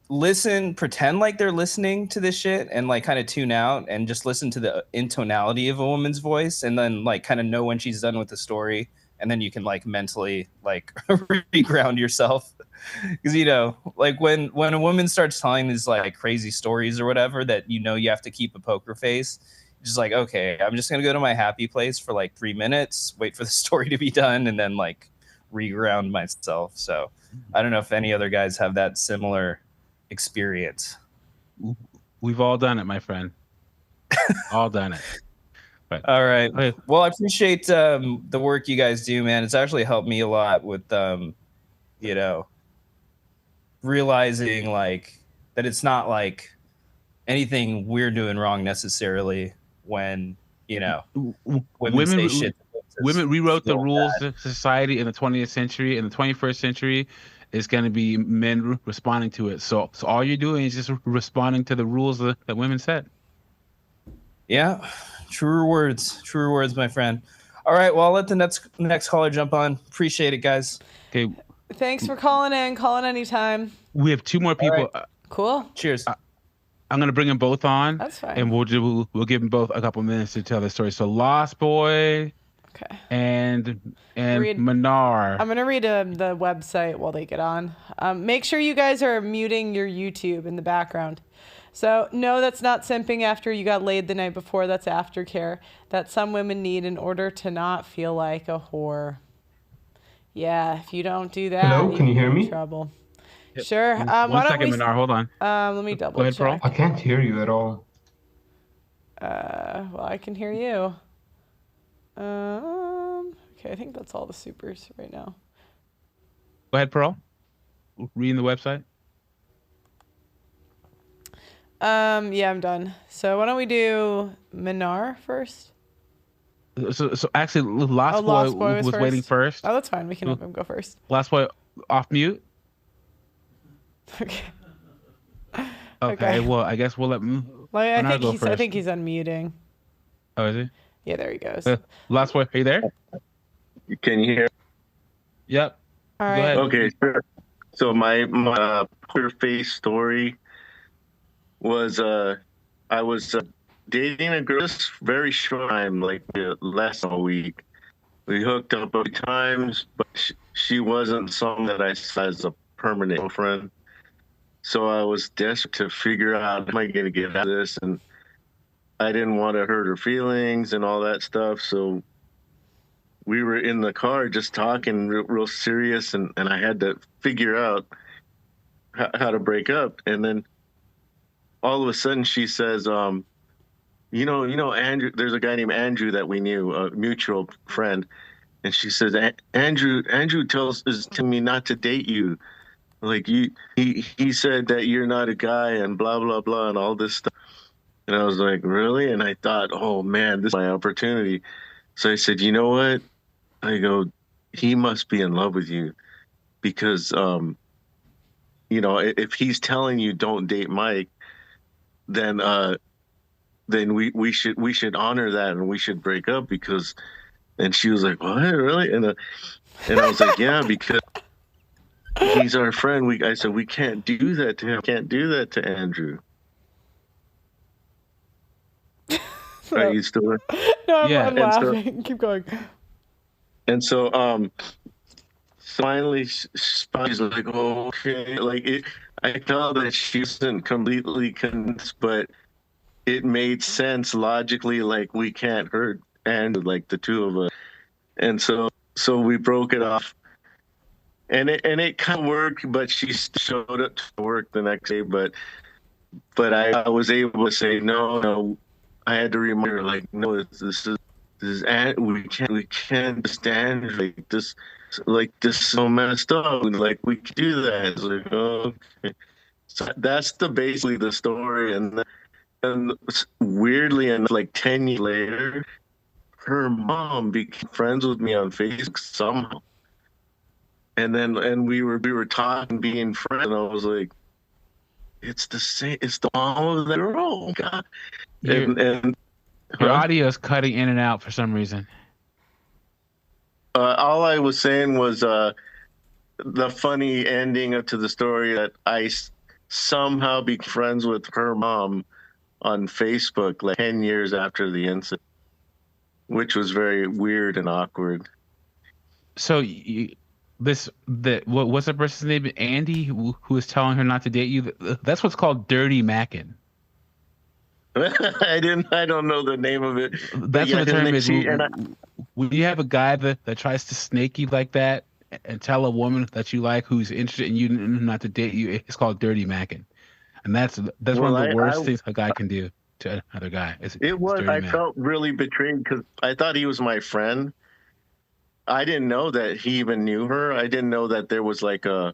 listen, pretend like they're listening to this shit, and like kind of tune out and just listen to the intonality of a woman's voice, and then like kind of know when she's done with the story. And then you can like mentally like reground yourself, because you know, like when a woman starts telling these like crazy stories or whatever that you know you have to keep a poker face, just like, okay, I'm just gonna go to my happy place for like 3 minutes, wait for the story to be done, and then like reground myself. So I don't know if any other guys have that similar experience. We've all done it, my friend. All done it. But, all right. Okay. Well, I appreciate the work you guys do, man. It's actually helped me a lot with, you know, realizing like that it's not like anything we're doing wrong necessarily when, you know, women say shit. Women rewrote the rules of society in the 20th century. In the 21st century, it's going to be men responding to it. So all you're doing is just responding to the rules that women set. Yeah. Truer words, my friend. All right, well, I'll let the next caller jump on. Appreciate it, guys. Okay. Thanks for calling in. Call in anytime. We have 2 more people. Right. Cool. Cheers. I'm gonna bring them both on. That's fine. And we'll give them both a couple minutes to tell their story. So Lost Boy. Okay. And Manar. I'm gonna read the website while they get on. Make sure you guys are muting your YouTube in the background. So, no, that's not simping after you got laid the night before. That's aftercare that some women need in order to not feel like a whore. Yeah, if you don't do that, hello, can you hear me? Trouble. Yep. Sure. One second, Manar. Hold on. Let me double check. Bro. I can't hear you at all. Well, I can hear you. Okay, I think that's all the supers right now. Go ahead, Pearl. Reading the website. Yeah, I'm done. So why don't we do Manar first? So actually, Lost Boy was waiting first. Oh, that's fine. We can have him go first. Lost Boy off mute. Okay. Okay. Well, I guess we'll let him. I think he's unmuting. Oh, is he? Yeah, there he goes. Lost Boy, are you there? Can you hear? Yep. All right. Okay, sure. So my poker face story was I was dating a girl just very short time, like less than a week. We hooked up a few times, but she wasn't someone that I saw as a permanent girlfriend. So I was desperate to figure out, am I going to get out of this? And I didn't want to hurt her feelings and all that stuff. So we were in the car just talking real serious, and I had to figure out how to break up. And then all of a sudden she says, you know, Andrew, there's a guy named Andrew that we knew, a mutual friend. And she says, Andrew is telling me not to date you. Like he said that you're not a guy and blah, blah, blah, and all this stuff. And I was like, really? And I thought, oh man, this is my opportunity. So I said, you know what? I go, he must be in love with you because, you know, if he's telling you don't date Mike, then we should honor that and we should break up because. And she was like, what, really? And I was like, yeah, because he's our friend. I said, we can't do that to him. Can't do that to Andrew. Are you still there? No, I'm laughing. Keep going. And so, finally, she's like, oh, okay. Like, I felt that she wasn't completely convinced, but it made sense logically. Like, we can't hurt Andrew, like the two of us. And so we broke it off. And it kind of worked, but she showed up to work the next day. But I was able to say no. I had to remind her, like, no, this is we can't stand like this so messed up. Like, we can do that. It's like, oh, okay. So that's basically the story. And weirdly enough, like 10 years later, her mom became friends with me on Facebook somehow. And we were talking, being friends, and I was like, it's the same. It's the mom of the girl. Oh, God. Your audio is cutting in and out for some reason. All I was saying was the funny ending to the story that I somehow became friends with her mom on Facebook like 10 years after the incident, which was very weird and awkward. So what's the person's name? Andy, who was telling her not to date you. That's what's called dirty macking. I don't know the name of it. That's what the term is. When you have a guy that tries to snake you like that and tell a woman that you like who's interested in you not to date you, it's called dirty macking. And that's one of the worst things a guy can do to another guy. I felt really betrayed because I thought he was my friend. I didn't know that he even knew her. I didn't know that there was like a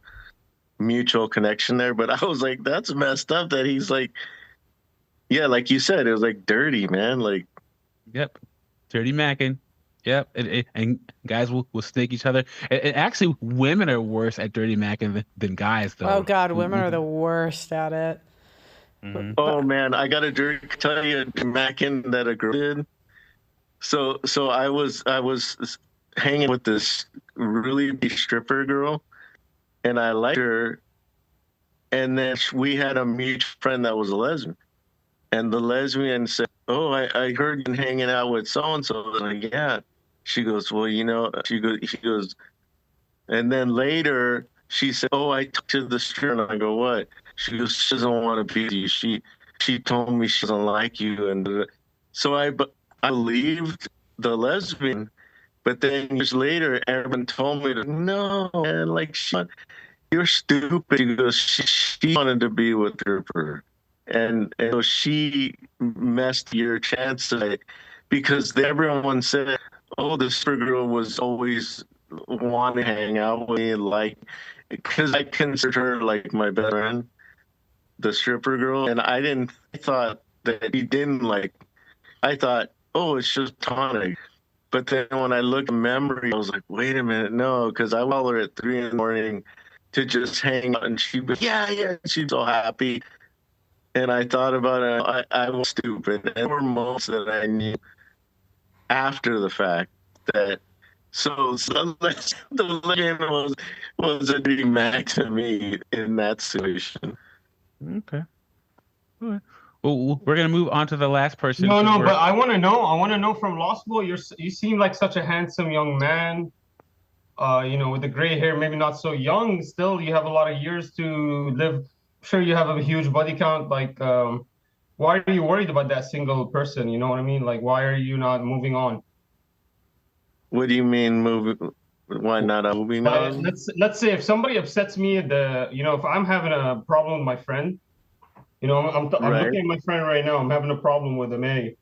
mutual connection there. But I was like, that's messed up that he's like, yeah, like you said, it was like dirty, man. Like, yep, dirty macking. Yep, and guys will snake each other. And actually, women are worse at dirty macking than guys, though. Oh God, women are the worst at it. Mm-hmm. Oh man, I got to tell you, macking that a girl did. So I was hanging with this really big stripper girl, and I liked her. And then we had a mutual friend that was a lesbian. And the lesbian said, oh, I heard you hanging out with so-and-so. I was like, yeah. She goes, well, you know, she goes, and then later she said, oh, I talked to the stripper. And I go, what? She goes, she doesn't want to be with you. She told me she doesn't like you. And so I believed the lesbian. But then years later, everyone told me, no, man, like, you're stupid. She goes, she wanted to be with her. And so she messed your chances because everyone said, oh, the stripper girl was always wanting to hang out with me, like, because I considered her like my best friend, the stripper girl. And I thought that he didn't like, I thought, oh, it's just tonic. But then when I looked at memory, I was like, wait a minute, no, because I called her at 3 a.m. to just hang out, and she'd be, yeah, she's so happy. And I thought about it. I was stupid. And there were moments that I knew after the fact that the legend was a D-Max to me in that situation. Okay. All right. Well, we're gonna move on to the last person. No, but I want to know. I want to know from law school. You seem like such a handsome young man. With the gray hair, maybe not so young. Still, you have a lot of years to live. I'm sure you have a huge body count. Like, why are you worried about that single person? You know what I mean? Like, why are you not moving on? What do you mean moving? Why not moving on? Let's say if somebody upsets me if I'm having a problem with my friend, I'm Right. looking at my friend right now. I'm having a problem with him. Hey,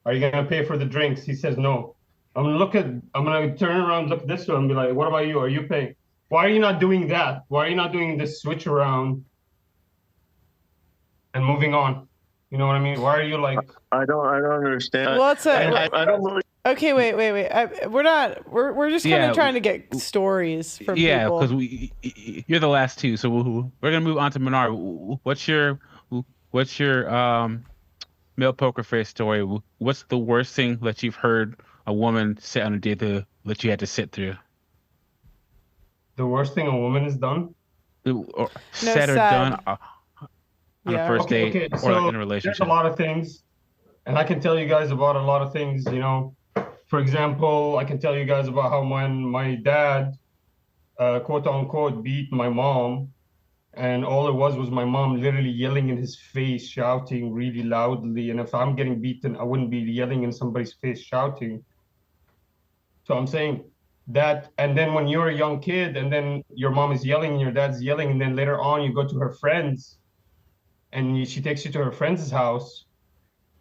are you gonna pay for the drinks? He says no. I'm gonna turn around, look this way, and be like, what about you? Are you paying? Why are you not doing that? Why are you not doing this switch around and moving on? You know what I mean? Why are you like? I don't understand. Well, it's I don't really. Okay, wait. We're just kind of trying to get stories from people. Yeah, because you're the last two, so we're gonna move on to Menard. What's your male poker face story? What's the worst thing that you've heard a woman say on a date that you had to sit through? The worst thing a woman has done? Or said or done on a first date or so in a relationship? There's a lot of things, and I can tell you guys about a lot of things. For example, I can tell you guys about how when my dad, quote unquote, beat my mom, and all it was my mom literally yelling in his face, shouting really loudly. And if I'm getting beaten, I wouldn't be yelling in somebody's face, shouting. So I'm saying that, and then when you're a young kid and then your mom is yelling and your dad's yelling, and then later on you go to her friends and she takes you to her friend's house,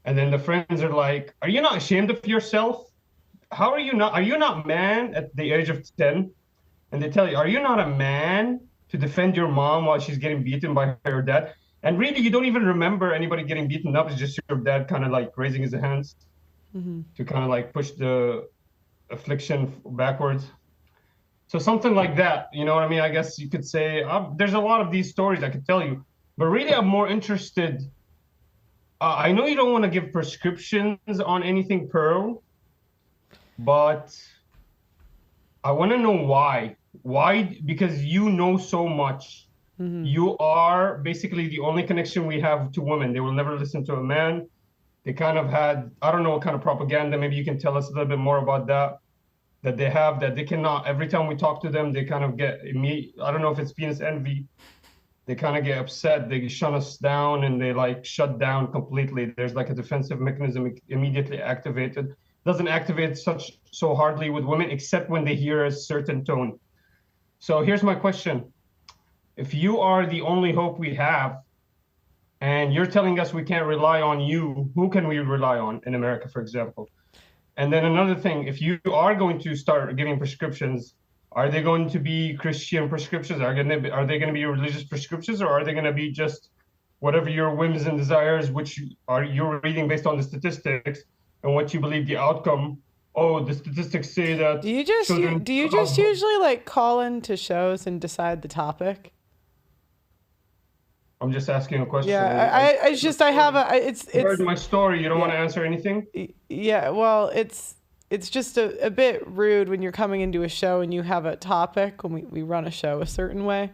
and then the friends are like, are you not ashamed of yourself? Are you not man at the age of 10? And they tell you, are you not a man to defend your mom while she's getting beaten by her dad? And really, you don't even remember anybody getting beaten up. It's just your dad kind of like raising his hands to kind of like push the affliction backwards. So something like that, you know what I mean? I guess you could say there's a lot of these stories I could tell you, but really I'm more interested. I know you don't want to give prescriptions on anything, Pearl, but I want to know why. Why? Because you know so much. You are basically the only connection we have to women. They will never listen to a man. They kind of had, I don't know what kind of propaganda. Maybe you can tell us a little bit more about that they have, that they cannot, every time we talk to them, they kind of get, I don't know if it's penis envy. They kind of get upset. They shut us down and they like shut down completely. There's like a defensive mechanism immediately activated. Doesn't activate so hardly with women, except when they hear a certain tone. So here's my question. If you are the only hope we have, and you're telling us we can't rely on you, who can we rely on in America, for example? And then another thing, if you are going to start giving prescriptions, are they going to be Christian prescriptions? Are they going to be religious prescriptions, or are they going to be just whatever your whims and desires, which you're reading based on the statistics and what you believe the outcome? Oh, the statistics say that. Do you just usually like call into shows and decide the topic? I'm just asking a question. Yeah, it's heard my story. You don't want to answer anything? Yeah, well, it's just a bit rude when you're coming into a show and you have a topic when we run a show a certain way.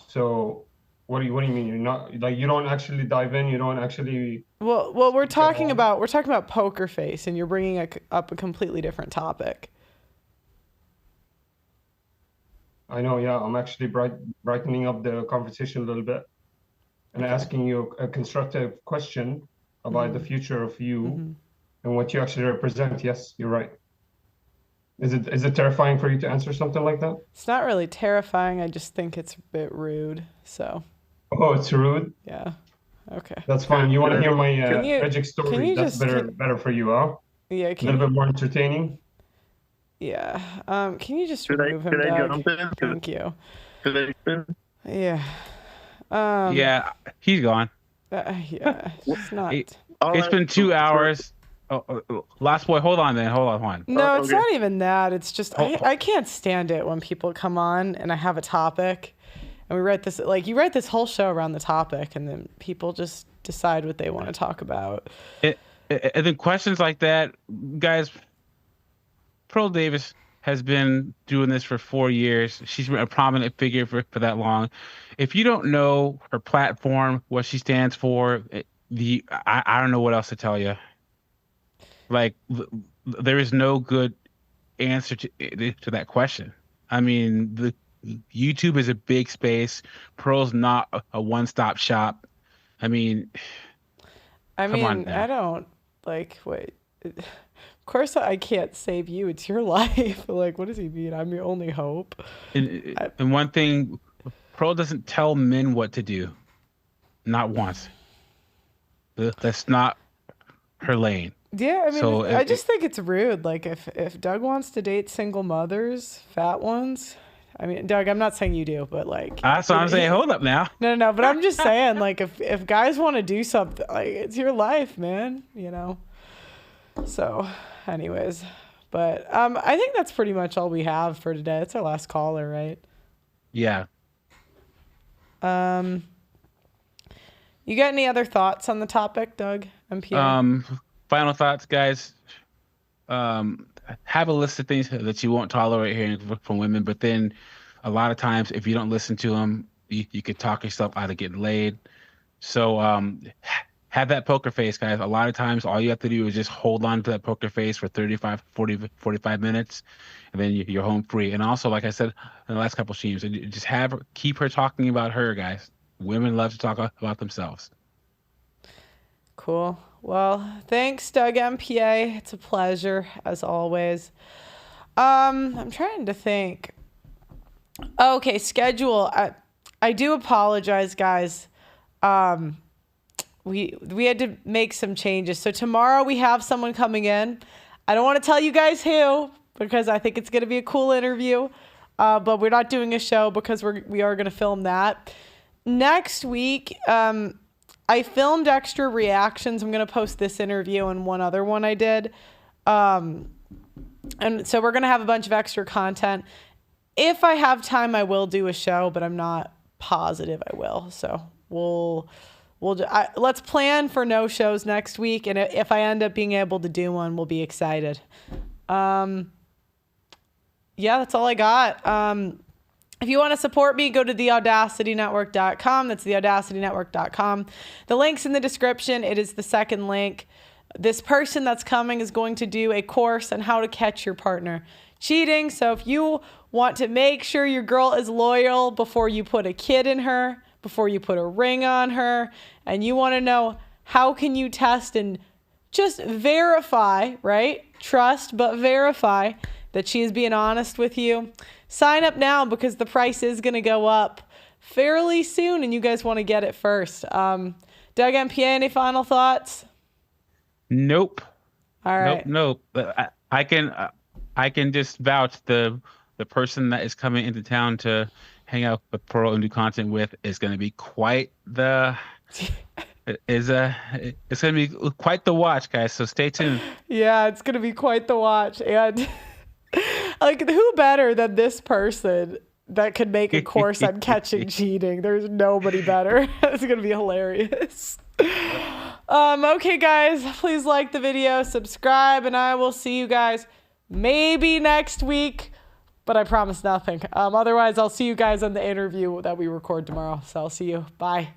So what do you mean? You're not like, you don't actually dive in, you don't actually. Well, we're talking about poker face, and you're bringing up a completely different topic. I know, yeah. I'm actually brightening up the conversation a little bit and asking you a constructive question about the future of you and what you actually represent. Yes, you're right. Is it terrifying for you to answer something like that? It's not really terrifying. I just think it's a bit rude. So. Oh, it's rude? Yeah. Okay. That's fine. You want to hear my tragic story? That's better for you, huh? Yeah. A little bit more entertaining. Yeah. Can you just remove him, Doug? Thank you. Yeah. Yeah, he's gone. Yeah, it's not. It's been 2 hours. Last boy, hold on. No, it's not even that. It's just I can't stand it when people come on and I have a topic, and we write this, like, you write this whole show around the topic, and then people just decide what they want to talk about. And then questions like that, guys, Pearl Davis has been doing this for 4 years. She's been a prominent figure for that long. If you don't know her platform, what she stands for, I don't know what else to tell you. Like, there is no good answer to that question. I mean, the YouTube is a big space. Pearl's not a one-stop shop. I mean, come on now. I don't like wait. Of course, I can't save you. It's your life. Like, what does he mean? I'm your only hope. And one thing, Pearl doesn't tell men what to do. Not once. That's not her lane. Yeah, I mean, So I just think it's rude. Like, if Doug wants to date single mothers, fat ones. I mean, Doug, I'm not saying you do, but like. That's what I'm saying. Hold up now. No, but I'm just saying, like, if guys want to do something, like, it's your life, man. You know. So, anyways, but I think that's pretty much all we have for today. It's our last caller, right? Yeah. You got any other thoughts on the topic, Doug? MPA? Final thoughts, guys. Have a list of things that you won't tolerate hearing from women, but then a lot of times, if you don't listen to them, you could talk yourself out of getting laid. So have that poker face, guys. A lot of times, all you have to do is just hold on to that poker face for 35, 40, 45 minutes, and then you're home free. And also, like I said in the last couple of streams, just keep her talking about her, guys. Women love to talk about themselves. Cool. Well, thanks, Doug MPA. It's a pleasure, as always. I'm trying to think. Okay, schedule. I do apologize, guys. We had to make some changes. So tomorrow we have someone coming in. I don't want to tell you guys who, because I think it's going to be a cool interview. But we're not doing a show because we are going to film that. Next week, I filmed extra reactions. I'm going to post this interview and one other one I did. And so we're going to have a bunch of extra content. If I have time, I will do a show, but I'm not positive I will. So let's plan for no shows next week. And if I end up being able to do one, we'll be excited. Yeah, that's all I got. If you want to support me, go to theaudacitynetwork.com. That's theaudacitynetwork.com. The link's in the description. It is the second link. This person that's coming is going to do a course on how to catch your partner cheating. So if you want to make sure your girl is loyal before you put a kid in her, before you put a ring on her, and you want to know how can you test and just verify, right? Trust, but verify that she is being honest with you. Sign up now because the price is going to go up fairly soon and you guys want to get it first. Doug MPA, any final thoughts? Nope. All right. Nope. I can just vouch the person that is coming into town to hang out with Pearl and do content with is going to be quite the it's going to be quite the watch, guys. So stay tuned. Yeah, it's going to be quite the watch. And like, who better than this person that could make a course on catching cheating? There's nobody better. It's going to be hilarious. Okay, guys, please like the video, subscribe, and I will see you guys maybe next week, but I promise nothing. Otherwise, I'll see you guys on the interview that we record tomorrow. So I'll see you. Bye.